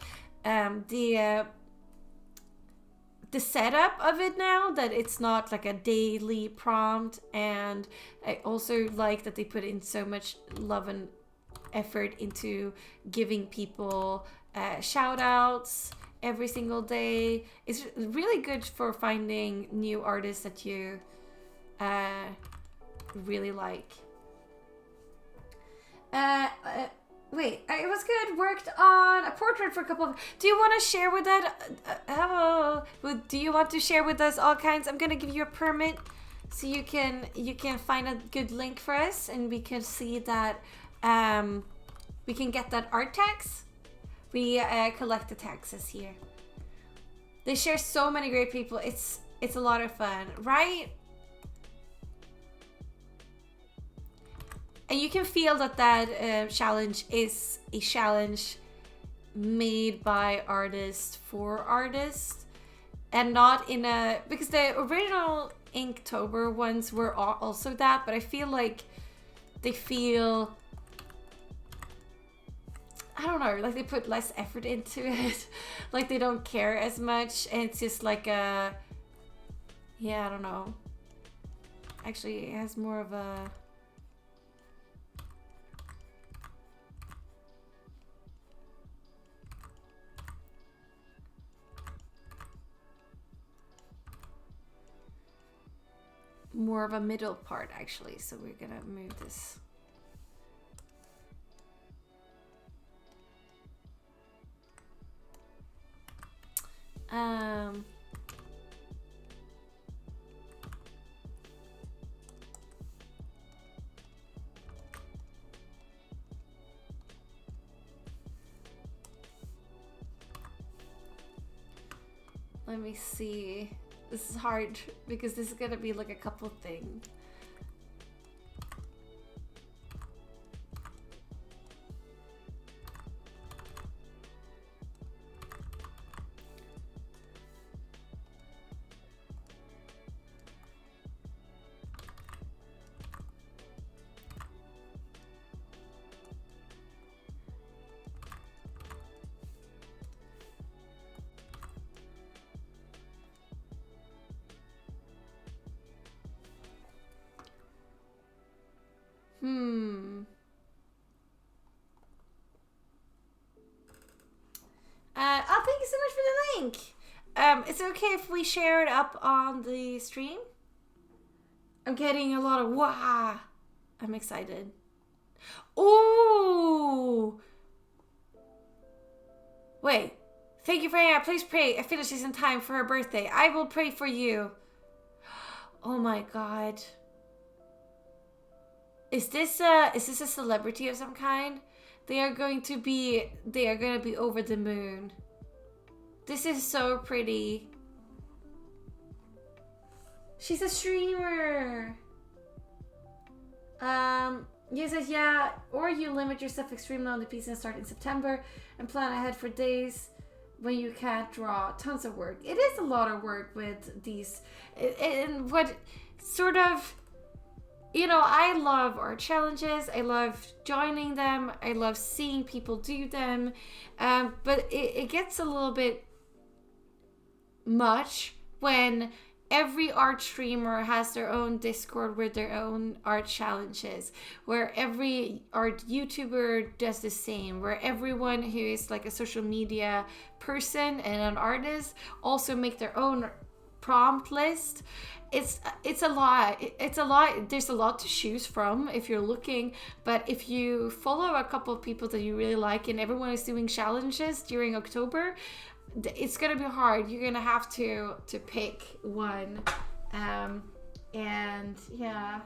The setup of it now, that it's not like a daily prompt, and I also like that they put in so much love and effort into giving people shout outs every single day. It's really good for finding new artists that you really like. Wait, it was good. Worked on a portrait for a couple of... Do you want to share with that? Do you want to share with us all kinds? I'm going to give you a permit so you can find a good link for us, and we can see that we can get that art tax. We collect the taxes here. They share so many great people. It's a lot of fun, right? And you can feel that challenge is a challenge made by artists for artists, and not in a... Because the original Inktober ones were also that, but I feel like they feel... I don't know, like they put less effort into it. Like they don't care as much, and it's just like a... Yeah, I don't know. Actually, it has more of a... more of a middle part, actually, so we're gonna move this. Let me see. This is hard because this is gonna be like a couple things. Oh, thank you so much for the link. It's okay if we share it up on the stream? I'm getting a lot of wah. I'm excited. Ooh. Wait. Thank you for hanging out. Please pray I finish this in time for her birthday. I will pray for you. Oh my god. Is this a celebrity of some kind? They are going to be over the moon. This is so pretty. She's a streamer. You said yeah, or you limit yourself extremely on the piece and start in September and plan ahead for days when you can't draw. Tons of work. It is a lot of work with these, and what sort of... You know, I love art challenges. I love joining them. I love seeing people do them. But it gets a little bit much when every art streamer has their own Discord with their own art challenges, where every art YouTuber does the same, where everyone who is like a social media person and an artist also make their own prompt list. It's a lot. There's a lot to choose from if you're looking, but if you follow a couple of people that you really like and everyone is doing challenges during October, it's gonna be hard. You're gonna have to pick one, and yeah,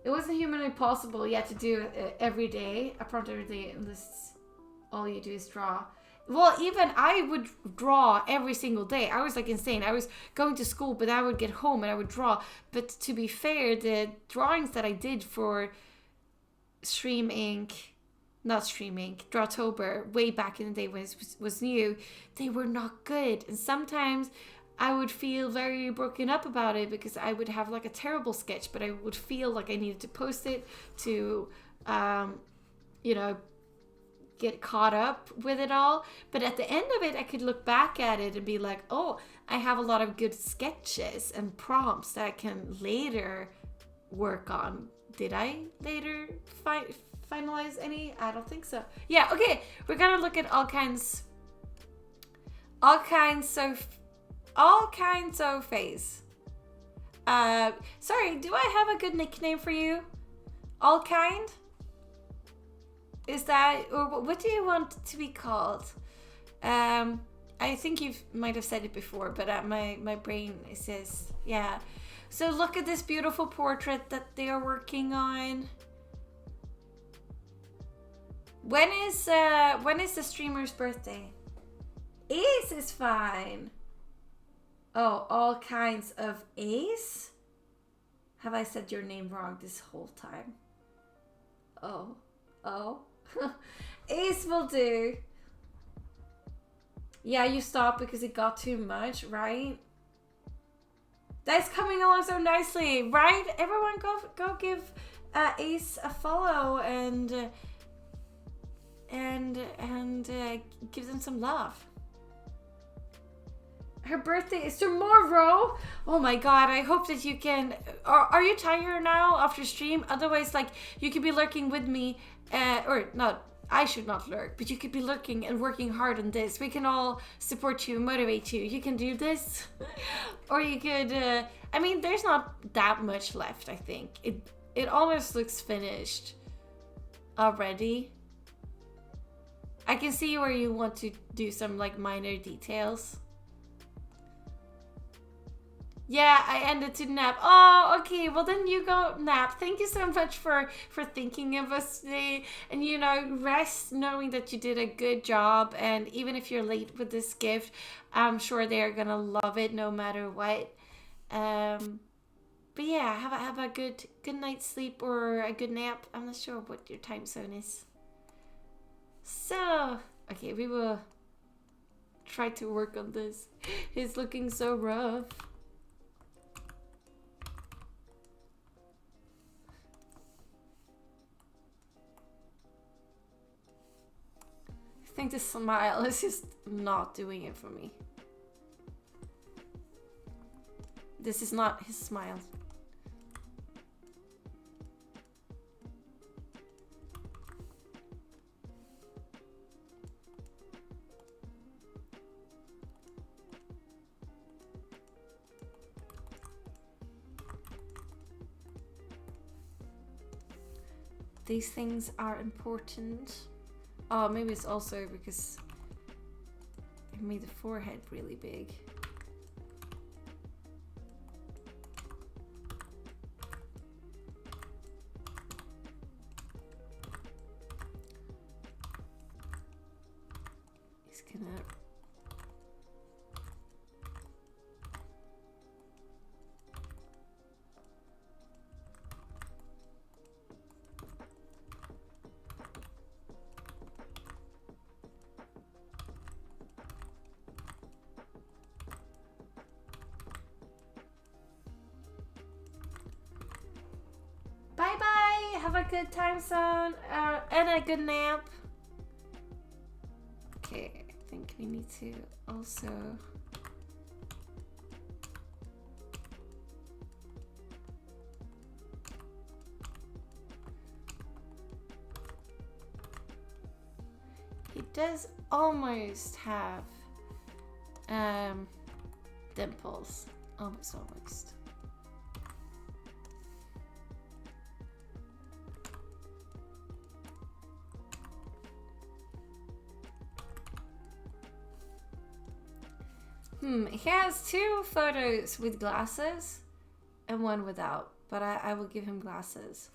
it wasn't humanly possible yet to do every day, a prompt every day, and this all you do is draw. Well, even I would draw every single day. I was like insane. I was going to school, but I would get home and I would draw. But to be fair, the drawings that I did for Drawtober, way back in the day when it was new, they were not good. And sometimes I would feel very broken up about it because I would have like a terrible sketch, but I would feel like I needed to post it to, get caught up with it all. But at the end of it, I could look back at it and be like, oh, I have a lot of good sketches and prompts that I can later work on. Did I later finalize any? I don't think so. Yeah, okay. We're gonna look at all kinds of phase. Sorry, do I have a good nickname for you? All kind? Is that, or what do you want to be called? I think you might have said it before, but my brain says, yeah. So look at this beautiful portrait that they are working on. When is the streamer's birthday? Ace is fine. Oh, all kinds of Ace? Have I said your name wrong this whole time? Oh. Ace will do. Yeah, you stopped because it got too much, right? That's coming along so nicely, right? Everyone go give Ace a follow and give them some love. Her birthday is tomorrow. Oh my god, I hope that you can. Are you tired now after stream? Otherwise, like, you could be lurking with me. Or not, I should not lurk, but you could be lurking and working hard on this. We can all support you, motivate you. You can do this. Or you could, I mean, there's not that much left, I think. It almost looks finished already. I can see where you want to do some, like, minor details. Yeah, I ended to nap. Oh, okay. Well, then you go nap. Thank you so much for thinking of us today. And, rest knowing that you did a good job. And even if you're late with this gift, I'm sure they're going to love it no matter what. But yeah, have a good night's sleep or a good nap. I'm not sure what your time zone is. So, okay, we will try to work on this. It's looking so rough. I think the smile is just not doing it for me. This is not his smile. These things are important. Oh, maybe it's also because I made the forehead really big. He's gonna... Bye-bye! Have a good time zone and a good nap. Okay, I think we need to also... He does almost have dimples. Almost. He has 2 photos with glasses and 1 without, but I will give him glasses.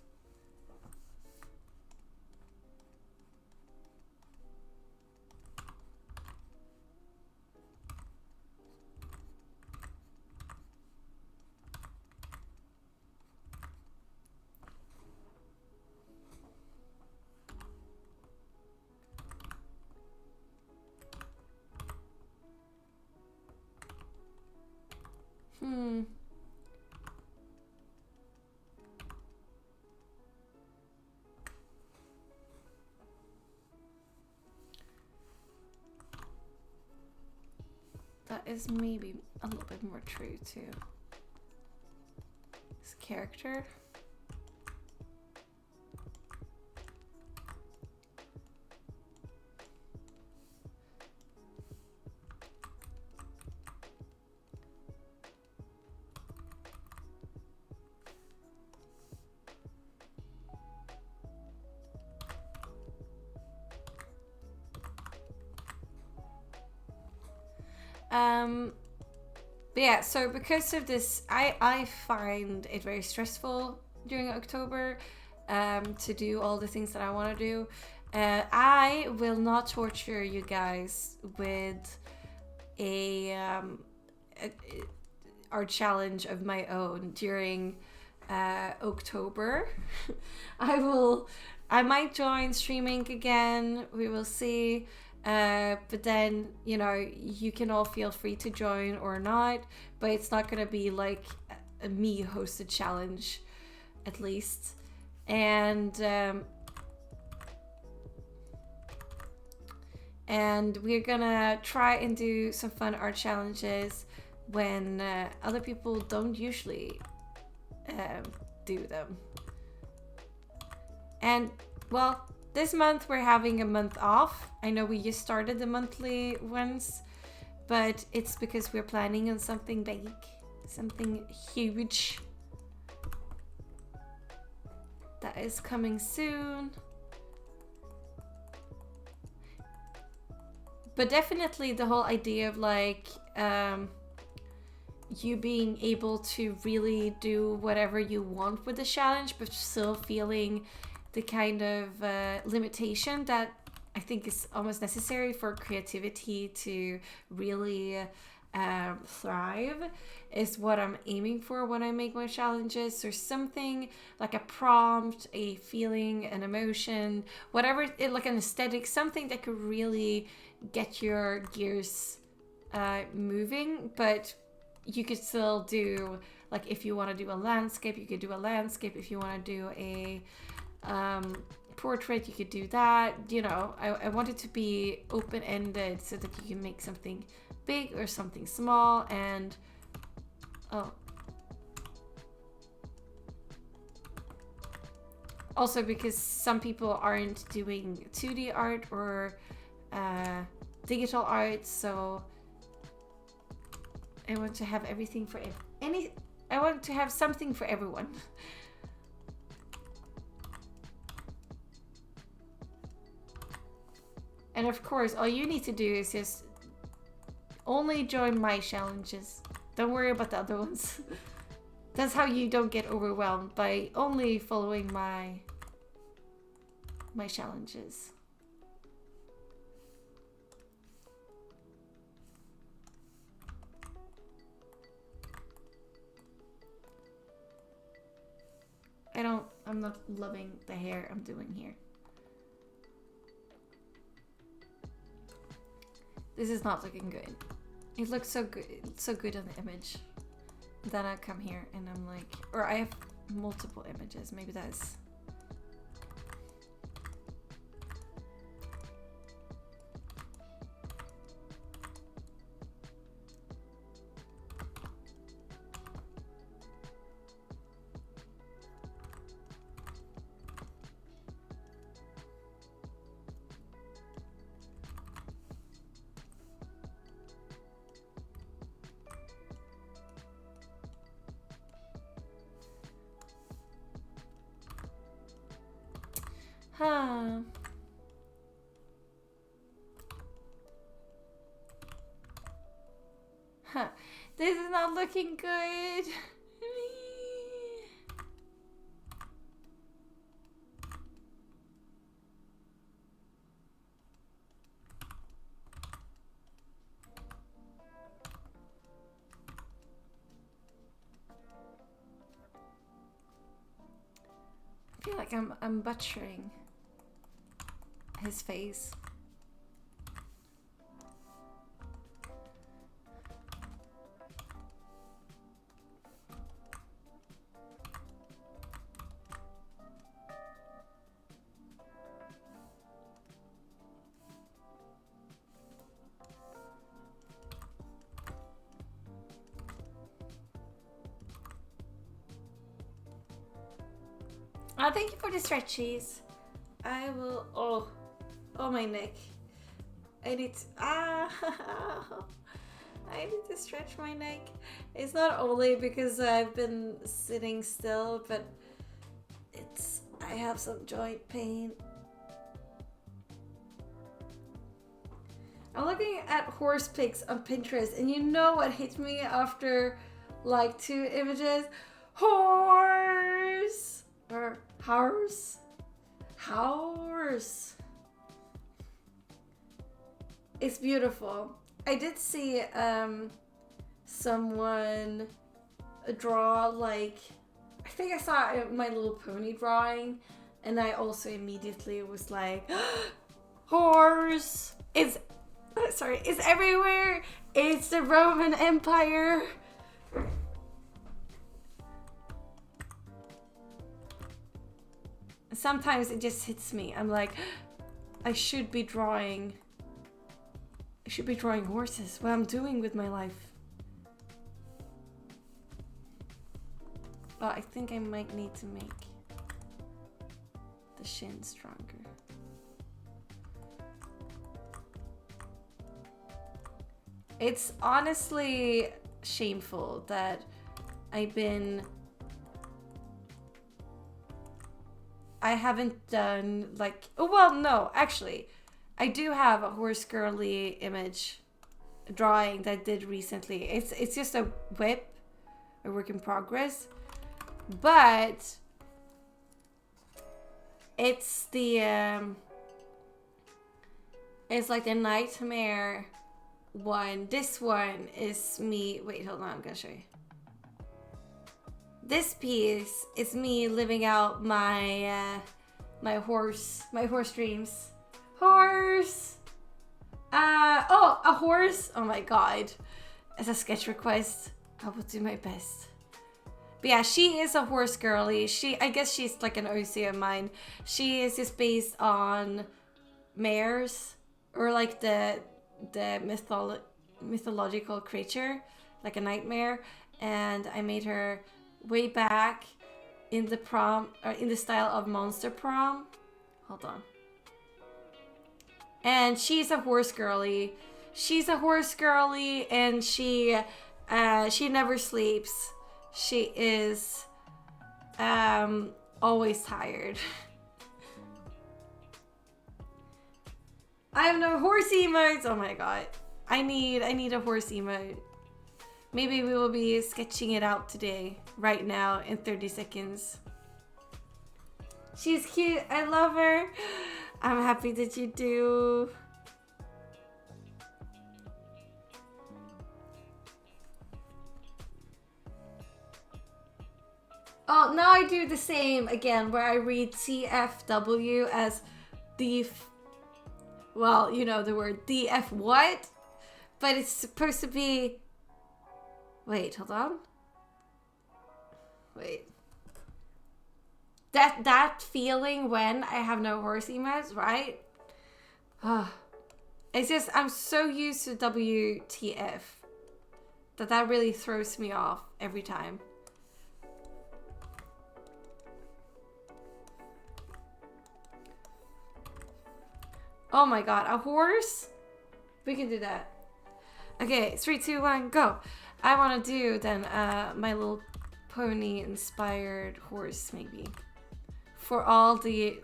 That is maybe a little bit more true to his character. But yeah, so because of this, I find it very stressful during October to do all the things that I want to do. I will not torture you guys with a art challenge of my own during October. I might join streaming again. We will see. But then, you know, you can all feel free to join or not, but it's not going to be like a me hosted challenge, at least. And we're gonna try and do some fun art challenges when other people don't usually do them. And well, this month we're having a month off. I know we just started the monthly ones, but it's because we're planning on something big, something huge that is coming soon. But definitely the whole idea of like you being able to really do whatever you want with the challenge, but still feeling the kind of limitation that I think is almost necessary for creativity to really thrive is what I'm aiming for when I make my challenges. Or something like a prompt, a feeling, an emotion, whatever, like an aesthetic, something that could really get your gears moving, but you could still do, like, if you want to do a landscape, you could do a landscape. If you want to do a portrait, you could do that. You know, I want it to be open-ended so that you can make something big or something small. And also because some people aren't doing 2D art or digital art, so I want to have everything for I want to have something for everyone. And of course, all you need to do is just only join my challenges. Don't worry about the other ones. That's how you don't get overwhelmed, by only following my challenges. I'm not loving the hair I'm doing here. This is not looking good. It looks so good, so good on the image. Then I come here and I'm like, or I have multiple images. Maybe that's. Huh. Huh. This is not looking good. I feel like I'm butchering his face. Oh, thank you for the stretchies. I will. Oh, my neck. I need to. I need to stretch my neck. It's not only because I've been sitting still, but I have some joint pain. I'm looking at horse pics on Pinterest, and you know what hit me after like 2 images? Horse! Or horse? Horse. It's beautiful. I did see someone draw like, I think I saw My Little Pony drawing, and I also immediately was like, horse! It's everywhere. It's the Roman Empire. Sometimes it just hits me. I'm like, I should be drawing horses. What I'm doing with my life. Oh, I think I might need to make the shin stronger. It's honestly shameful that I haven't done like, oh well, no, actually, I do have a horse girly image drawing that I did recently. It's just a whip, a work in progress, but it's it's like the nightmare one. This one is me. Wait, hold on, I'm gonna show you. This piece is me living out my my horse dreams. Horse. Oh, a horse. Oh my god. As a sketch request, I will do my best. But yeah, she is a horse girly. I guess she's like an OC of mine. She is just based on mares, or like the mythological creature, like a nightmare, and I made her way back in the style of Monster Prom. Hold on. And she's a horse girly. She's a horse girly, and she never sleeps. She is always tired. I have no horse emotes. Oh my god. I need a horse emote. Maybe we will be sketching it out today, right now, in 30 seconds. She's cute. I love her. I'm happy that you do. Oh, now I do the same again, where I read TFW as well, you know the word DF what? But it's supposed to be... Wait, hold on. Wait. That feeling when I have no horse emotes, right? It's just, I'm so used to WTF that really throws me off every time. Oh my god, a horse? We can do that. Okay, 3, 2, 1, go. I want to do then My Little Pony inspired horse, maybe. For all the,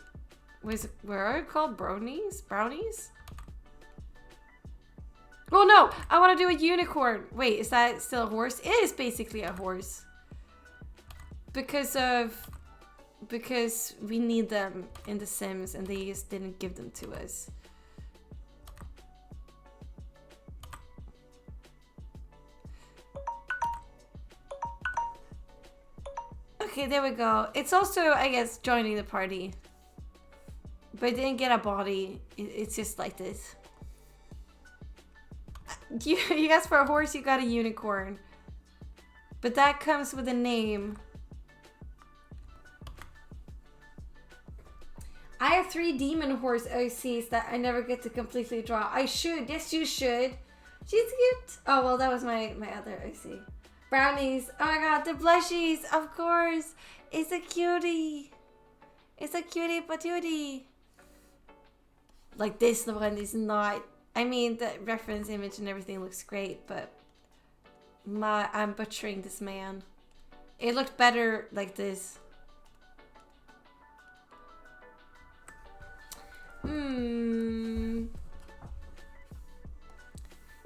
what are it called? Brownies? Oh no, I want to do a unicorn. Wait, is that still a horse? It is basically a horse. Because we need them in The Sims and they just didn't give them to us. Okay, there we go. It's also, I guess, joining the party. But I didn't get a body. It's just like this. You guys, for a horse, you got a unicorn. But that comes with a name. I have 3 demon horse OCs that I never get to completely draw. I should. Yes, you should. She's cute. Oh, well, that was my other OC. Brownies. Oh my god, the blushies. Of course. It's a cutie. It's a cutie patootie. Like this one is not. I mean, the reference image and everything looks great, but I'm butchering this man. It looked better like this. I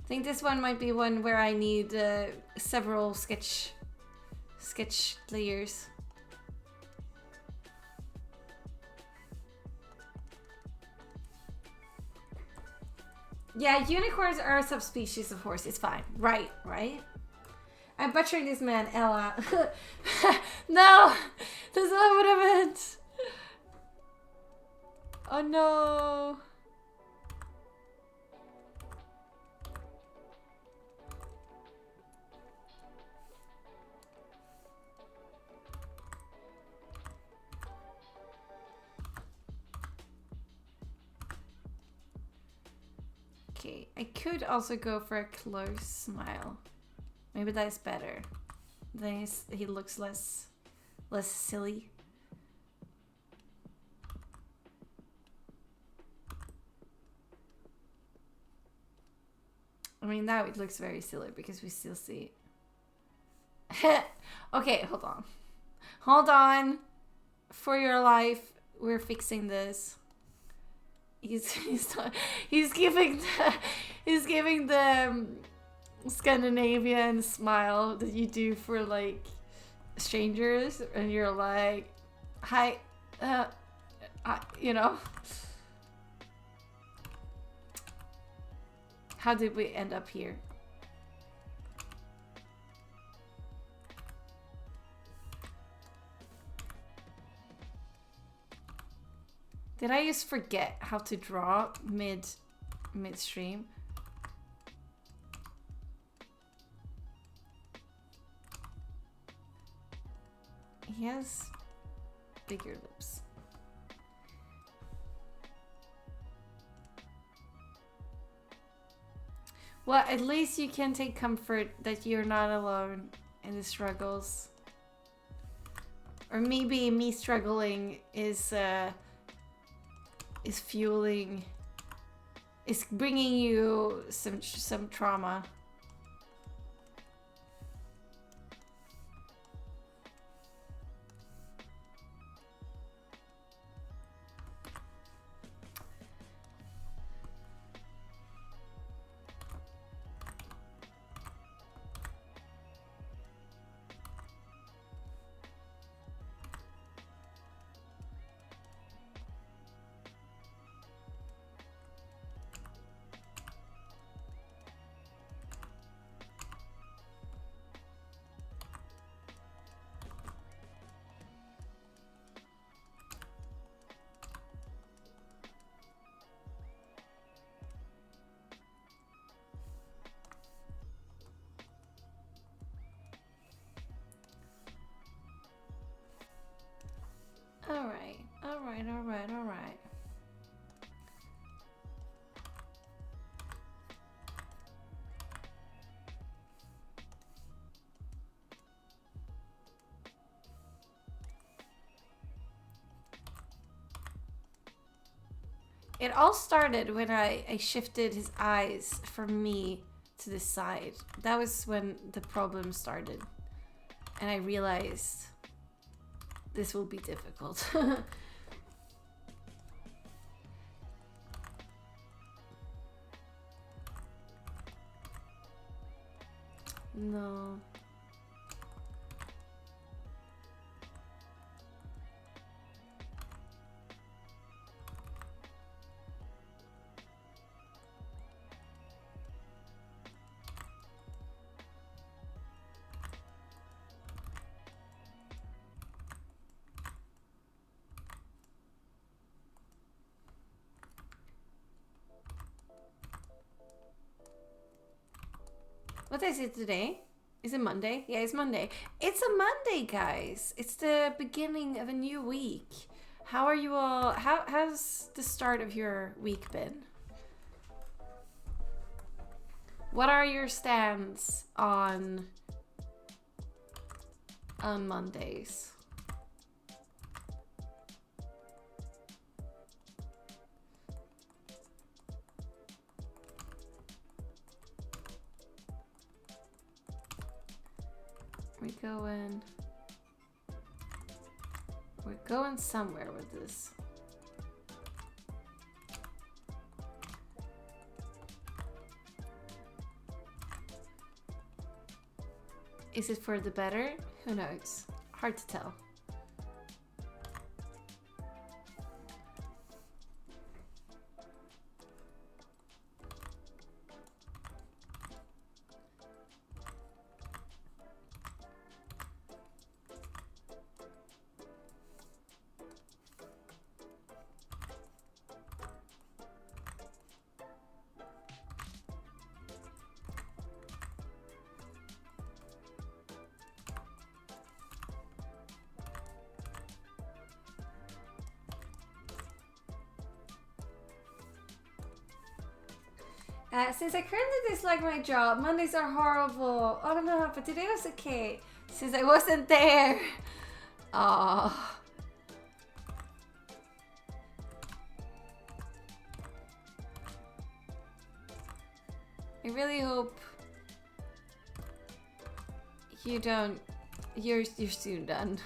think this one might be one where I need several sketch layers. Yeah, unicorns are a subspecies of horse. It's fine. Right, right? I'm butchering this man, Ella. No! That's not what I meant! Oh no! Okay, I could also go for a close smile. Maybe that's better. Then he looks less silly. I mean, now it looks very silly because we still see. Okay, hold on. Hold on. For your life, we're fixing this. He's giving the Scandinavian smile that you do for like strangers, and you're like, hi, you know. How did we end up here? Did I just forget how to draw midstream? He has bigger lips. Well, at least you can take comfort that you're not alone in the struggles. Or maybe me struggling is fueling, is bringing you some trauma. All right. It all started when I shifted his eyes from me to the side. That was when the problem started. And I realized this will be difficult. No. What is it today? Is it Monday? Yeah, it's Monday. It's a Monday, guys. It's the beginning of a new week. How are you all? How's the start of your week been? What are your stands on Mondays? We're going somewhere with this. Is it for the better? Who knows? Hard to tell. Since I currently dislike my job, Mondays are horrible. Oh no, but today was okay. Since I wasn't there. Oh. I really hope you're soon done.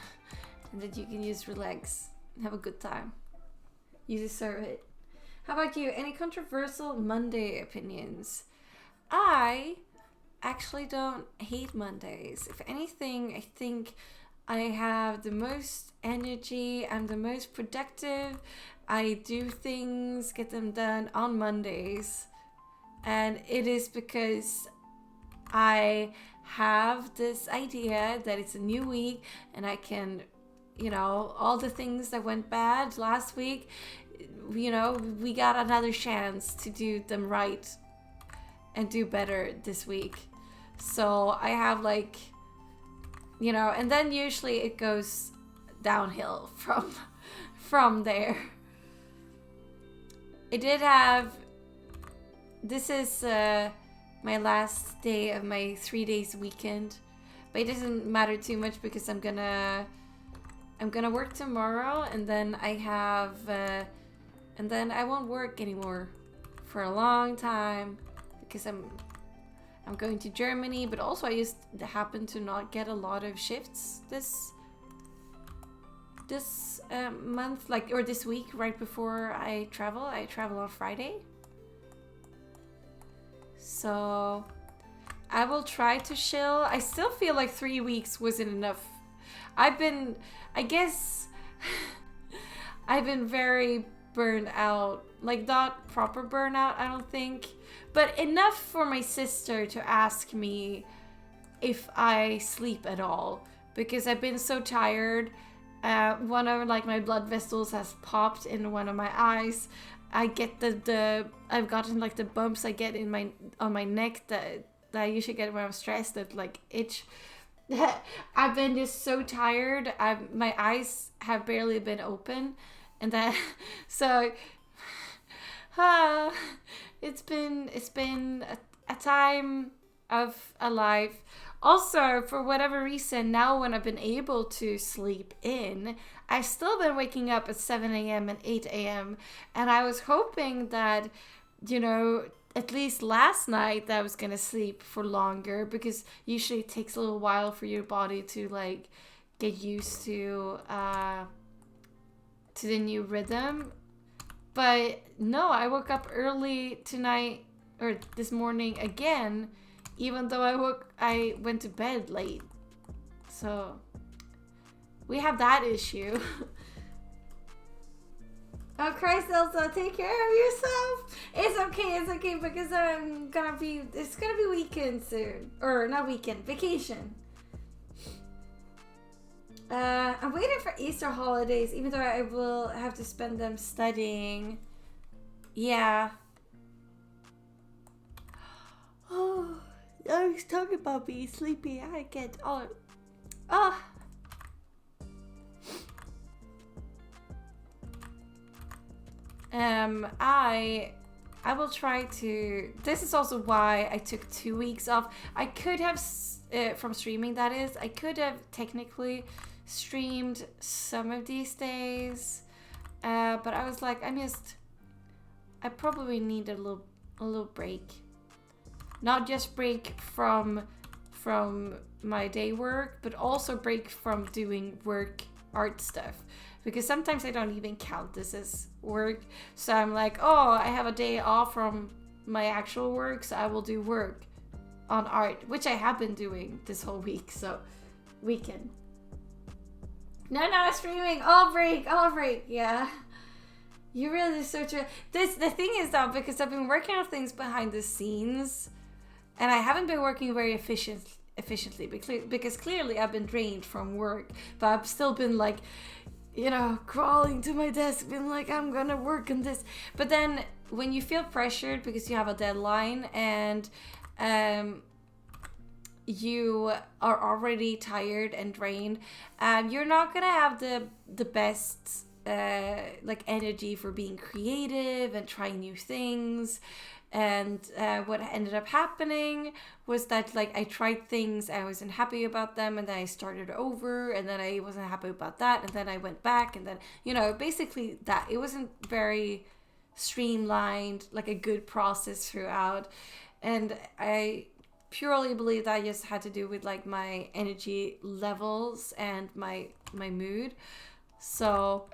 And that you can just relax and have a good time. You deserve it. How about you? Any controversial Monday opinions? I actually don't hate Mondays. If anything, I think I have the most energy. I'm the most productive. I do things, get them done on Mondays. And it is because I have this idea that it's a new week and I can, all the things that went bad last week, we got another chance to do them right and do better this week. So I have and then usually it goes downhill from there. This is my last day of my 3 days weekend, but it doesn't matter too much because I'm gonna work tomorrow, and then and then I won't work anymore for a long time because I'm going to Germany, but also I just happen to not get a lot of shifts this month, or this week right before I travel. I travel on Friday. So I will try to chill. I still feel like 3 weeks wasn't enough. I've been very burnt out. Not proper burnout, I don't think. But enough for my sister to ask me if I sleep at all. Because I've been so tired. One of my blood vessels has popped in one of my eyes. I get I've gotten the bumps I get on my neck that I usually get when I'm stressed that itch. I've been just so tired. My eyes have barely been open, and that it's been a time of a life. Also, for whatever reason, now when I've been able to sleep in, I've still been waking up at 7 a.m. and 8 a.m. And I was hoping that, at least last night that I was going to sleep for longer, because usually it takes a little while for your body to get used to the new rhythm. But no, I woke up early tonight, or this morning again, even though I went to bed late. So we have that issue. Oh Christ, Elsa, take care of yourself. It's okay because it's gonna be weekend soon. Or not weekend, vacation. I'm waiting for Easter holidays, even though I will have to spend them studying. Yeah. Oh, I was talking about being sleepy. I get all. Oh. I will try to. This is also why I took 2 weeks off. I could have from streaming. That is, I could have technically streamed some of these days, but I was like, I probably need a little break. Not just break from from my day work, but also break from doing work art stuff, because sometimes I don't even count this as work. So I'm like, oh, I have a day off from my actual work, so I will do work on art, which I have been doing this whole week. So weekend. No, streaming. All break. Yeah. You really so true. The thing is though, because I've been working on things behind the scenes, and I haven't been working very efficiently because clearly I've been drained from work, but I've still been like, crawling to my desk, being like, I'm gonna work on this. But then when you feel pressured because you have a deadline and you are already tired and drained, you're not gonna have the best energy for being creative and trying new things. And what ended up happening was that I tried things, I wasn't happy about them, and then I started over, and then I wasn't happy about that, and then I went back, and then basically that it wasn't very streamlined, like a good process throughout. And I purely believe that just had to do with my energy levels and my mood. So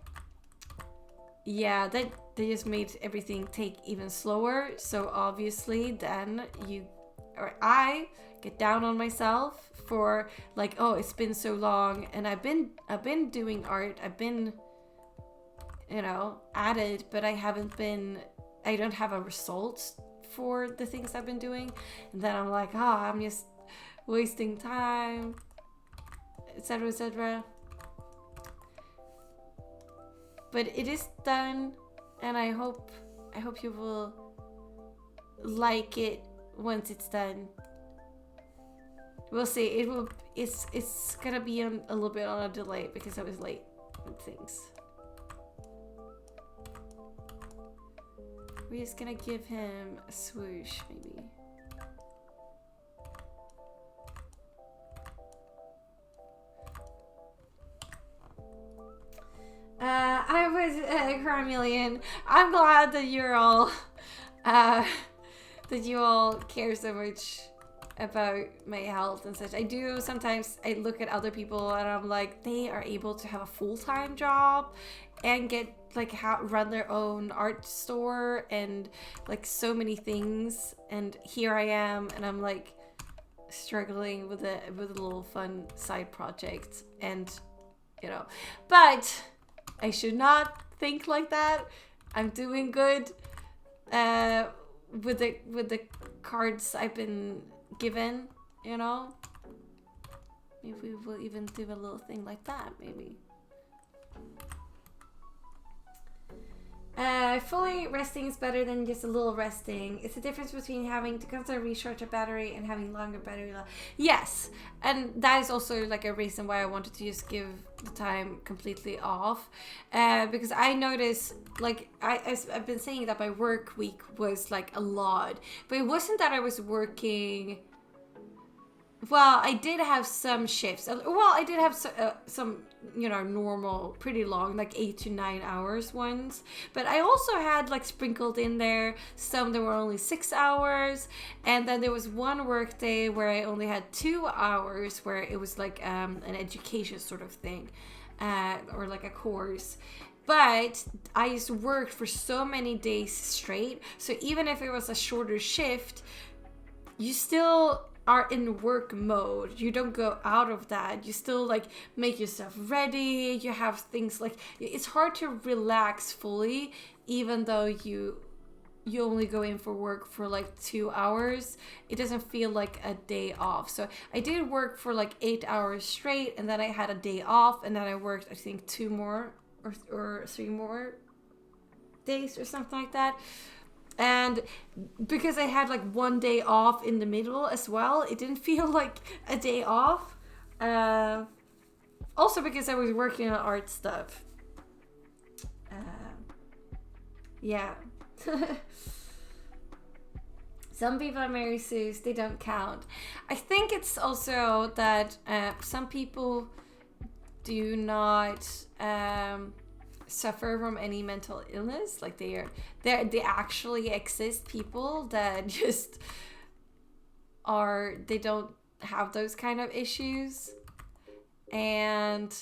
yeah, that they just made everything take even slower. So obviously then I get down on myself for oh, it's been so long, and I've been doing art, I've been at it, but I don't have a result for the things I've been doing. And then I'm like, I'm just wasting time, etc, etc. But it is done, and I hope you will like it once it's done. We'll see. It's gonna be a little bit on a delay because I was late with things. We're just gonna give him a swoosh, maybe. I was Carmelian. I'm glad that you're all that you all care so much about my health and such. I do sometimes. I look at other people and I'm like, they are able to have a full-time job and get run their own art store and so many things, and here I am, and I'm struggling with a little fun side project, and but I should not think like that. I'm doing good with the cards I've been given, Maybe we'll even do a little thing like that, maybe. Fully resting is better than just a little resting. It's the difference between having to constantly recharge a battery and having longer battery life. Yes, and that is also a reason why I wanted to just give the time completely off, because I noticed I've been saying that my work week was a lot, but it wasn't that I was working. Well, I did have some shifts. Well, I did have some, normal, pretty long, 8 to 9 hours ones. But I also had, sprinkled in there some that were only 6 hours. And then there was one work day where I only had 2 hours, where it was an education sort of thing, or a course. But I just worked for so many days straight. So even if it was a shorter shift, you still are in work mode. You don't go out of that. You still make yourself ready. You have things it's hard to relax fully, even though you only go in for work for 2 hours. It doesn't feel like a day off. So I did work for 8 hours straight, and then I had a day off, and then I worked I think 2 more or 3 more days or something like that. And because I had 1 day off in the middle as well, it didn't feel like a day off. Also because I was working on art stuff. Yeah. Some people are Mary Sue's, they don't count. I think it's also that some people do not suffer from any mental illness. They actually exist, people that just they don't have those kind of issues. And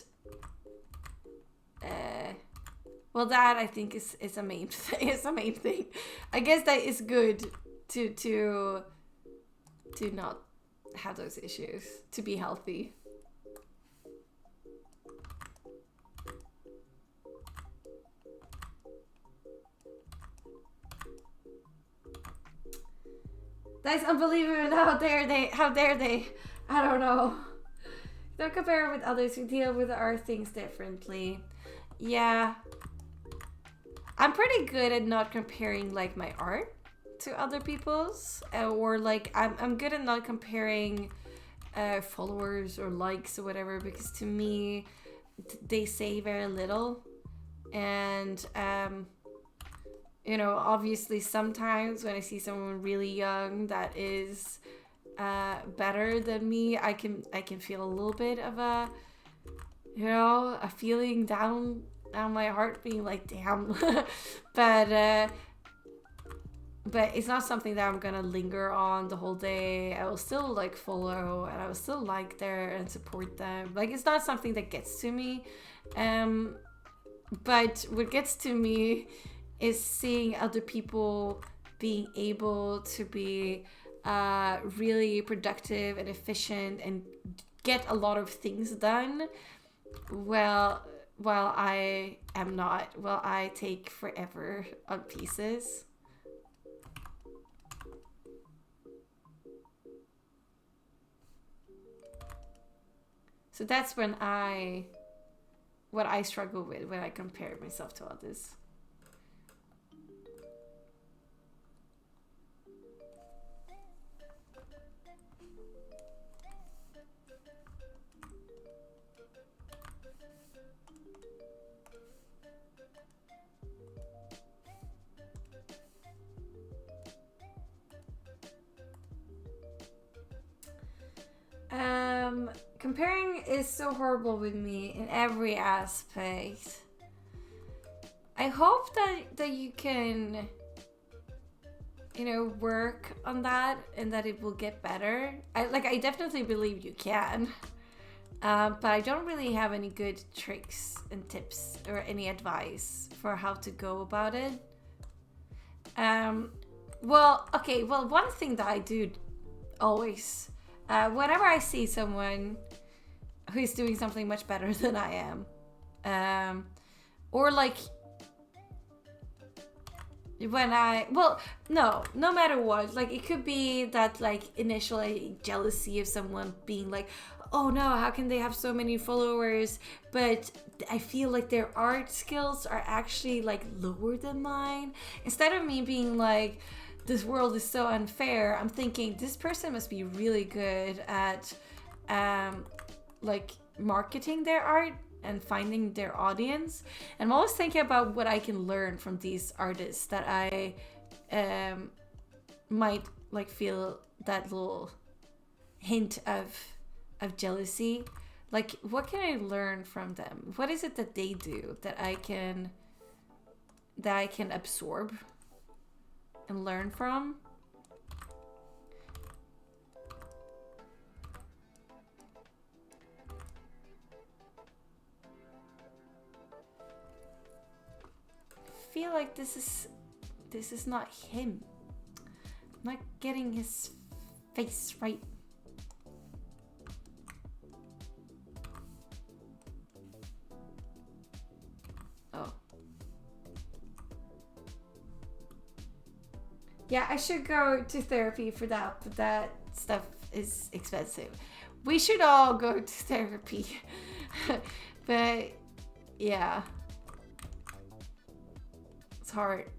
well, that I think is a main is a main thing. I guess that is good to not have those issues, to be healthy. That's unbelievable. How dare they? How dare they? I don't know. Don't compare with others who deal with our things differently. Yeah. I'm pretty good at not comparing like my art to other people's. Or like I'm good at not comparing followers or likes or whatever, because to me they say very little. And you know, obviously sometimes when I see someone really young that is better than me, I can feel a little bit of a, you know, a feeling down my heart, being like, damn. but it's not something that I'm gonna linger on the whole day. I will still like follow, and I will still like there and support them. Like, it's not something that gets to me. But what gets to me is seeing other people being able to be really productive and efficient and get a lot of things done. Well, while I am not. Well, I take forever on pieces. So that's what I struggle with when I compare myself to others. Comparing is so horrible with me in every aspect. I hope that you can, you know, work on that and that it will get better. I definitely believe you can. But I don't really have any good tricks and tips or any advice for how to go about it. Well, one thing that I do always, whenever I see someone who's doing something much better than I am, or like no matter what, like it could be that like initial jealousy of someone being like, oh no, how can they have so many followers, but I feel like their art skills are actually like lower than mine. Instead of me being like, this world is so unfair, I'm thinking this person must be really good at like marketing their art and finding their audience. And I'm always thinking about what I can learn from these artists that I might like feel that little hint of jealousy. Like, what can I learn from them? What is it that they do that I can absorb and learn from? I feel like this is not him. I'm not getting his face right. Oh. Yeah, I should go to therapy for that, but that stuff is expensive. We should all go to therapy. But yeah. It's hard.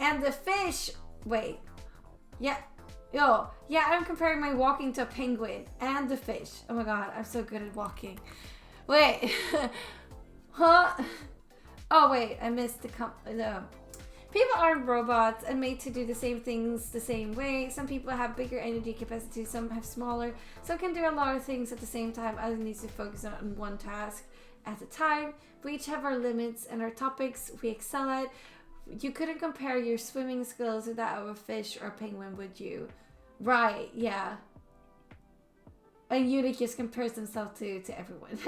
And the fish. Wait. Yeah. Yo. Yeah, I'm comparing my walking to a penguin and the fish. Oh my god, I'm so good at walking. Wait. Huh? Oh wait, I missed the no. people aren't robots and made to do the same things the same way. Some people have bigger energy capacity, some have smaller. Some can do a lot of things at the same time. Others need to focus on one task at a time. We each have our limits and our topics we excel at. You couldn't compare your swimming skills to that of a fish or a penguin, would you? Right, yeah. And Unit just compares himself to everyone.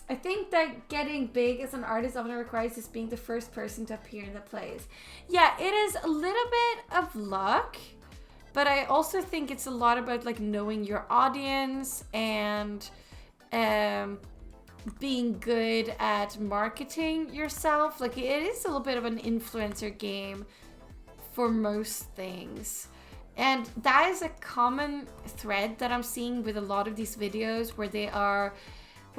I think that getting big as an artist often requires just being the first person to appear in the plays. Yeah, it is a little bit of luck, but I also think it's a lot about like knowing your audience and being good at marketing yourself. Like it is a little bit of an influencer game for most things. And that is a common thread that I'm seeing with a lot of these videos where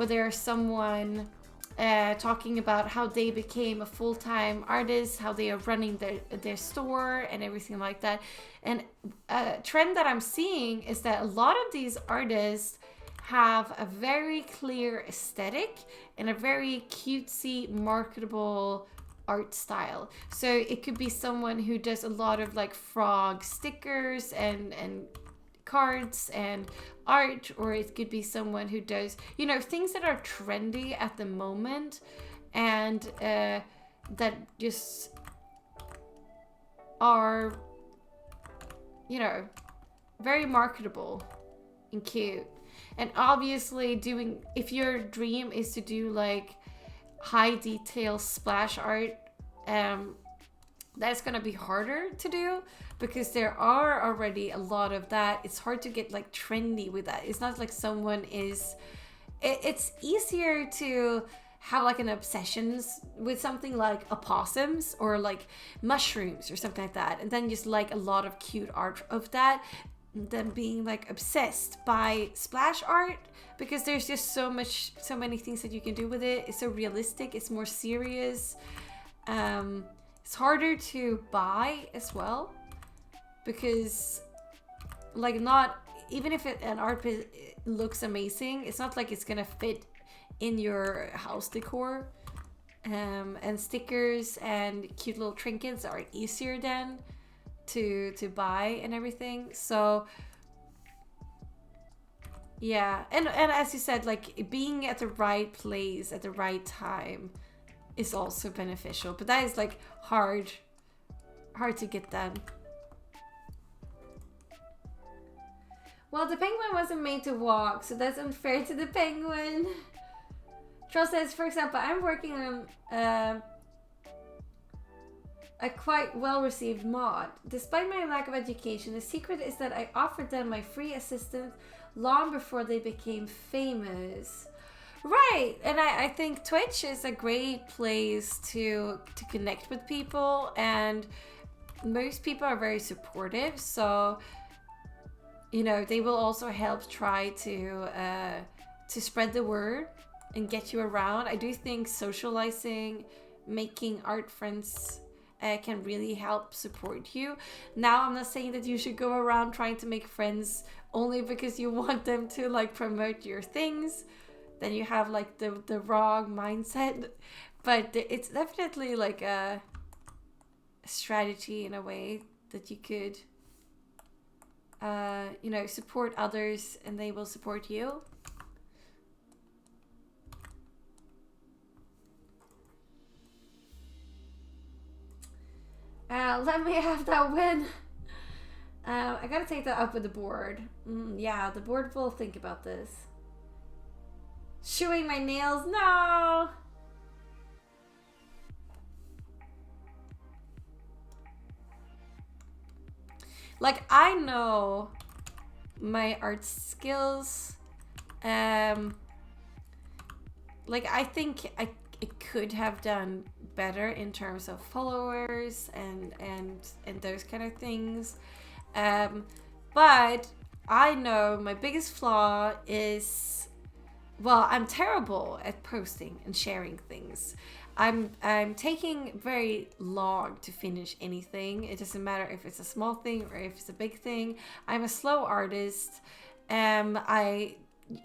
there's someone talking about how they became a full-time artist, how they are running their store and everything like that. And a trend that I'm seeing is that a lot of these artists have a very clear aesthetic and a very cutesy, marketable art style. So it could be someone who does a lot of like frog stickers and cards and art, or it could be someone who does, you know, things that are trendy at the moment and that just are, you know, very marketable and cute. And obviously if your dream is to do like high detail splash art, that's gonna be harder to do because there are already a lot of that. It's hard to get like trendy with that. It's not like someone is, it's easier to have like an obsession with something like opossums or like mushrooms or something like that, and then just like a lot of cute art of that, than being like obsessed by splash art, because there's just so many things that you can do with it. It's so realistic, it's more serious, it's harder to buy as well, because like not even if an art piece looks amazing, it's not like it's gonna fit in your house decor, and stickers and cute little trinkets are easier than to buy and everything. So yeah, and as you said, like being at the right place at the right time is also beneficial, but that is like hard to get done. Well, the penguin wasn't made to walk, so that's unfair to the penguin. Troll says, for example, I'm working on a quite well-received mod. Despite my lack of education, the secret is that I offered them my free assistance long before they became famous. Right, and I think Twitch is a great place to connect with people, and most people are very supportive, so you know they will also help try to spread the word and get you around. I do think socializing, making art friends can really help support you. Now, I'm not saying that you should go around trying to make friends only because you want them to like promote your things. Then you have like the wrong mindset. But it's definitely like a strategy in a way that you could, you know, support others and they will support you. Let me have that win. I gotta take that up with the board. Yeah, the board will think about this. Chewing my nails? No! Like, I know my art skills. Like, I think I could have done better in terms of followers and those kind of things. But I know my biggest flaw is, well, I'm terrible at posting and sharing things. I'm taking very long to finish anything. It doesn't matter if it's a small thing or if it's a big thing. I'm a slow artist. I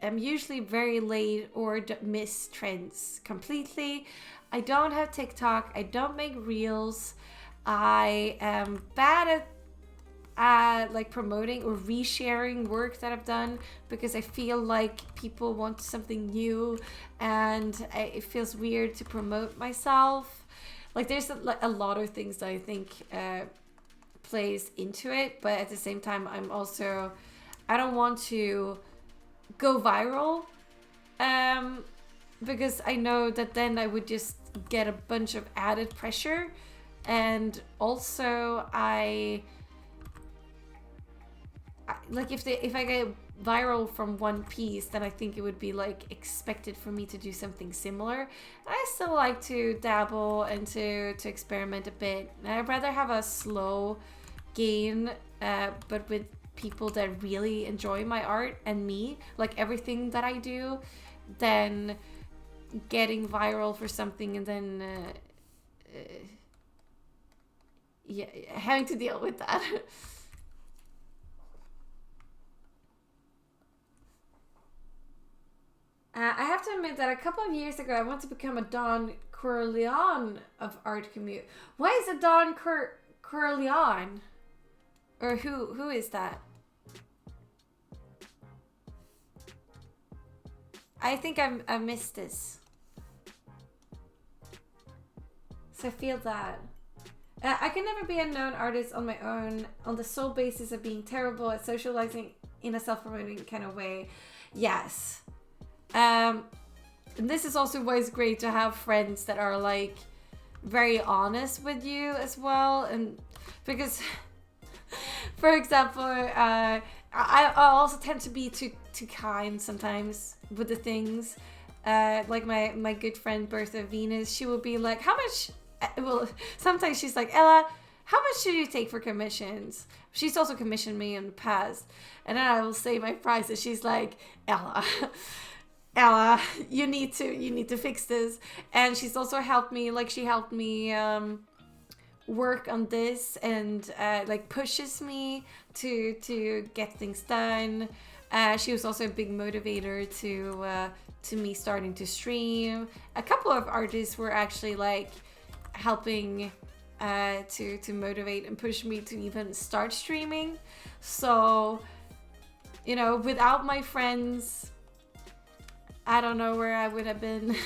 am usually very late or miss trends completely. I don't have TikTok. I don't make reels. I am bad at like promoting or resharing work that I've done, because I feel like people want something new, and it feels weird to promote myself. Like there's a lot of things that I think plays into it, but at the same time I don't want to go viral, because I know that then I would just get a bunch of added pressure. And also like if I get viral from one piece, then I think it would be like expected for me to do something similar. I still like to dabble and to experiment a bit. I'd rather have a slow gain, but with people that really enjoy my art and me, like everything that I do, than getting viral for something and then having to deal with that. I have to admit that a couple of years ago, I wanted to become a Don Corleone of art community. Why is it Don Corleone? Or who is that? I think I missed this. So I feel that. I can never be a known artist on my own on the sole basis of being terrible at socializing in a self-promoting kind of way. Yes. And this is also why it's great to have friends that are like very honest with you as well. And because, for example, I also tend to be too kind sometimes with the things. Like my good friend Bertha Venus, she will be like, how much? Well, sometimes she's like, Ella, how much do you take for commissions? She's also commissioned me in the past. And then I will say my prices. She's like, Ella, you need to fix this. And she's also helped me, like she helped me work on this, and like pushes me to get things done. She was also a big motivator to me starting to stream. A couple of artists were actually like helping to motivate and push me to even start streaming. So, you know, without my friends, I don't know where I would have been.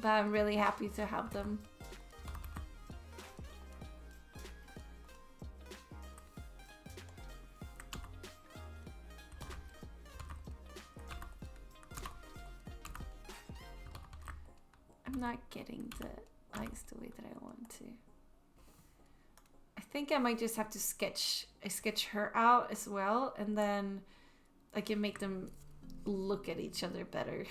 But I'm really happy to have them. I'm not getting the eyes the way that I want to. I think I might just have to sketch her out as well, and then I can make them look at each other better.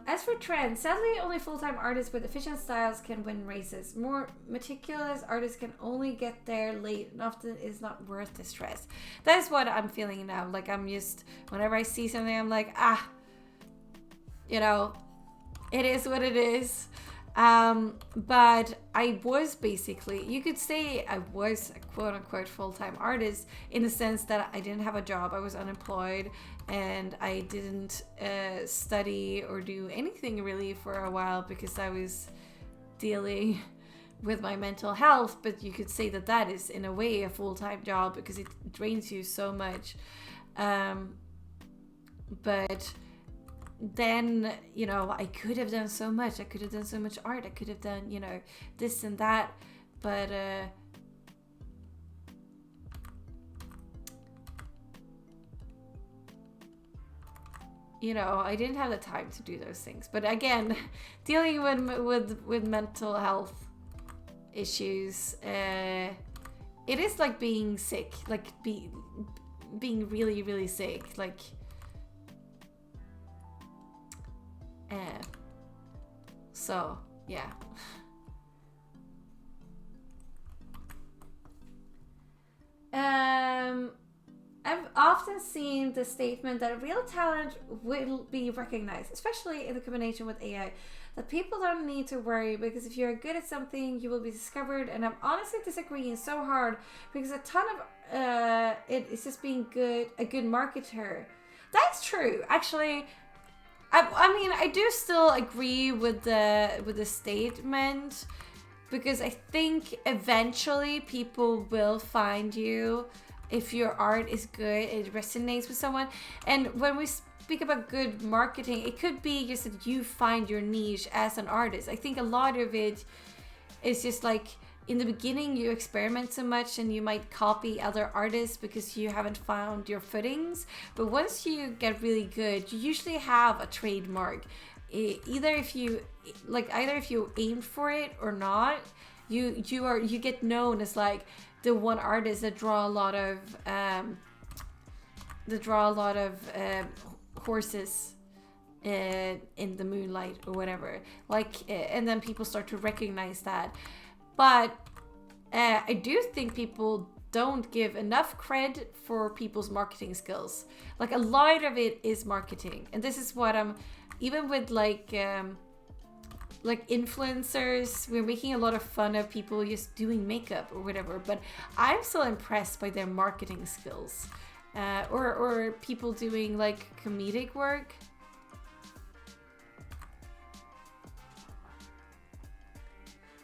As for trends, sadly only full-time artists with efficient styles can win races. More meticulous artists can only get there late and often is not worth the stress. That is what I'm feeling now. Like I'm just, whenever I see something, I'm like, you know, it is what it is. But I was basically, you could say I was a quote-unquote full-time artist in the sense that I didn't have a job, I was unemployed, and I didn't study or do anything really for a while because I was dealing with my mental health. But you could say that that is in a way a full-time job because it drains you so much. But then, you know, I could have done so much. I could have done so much art. I could have done, you know, this and that. But you know, I didn't have the time to do those things. But again, dealing with mental health issues, it is like being sick, like being really, really sick, like. So yeah. I've often often seen the statement that real talent will be recognized, especially in the combination with AI. That people don't need to worry because if you're good at something, you will be discovered. And I'm honestly disagreeing so hard because a ton of it is just being a good marketer. That's true, actually. I mean, I do still agree with the statement because I think eventually people will find you if your art is good, it resonates with someone. And when we speak about good marketing, it could be just that you find your niche as an artist. I think a lot of it is just like in the beginning you experiment so much and you might copy other artists because you haven't found your footings. But once you get really good, you usually have a trademark. Either if you aim for it or not, you get known as like the one artist that draw a lot of horses in the moonlight or whatever, and then people start to recognize that. But I do think people don't give enough credit for people's marketing skills. Like a lot of it is marketing, and this is what I'm even with like influencers, we're making a lot of fun of people just doing makeup or whatever, but I'm still impressed by their marketing skills. Or people doing like comedic work.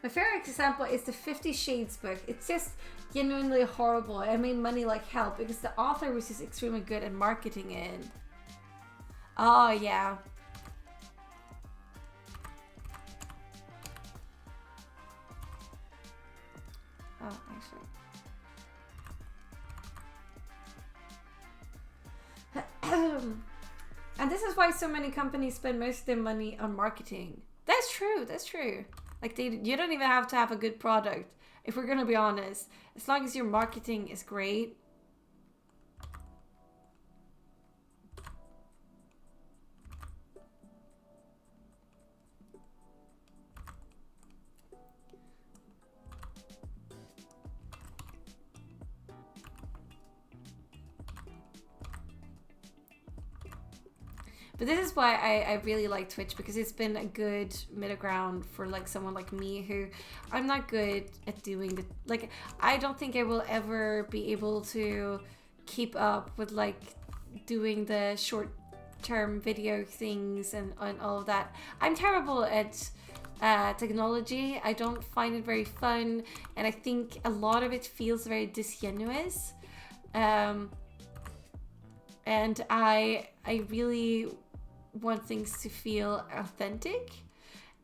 My favorite example is the 50 Shades book. It's just genuinely horrible. I made money like hell because the author was just extremely good at marketing it. Oh yeah. Oh, actually. And this is why so many companies spend most of their money on marketing. That's true. Like you don't even have to have a good product. If we're gonna be honest, as long as your marketing is great. But this is why I really like Twitch, because it's been a good middle ground for like someone like me who I'm not good at doing the, like, I don't think I will ever be able to keep up with like doing the short term video things and all of that. I'm terrible at technology. I don't find it very fun, and I think a lot of it feels very disingenuous. And I really want things to feel authentic,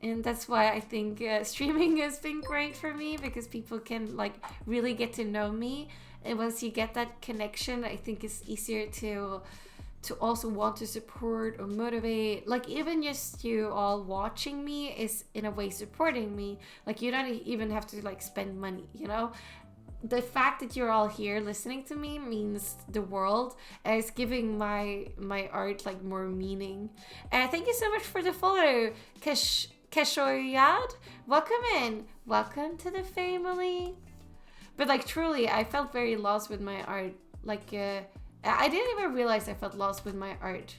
and that's why I think streaming has been great for me, because people can like really get to know me, and once you get that connection, I think it's easier to also want to support or motivate. Like even just you all watching me is in a way supporting me. Like you don't even have to like spend money, you know. The fact that you're all here listening to me means the world, and it's giving my art like more meaning. And thank you so much for the follow, Keshoyad. Welcome in, welcome to the family. But like truly, I felt very lost with my art. Like I didn't even realize I felt lost with my art.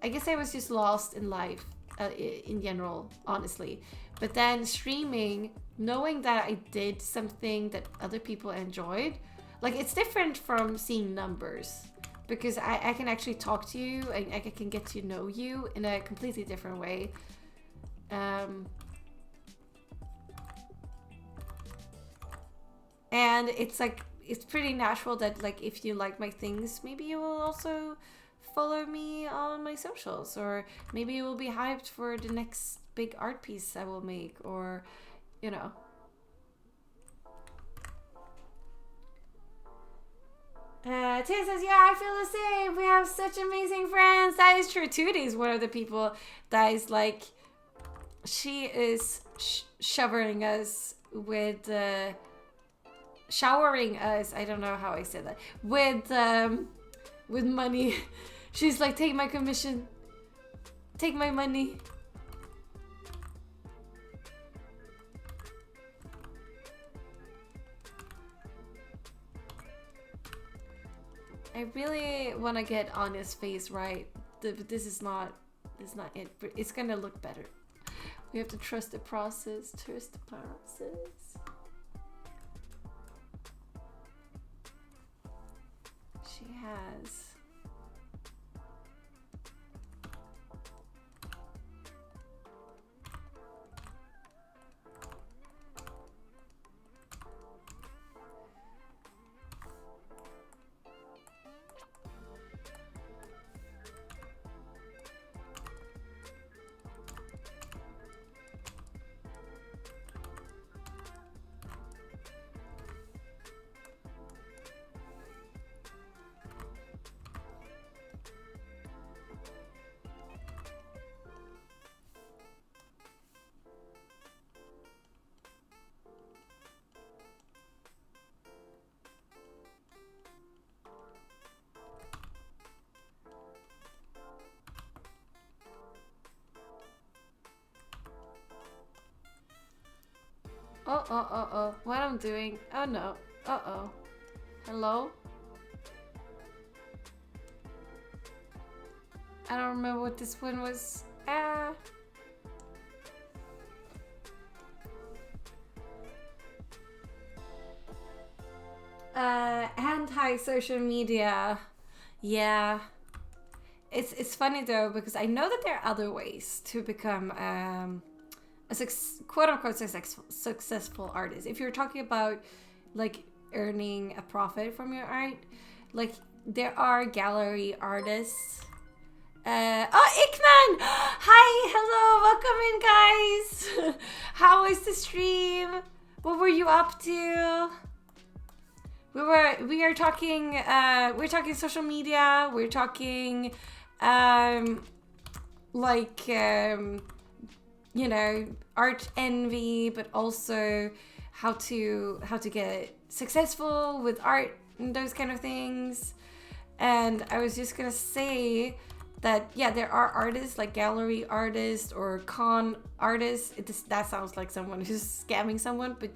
I guess I was just lost in life in general, honestly. But then streaming, knowing that I did something that other people enjoyed, like it's different from seeing numbers, because I can actually talk to you and I can get to know you in a completely different way. And it's like, it's pretty natural that like if you like my things, maybe you will also follow me on my socials, or maybe you will be hyped for the next big art piece I will make, or you know. Tia says, yeah, I feel the same. We have such amazing friends. That is true. Tootie is one of the people that is like, she is showering us with showering us. I don't know how I said that. With money. She's like, take my commission. Take my money. I really want to get Anya's face right. This is not it. But it's gonna look better. We have to trust the process. Trust the process. She has. Oh. What I'm doing? Oh no. Uh-oh. Hello? I don't remember what this one was. Anti-social media. Yeah. It's funny though, because I know that there are other ways to become a quote-unquote successful artist. If you're talking about like earning a profit from your art, like there are gallery artists. Ikman! Hi, hello, welcome in guys. How is the stream? What were you up to? We are talking we're talking social media, we're talking you know, art envy, but also how to get successful with art and those kind of things. And I was just gonna say that yeah, there are artists like gallery artists or con artists. That sounds like someone who's scamming someone, but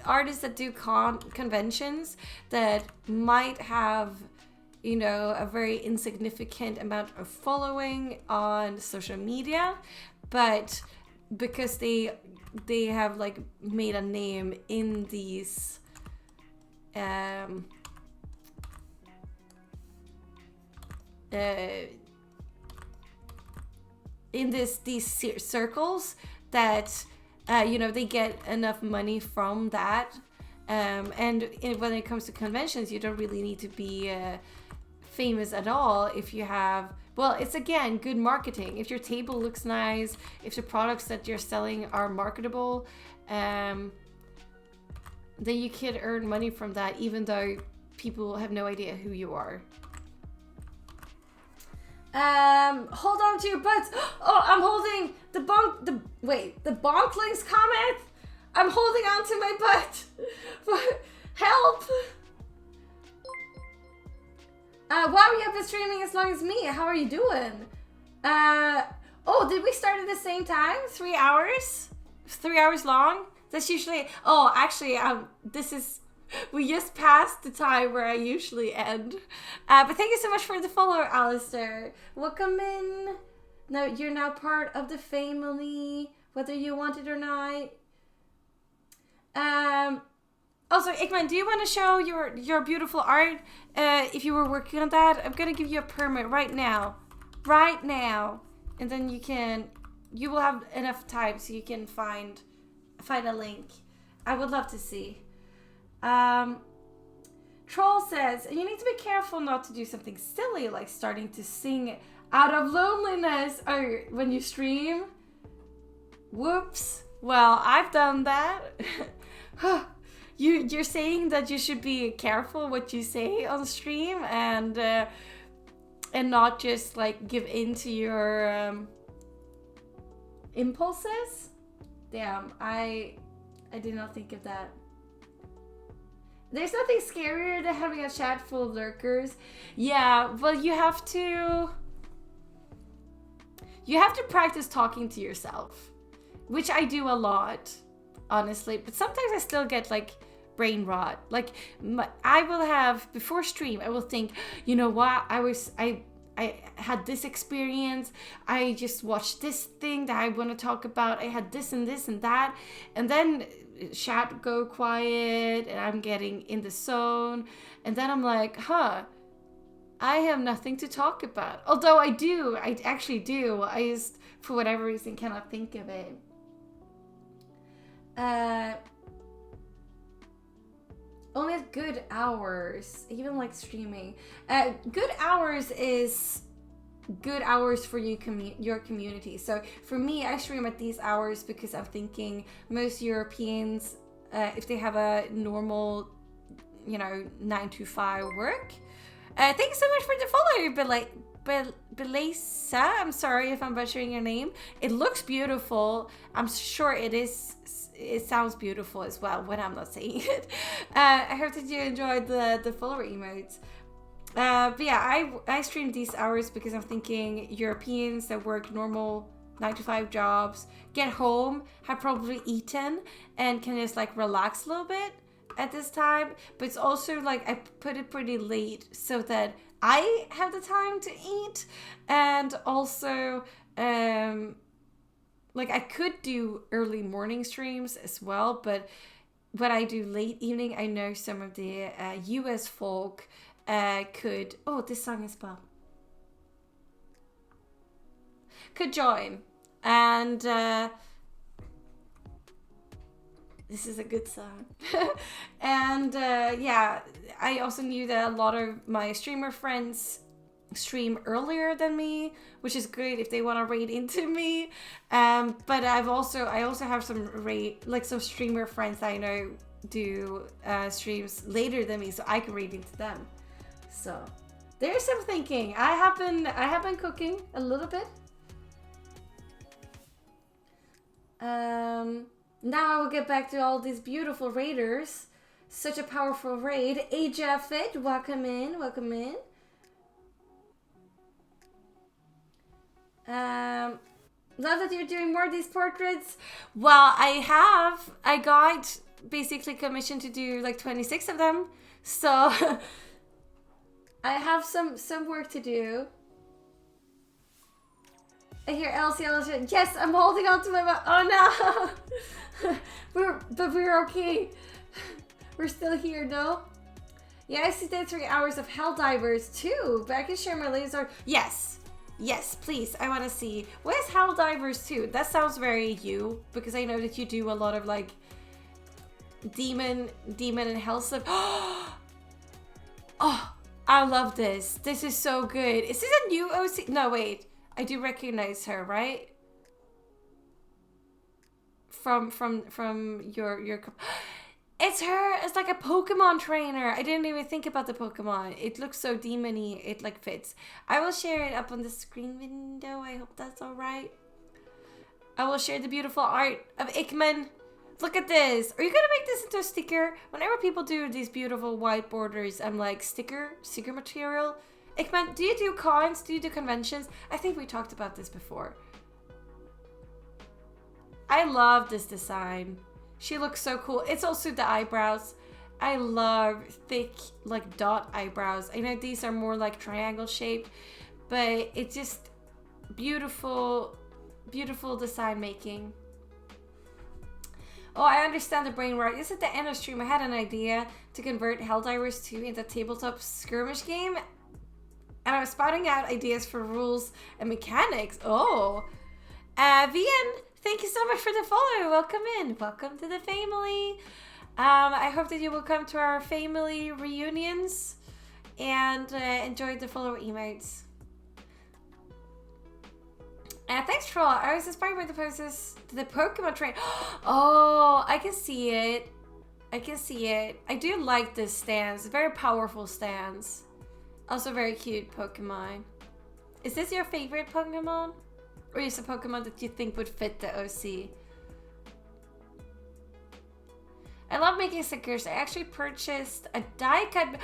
artists that do conventions that might have, you know, a very insignificant amount of following on social media, but because they have like made a name in these in these circles that you know, they get enough money from that, and when it comes to conventions, you don't really need to be famous at all if you have, well, it's again good marketing. If your table looks nice, if the products that you're selling are marketable, then you could earn money from that, even though people have no idea who you are. Hold on to your butts. Oh, I'm holding the bonklings comment. I'm holding on to my butt. Help. Wow, you have been streaming as long as me. How are you doing? Oh, did we start at the same time? 3 hours? 3 hours long? That's usually, oh, actually, we just passed the time where I usually end. But thank you so much for the follow, Alistair. Welcome in. Now you're now part of the family, whether you want it or not. Also, Ikman, do you want to show your beautiful art? If you were working on that, I'm gonna give you a permit right now, and then you will have enough time so you can find a link. I would love to see. Troll says, you need to be careful not to do something silly like starting to sing out of loneliness when you stream. Whoops. Well, I've done that. You're saying that you should be careful what you say on stream and not just like give in to your impulses. Damn, I did not think of that. There's nothing scarier than having a chat full of lurkers. Yeah, well, you have to practice talking to yourself, which I do a lot, honestly. But sometimes I still get like brain rot. Like I will have before stream, I will think, you know what, I had this experience. I just watched this thing that I want to talk about. I had this and this and that, and then chat go quiet, and I'm getting in the zone, and then I'm like, I have nothing to talk about. Although I actually do. I just, for whatever reason, cannot think of it. Only at good hours, even like streaming. Good hours is good hours for you, your community. So for me, I stream at these hours because I'm thinking most Europeans, if they have a normal, 9 to 5 work. Thank you so much for the follow, Belisa. I'm sorry if I'm butchering your name. It looks beautiful. I'm sure it is. It sounds beautiful as well when I'm not saying it. I hope that you enjoyed the follower emotes. But yeah, I stream these hours because I'm thinking Europeans that work normal 9 to 5 jobs, get home, have probably eaten, and can just like relax a little bit at this time. But it's also like I put it pretty late so that I have the time to eat, and also like I could do early morning streams as well, but when I do late evening, I know some of the US folk could, this song as well, could join. And this is a good song. And yeah, I also knew that a lot of my streamer friends stream earlier than me, which is great if they want to raid into me. But I also have some streamer friends that I know do streams later than me, so I can raid into them. So there's some thinking. I have been cooking a little bit. Now I will get back to all these beautiful raiders. Such a powerful raid. Aja Fit, welcome in. Love that you're doing more of these portraits. Well, I got basically commissioned to do like 26 of them, so I have some work to do. I hear Elsie. Yes, I'm holding on to my oh no. we're okay. We're still here, no? Yeah, I see that 3 hours of Helldivers too, but I can share my laser. Yes, please. I want to see. What is Helldivers 2? That sounds very you, because I know that you do a lot of like demon and hell stuff. Oh, I love this. This is so good. Is this a new OC? No, wait. I do recognize her, right? From your it's her. It's like a Pokemon trainer. I didn't even think about the Pokemon. It looks so demony. It like fits. I will share it up on the screen window. I hope that's all right. I will share the beautiful art of Ickman. Look at this. Are you gonna make this into a sticker? Whenever people do these beautiful white borders, I'm like, sticker material. Ickman, do you do cons? Do you do conventions? I think we talked about this before. I love this design. She looks so cool. It's also the eyebrows. I love thick, like dot eyebrows. I know these are more like triangle shaped, but it's just beautiful, beautiful design making. Oh, I understand the brain rot. Yes, at the end of stream, I had an idea to convert Helldivers 2 into a tabletop skirmish game. And I was spouting out ideas for rules and mechanics. Oh. Vian, thank you so much for the follow. Welcome in. Welcome to the family. I hope that you will come to our family reunions and enjoy the follower emotes. Thanks, Troll. I was inspired by the poses to the Pokemon train. Oh, I can see it. I do like this stance. Very powerful stance. Also very cute Pokemon. Is this your favorite Pokemon? Or is it a Pokemon that you think would fit the OC? I love making stickers. I actually purchased a die cut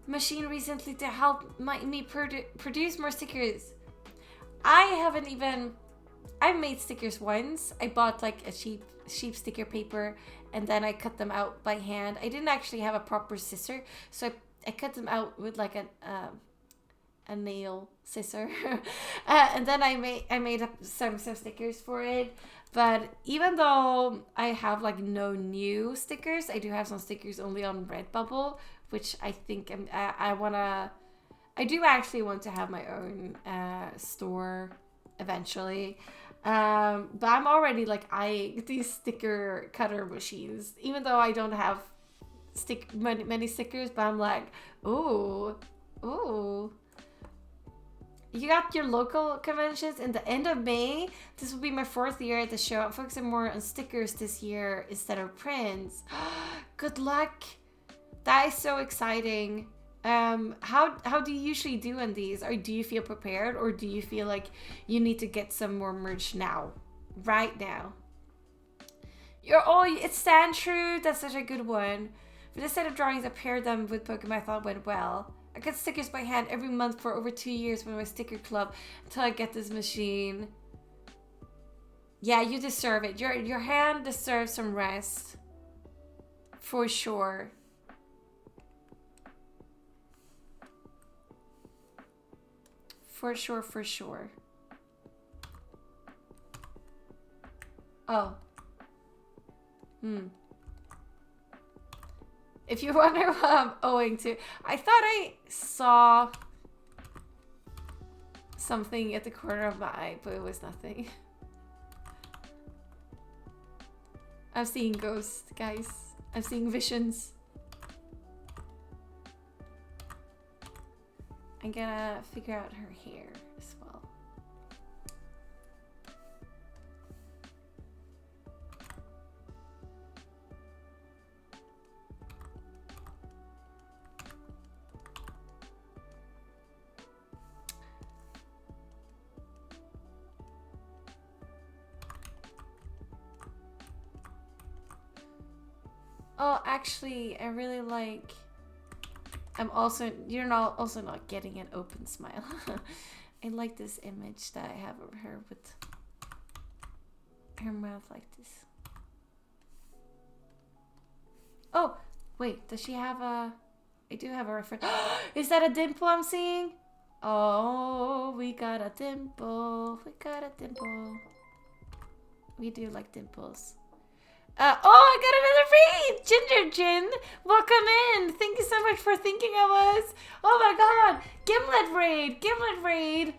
machine recently to help me produce more stickers. I've made stickers once. I bought like a cheap sticker paper and then I cut them out by hand. I didn't actually have a proper scissor, so I cut them out with like a nail scissor. And then I made up some stickers for it. But even though I have like no new stickers, I do have some stickers only on Redbubble, which I think I do actually want to have my own store eventually. But I'm already like eyeing these sticker cutter machines, even though I don't have many stickers. But I'm like, ooh. You got your local conventions in the end of May. This will be my 4th year at the show. I'm focusing more on stickers this year instead of prints. Good luck. That is so exciting. How do you usually do in these? Or do you feel prepared, or do you feel like you need to get some more merch now? Right now. It's Sandshrew. That's such a good one. For this set of drawings, I paired them with Pokemon I thought went well. I cut stickers by hand every month for over 2 years with my sticker club until I get this machine. Yeah, you deserve it. Your hand deserves some rest. For sure. For sure. Oh. If you wonder what I'm owing to, I thought I saw something at the corner of my eye, but it was nothing. I'm seeing ghosts, guys. I'm seeing visions. I'm gonna figure out her hair as well. Oh, actually, I really like... You're also not getting an open smile. I like this image that I have of her with her mouth like this. Oh, wait, does she have a... I do have a reference. Is that a dimple I'm seeing? Oh, we got a dimple. We do like dimples. I got another read! Ginger Gin, welcome in. Thank you so much for thinking of us. Oh my god, Gimlet raid.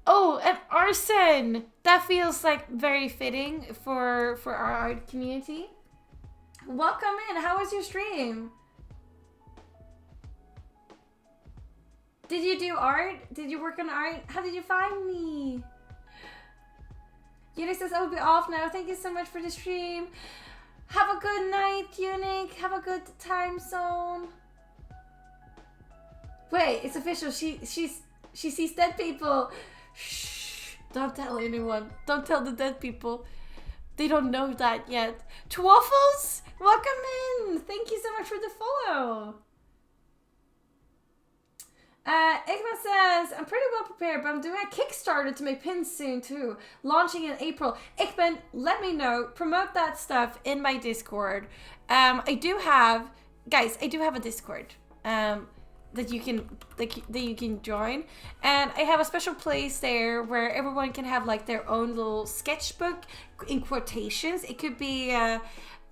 Oh, and Arson. That feels like very fitting for our art community. Welcome in. How was your stream? Did you do art? Did you work on art? How did you find me? Unique says, I'll be off now. Thank you so much for the stream. Have a good night, Unique. Have a good time zone. Wait, it's official. She sees dead people. Shh. Don't tell anyone. Don't tell the dead people. They don't know that yet. Twaffles, welcome in. Thank you so much for the follow. Igma says, I'm pretty well prepared, but I'm doing a Kickstarter to make pins soon too. Launching in April. Igman, let me know. Promote that stuff in my Discord. I do have a Discord that you can join, and I have a special place there where everyone can have like their own little sketchbook in quotations. It could be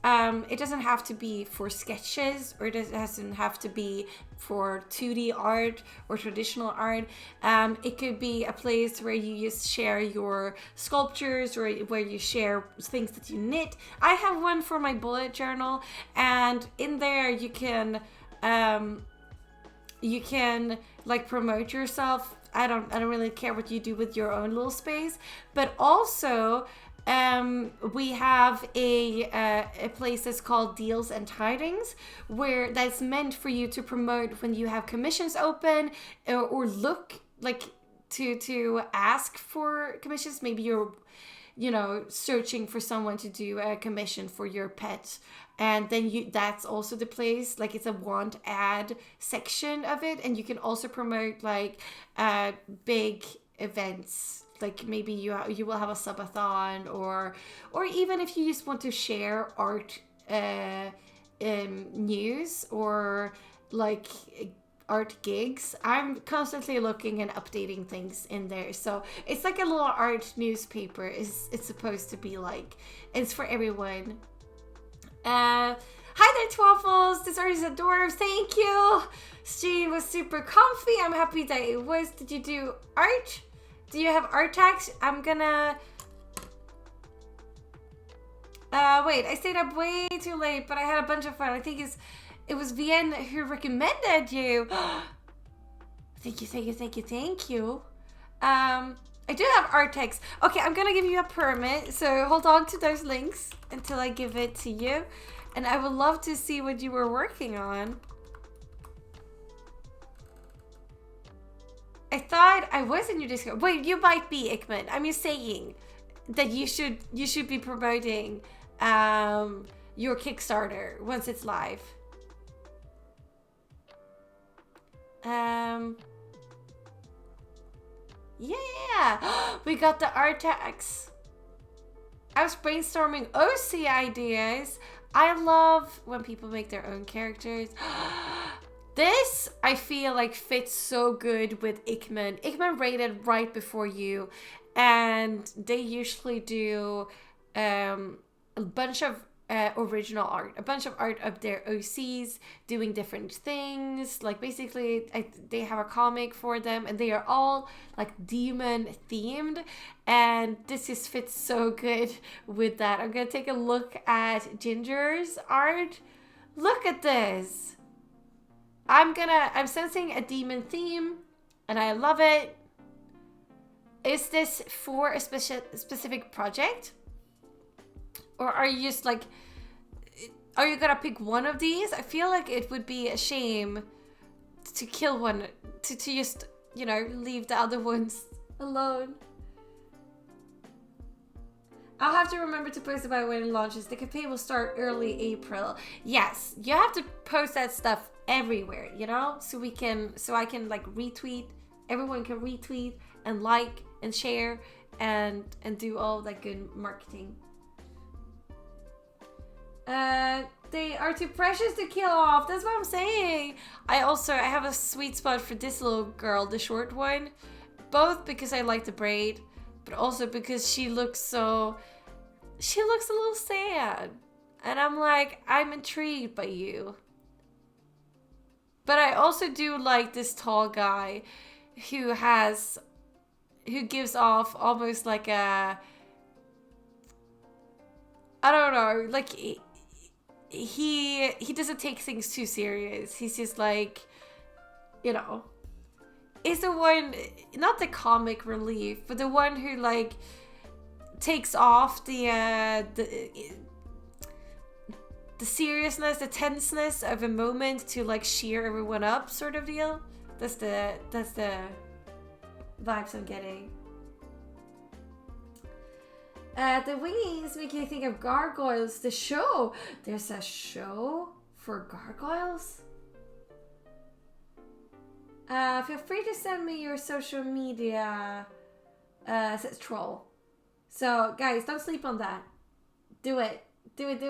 it doesn't have to be for sketches, or it doesn't have to be for 2D art or traditional art. It could be a place where you just share your sculptures, or where you share things that you knit. I have one for my bullet journal, and in there you can like promote yourself. I don't really care what you do with your own little space, but also we have a place that's called Deals and Tidings, where that's meant for you to promote when you have commissions open, or look like to ask for commissions. Maybe you're searching for someone to do a commission for your pet, and then that's also the place, like it's a want ad section of it, and you can also promote like big events. Like maybe you will have a subathon, or even if you just want to share art news or like art gigs, I'm constantly looking and updating things in there. So it's like a little art newspaper. It's supposed to be like. It's for everyone. Hi there, Twaffles. This art is adorable. Thank you. Stream was super comfy. I'm happy that it was. Did you do art? Do you have art tags? I'm gonna... wait, I stayed up way too late, but I had a bunch of fun. I think it was Vien who recommended you. Thank you, thank you, thank you, thank you. I do have art tags. Okay, I'm gonna give you a permit, so hold on to those links until I give it to you. And I would love to see what you were working on. I thought I was in your Discord. Wait, you might be, Ikman. I'm just saying that you should be promoting your Kickstarter once it's live. Yeah, we got the art tags. I was brainstorming OC ideas. I love when people make their own characters. This, I feel like, fits so good with Ikman. Ikman rated right before you, and they usually do a bunch of original art, a bunch of art of their OCs doing different things. Like, basically, they have a comic for them, and they are all, like, demon themed, and this just fits so good with that. I'm gonna take a look at Ginger's art. Look at this. I'm sensing a demon theme, and I love it. Is this for a specific project? Or are you just like, are you gonna pick one of these? I feel like it would be a shame to kill one, to just, you know, leave the other ones alone. I'll have to remember to post about when it launches. The campaign will start early April. Yes, you have to post that stuff everywhere, you know, so I can like retweet. Everyone can retweet and like and share and do all that good marketing. They are too precious to kill off. That's what I'm saying. I have a sweet spot for this little girl, the short one, both because I like the braid, but also because she looks a little sad, and I'm like, I'm intrigued by you. But I also do like this tall guy who gives off almost like a, I don't know, like he doesn't take things too serious. He's just like, you know, is the one, not the comic relief, but the one who like takes off the seriousness, the tenseness of a moment to like cheer everyone up, sort of deal. That's the vibes I'm getting. The wings make you think of gargoyles. The show. There's a show for gargoyles. Feel free to send me your social media. Says troll. So guys, don't sleep on that. Do it. Do it.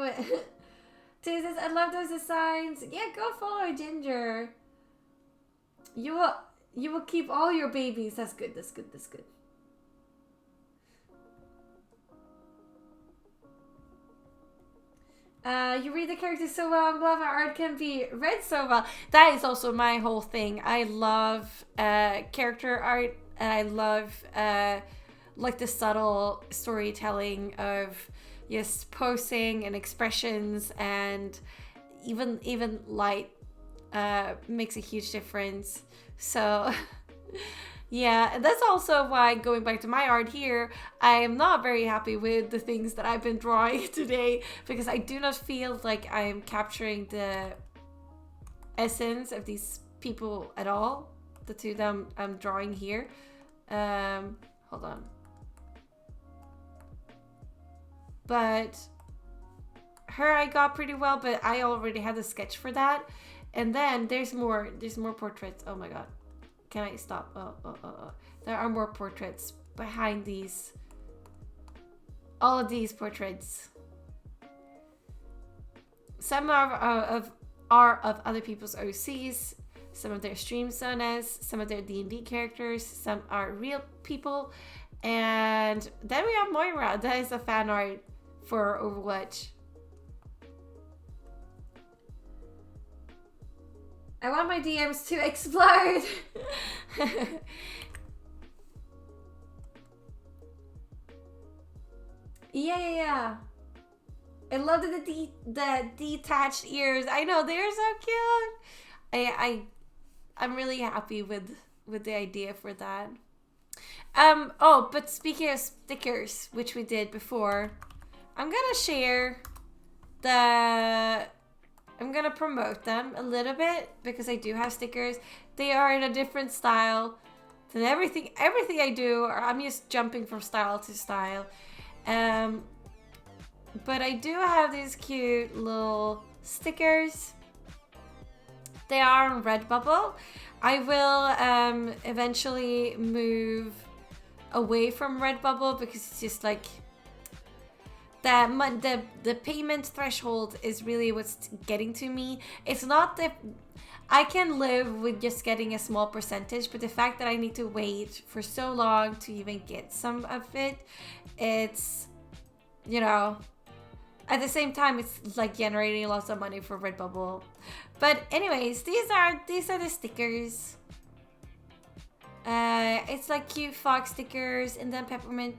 Tay says, I love those designs. Yeah, go follow Ginger. You will keep all your babies. That's good. That's good. You read the characters so well. I'm glad my art can be read so well. That is also my whole thing. I love character art, and I love like the subtle storytelling of just posing and expressions, and even light makes a huge difference. So yeah, and that's also why, going back to my art here, I am not very happy with the things that I've been drawing today, because I do not feel like I am capturing the essence of these people at all, the two that I'm drawing here. Hold on. But her I got pretty well, but I already had a sketch for that. And then there's more portraits. Oh my god. Can I stop? Oh. There are more portraits behind these. All of these portraits. some are of other people's OCs. Some of their stream sonas, some of their D&D characters, some are real people. And then we have Moira. That is a fan art for Overwatch. I want my DMs to explode. Yeah. I love the detached ears. I know, they're so cute. I'm really happy with the idea for that. Oh, but speaking of stickers, which we did before, I'm gonna share I'm gonna promote them a little bit because I do have stickers. They are in a different style than everything I do, or I'm just jumping from style to style. But I do have these cute little stickers. They are on Redbubble. I will eventually move away from Redbubble because it's just like the payment threshold is really what's getting to me. It's not that I can live with just getting a small percentage, but the fact that I need to wait for so long to even get some of it, it's, you know, at the same time, it's like generating lots of money for Redbubble. But anyways, these are the stickers. It's like cute fox stickers, and then peppermint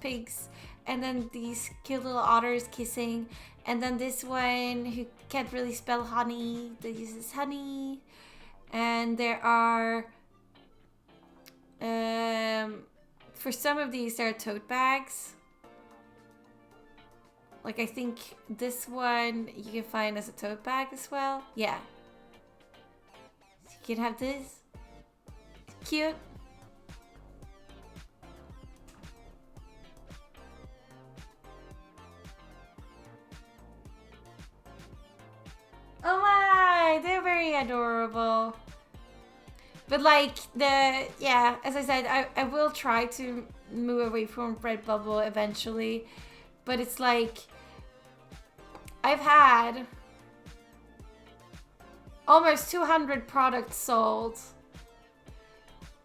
pigs, and then these cute little otters kissing, and then this one who can't really spell honey that uses honey. And there are for some of these there are tote bags. Like, I think this one you can find as a tote bag as well. Yeah. So you can have this. Cute. Oh my, they're very adorable. But like, as I said, I will try to move away from Redbubble eventually. But it's like, I've had almost 200 products sold,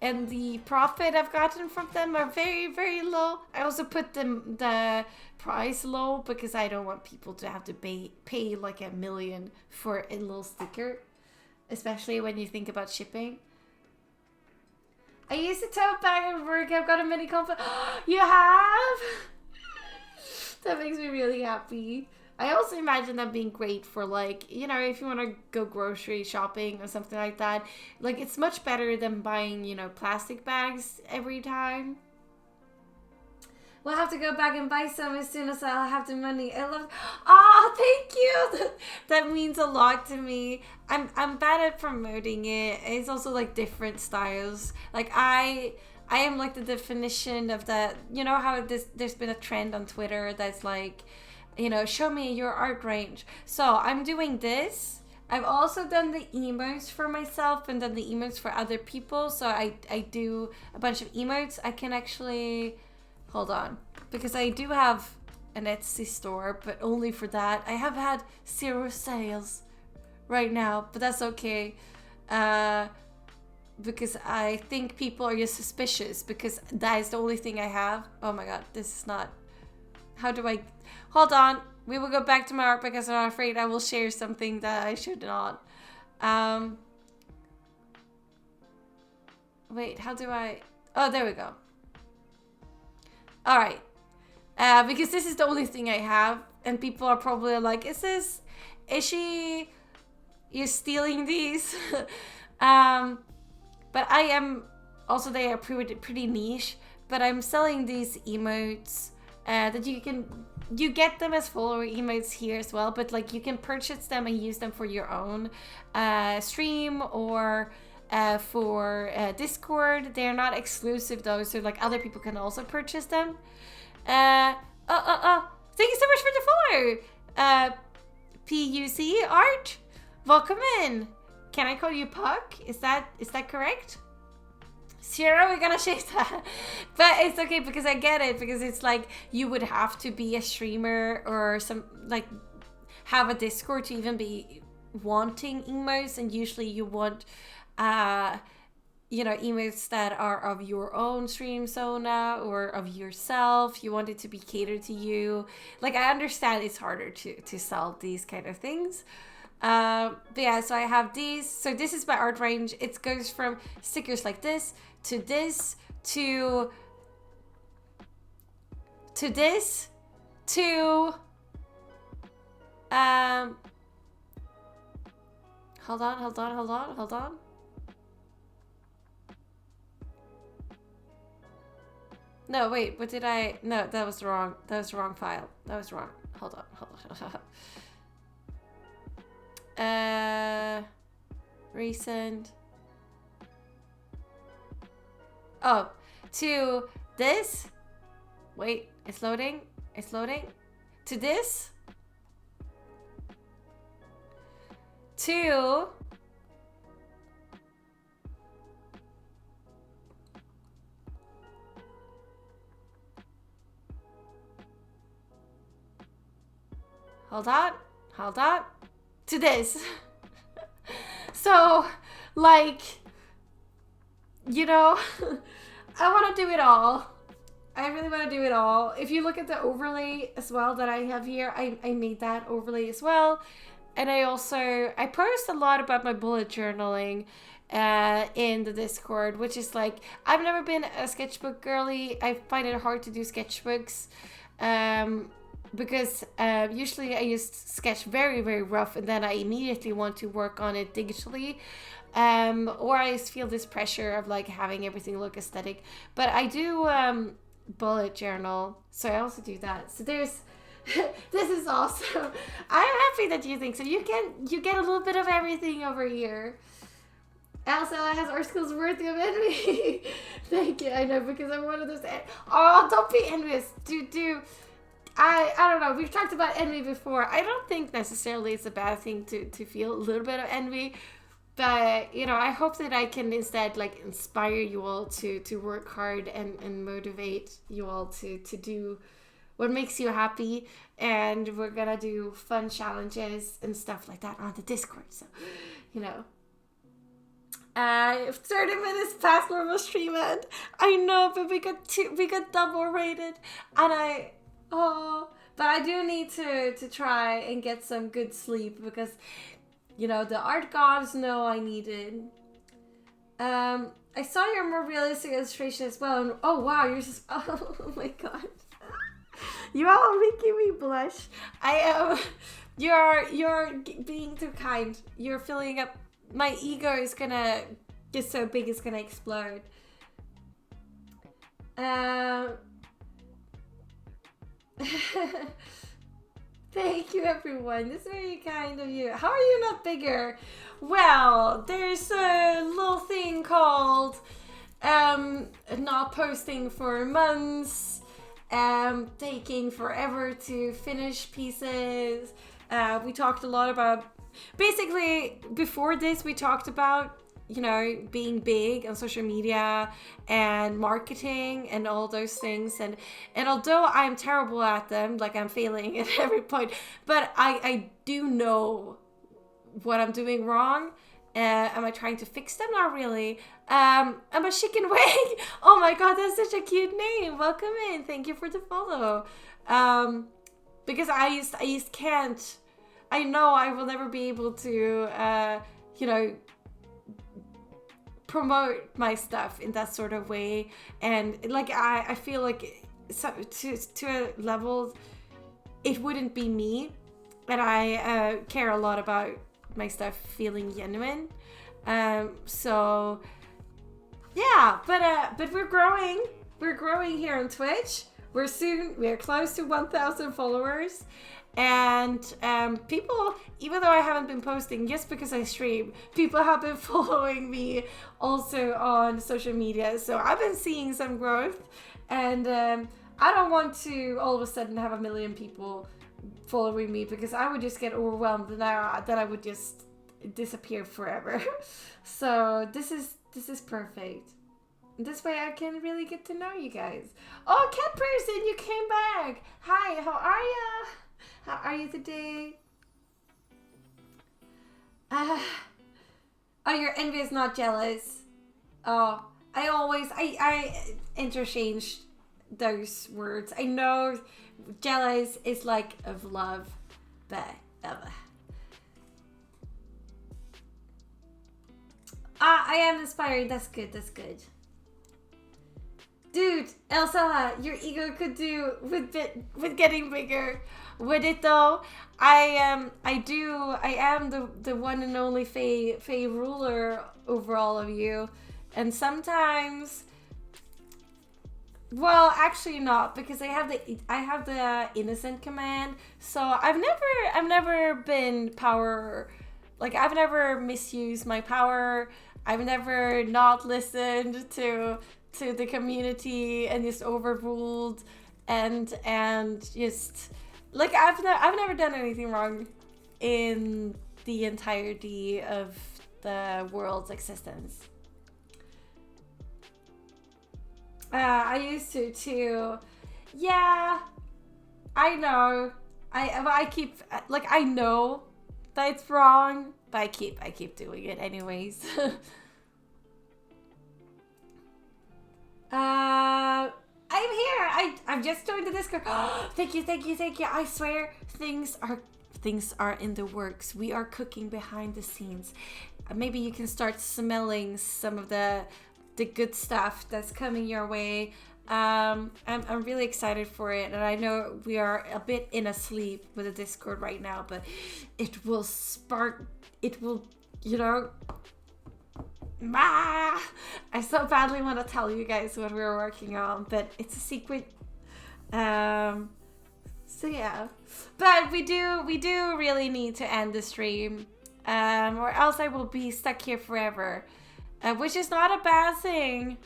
and the profit I've gotten from them are very, very low. I also put the price low because I don't want people to have to pay like $1 million for a little sticker, especially when you think about shipping. I used a tote bag at work. I've got a mini compliment. You have? That makes me really happy. I also imagine that being great for, like, you know, if you want to go grocery shopping or something like that. Like, it's much better than buying, you know, plastic bags every time. We'll have to go back and buy some as soon as I'll have the money. I love. Oh, thank you. That means a lot to me. I'm bad at promoting it. It's also like different styles. Like I am like the definition of that. You know how there's been a trend on Twitter that's like, you know, show me your art range. So I'm doing this. I've also done the emotes for myself and then the emotes for other people. So I do a bunch of emotes. I can actually, hold on, because I do have an Etsy store, but only for that. I have had 0 sales right now, but that's okay. Because I think people are just suspicious because that is the only thing I have. Oh my god, this is not, how do I, hold on. We will go back to my art because I'm afraid I will share something that I should not. Wait, how do I, oh, there we go. All right, because this is the only thing I have, and people are probably like, is she, you stealing these? But I am, also they are pretty niche, but I'm selling these emotes that you get them as follower emotes here as well, but like you can purchase them and use them for your own stream or for Discord. They're not exclusive though, so like other people can also purchase them. Thank you so much for the follow. PUC Art, welcome in. Can I call you Puck? Is that correct? Sierra, we're gonna change that. But it's okay because I get it, because it's like you would have to be a streamer or some, like, have a Discord to even be wanting emotes, and usually you want emotes that are of your own stream persona or of yourself. You want it to be catered to you. Like, I understand it's harder to sell these kind of things. But yeah, so I have these. So this is my art range. It goes from stickers like this to this to this to hold on. No, wait, what did I... No, that was wrong. That was the wrong file. That was wrong. Hold on. Recent. Oh, to this. Wait, it's loading. It's loading. To this. To... Hold on. To this. So, like, you know, I want to do it all. I really want to do it all. If you look at the overlay as well that I have here, I made that overlay as well. And I post a lot about my bullet journaling in the Discord, which is like, I've never been a sketchbook girly. I find it hard to do sketchbooks. Because usually I just sketch very, very rough, and then I immediately want to work on it digitally. Or I just feel this pressure of like having everything look aesthetic. But I do bullet journal, so I also do that. So there's this is awesome. I'm happy that you think so. You get a little bit of everything over here. Elsa has art skills worthy of envy. Thank you. I know, because I'm one of those. Oh, don't be envious. I don't know. We've talked about envy before. I don't think necessarily it's a bad thing to feel a little bit of envy. But, you know, I hope that I can instead, like, inspire you all to work hard and motivate you all to do what makes you happy. And we're going to do fun challenges and stuff like that on the Discord. So, you know. 30 minutes past normal stream end. I know, but we got double rated. And but I do need to try and get some good sleep, because, you know, the art gods know I need it. I saw your more realistic illustration as well, and oh wow, yours is, oh my god. You all are making me blush. You're being too kind. You're filling up, my ego is gonna get so big it's gonna explode. Thank you, everyone. This is very kind of you. How are you not bigger? Well, there's a little thing called not posting for months, taking forever to finish pieces. We talked a lot about, basically before this we talked about, you know, being big on social media and marketing and all those things. And although I'm terrible at them, like I'm failing at every point, but I do know what I'm doing wrong. Am I trying to fix them? Not really. I'm a chicken wing. Oh my god, that's such a cute name. Welcome in. Thank you for the follow. Because I just can't. I know I will never be able to, you know, promote my stuff in that sort of way. And like I feel like to a level it wouldn't be me, and I care a lot about my stuff feeling genuine. So yeah, but we're growing here on Twitch. We're close to 1,000 followers. And people, even though I haven't been posting just because I stream, people have been following me also on social media. So I've been seeing some growth, and I don't want to all of a sudden have 1 million people following me, because I would just get overwhelmed, and then I would just disappear forever. So this is perfect. This way I can really get to know you guys. Oh, cat person, you came back. Hi, how are you? How are you today? Uh, oh, you're envious, not jealous. Oh, I interchange those words. I know jealous is like of love, but I am inspired. That's good. That's good. Dude, Elsa, your ego could do with getting bigger. Would it though? I am the one and only Fae ruler over all of you. And sometimes, well, actually not, because I have the innocent command. So I've never been power, like I've never misused my power. I've never not listened to the community and just overruled and just like I've never done anything wrong in the entirety of the world's existence. I used to too. Yeah, I know. I keep like I know that it's wrong, but I keep doing it anyways. I'm here. I've just joined the Discord. Thank you. I swear things are in the works. We are cooking behind the scenes. Maybe you can start smelling some of the good stuff that's coming your way. I'm really excited for it, and I know we are a bit in a sleep with the Discord right now, but it will spark. It will, you know. I so badly want to tell you guys what we're working on, but it's a secret. So yeah, but we do really need to end the stream, or else I will be stuck here forever, which is not a bad thing,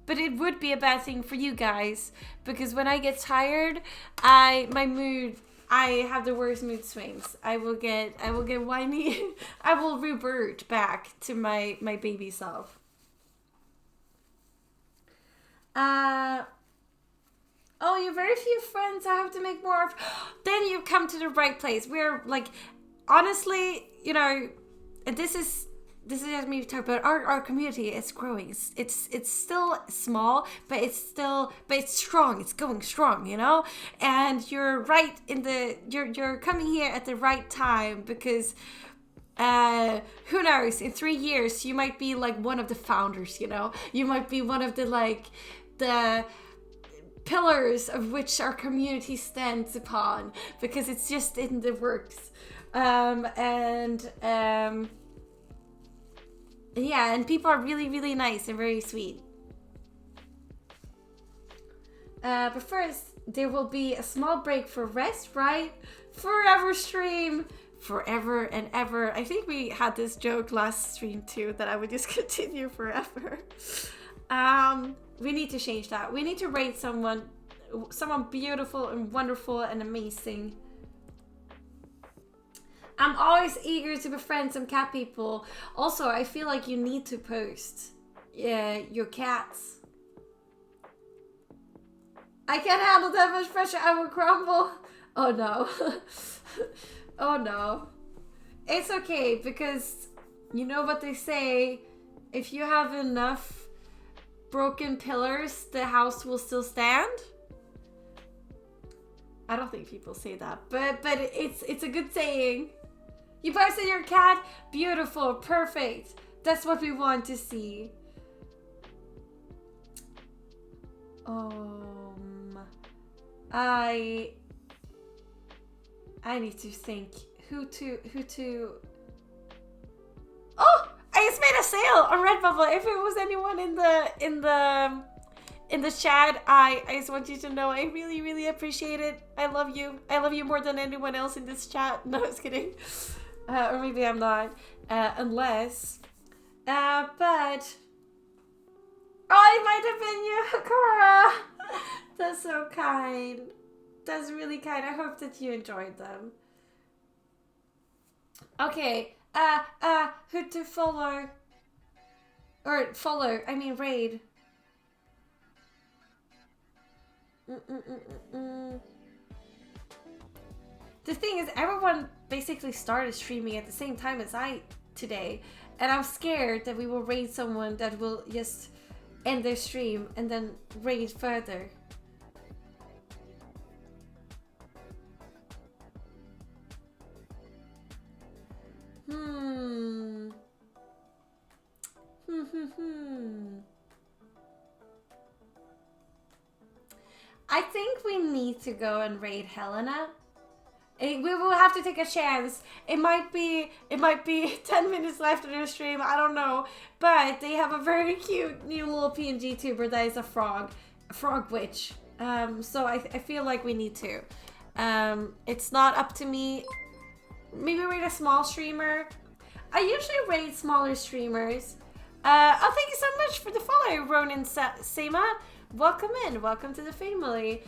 but it would be a bad thing for you guys, because when I get tired, I have the worst mood swings. I will get whiny. I will revert back to my baby self. Oh, you have very few friends. I have to make more of. Then you've come to the right place. We're like, honestly, you know, and this is just me talking about our community. It's growing. It's still small, but it's strong. It's going strong, you know. And you're right you're coming here at the right time, because who knows, in 3 years you might be like one of the founders, you know. You might be one of the pillars of which our community stands upon, because it's just in the works. Yeah, and people are really, really nice and very sweet. But first, there will be a small break for rest, right? Forever stream. Forever and ever. I think we had this joke last stream too, that I would just continue forever. We need to change that. We need to rate someone beautiful and wonderful and amazing. I'm always eager to befriend some cat people. Also, I feel like you need to post your cats. I can't handle that much pressure. I will crumble. Oh no. Oh no. It's okay, because you know what they say. If you have enough broken pillars, the house will still stand. I don't think people say that, but it's a good saying. You posted your cat? Beautiful, perfect. That's what we want to see. I need to think who to. Oh, I just made a sale on Redbubble. If it was anyone in the chat, I just want you to know I really, really appreciate it. I love you. I love you more than anyone else in this chat. No, I was kidding. Or maybe I'm not. Unless. But. Oh, it might have been you, Cora. That's so kind. That's really kind. I hope that you enjoyed them. Okay. Who to follow? Or follow. I mean raid. The thing is, everyone basically started streaming at the same time as I today. And I'm scared that we will raid someone that will just end their stream and then raid further. I think we need to go and raid Helena. We will have to take a chance. It might be 10 minutes left of the stream. I don't know, but they have a very cute new little PNG tuber that is a frog witch. So I feel like we need to. It's not up to me. Maybe raid a small streamer. I usually raid smaller streamers. Oh, thank you so much for the follow, Ronan Sema. Welcome in. Welcome to the family.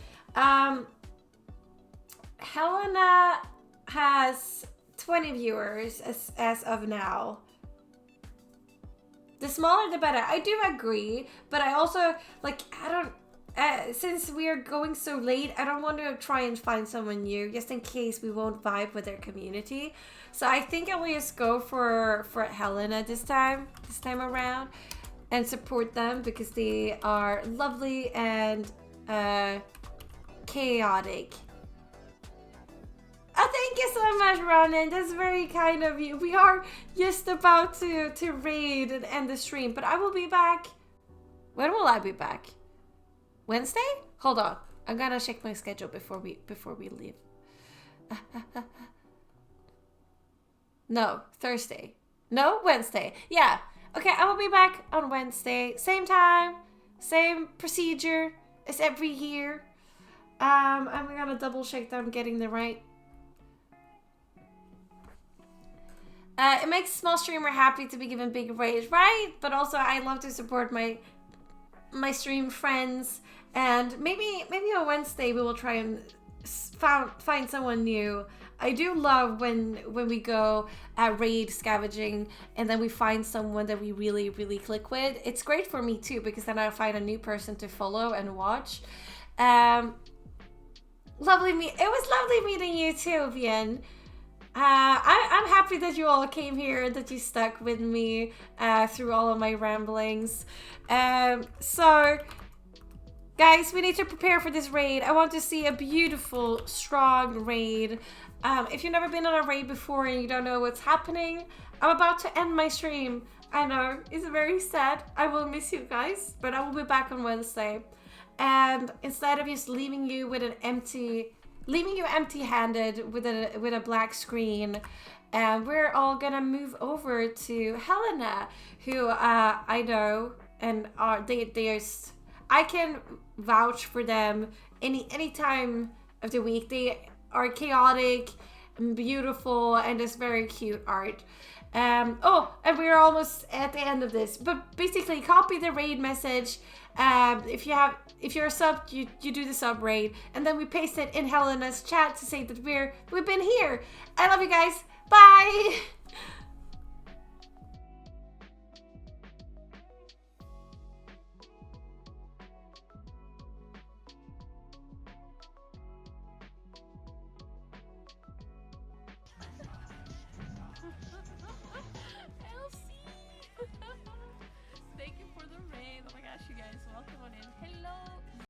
Helena has 20 viewers as of now. The smaller the better. I do agree, but I also, like, I don't, since we are going so late, I don't want to try and find someone new just in case we won't vibe with their community. So I think I will just go for Helena this time around and support them because they are lovely and chaotic. Oh, thank you so much, Ronan. That's very kind of you. We are just about to raid and end the stream, but I will be back. When will I be back? Wednesday? Hold on. I'm gonna check my schedule before we leave. No, Thursday. No, Wednesday. Yeah. Okay, I will be back on Wednesday. Same time, same procedure as every year. I'm gonna double check that I'm getting the right. It makes small streamer happy to be given big raise, right? But also I love to support my stream friends, and maybe on Wednesday we will try and find someone new. I do love when we go raid scavenging and then we find someone that we really click with. It's great for me too because then I find a new person to follow and watch. It was lovely meeting you too, Vian. I'm happy that you all came here and that you stuck with me through all of my ramblings. So, guys, we need to prepare for this raid. I want to see a beautiful, strong raid. If you've never been on a raid before and you don't know what's happening, I'm about to end my stream. I know, it's very sad. I will miss you guys, but I will be back on Wednesday. And instead of just leaving you empty-handed with a black screen, we're all gonna move over to Helena, who I know and I can vouch for them any time of the week. They are chaotic and beautiful and just very cute art. And we're almost at the end of this, but basically copy the raid message. If you're a sub, you do the sub raid, and then we paste it in Helena's chat to say that we've been here. I love you guys. Bye.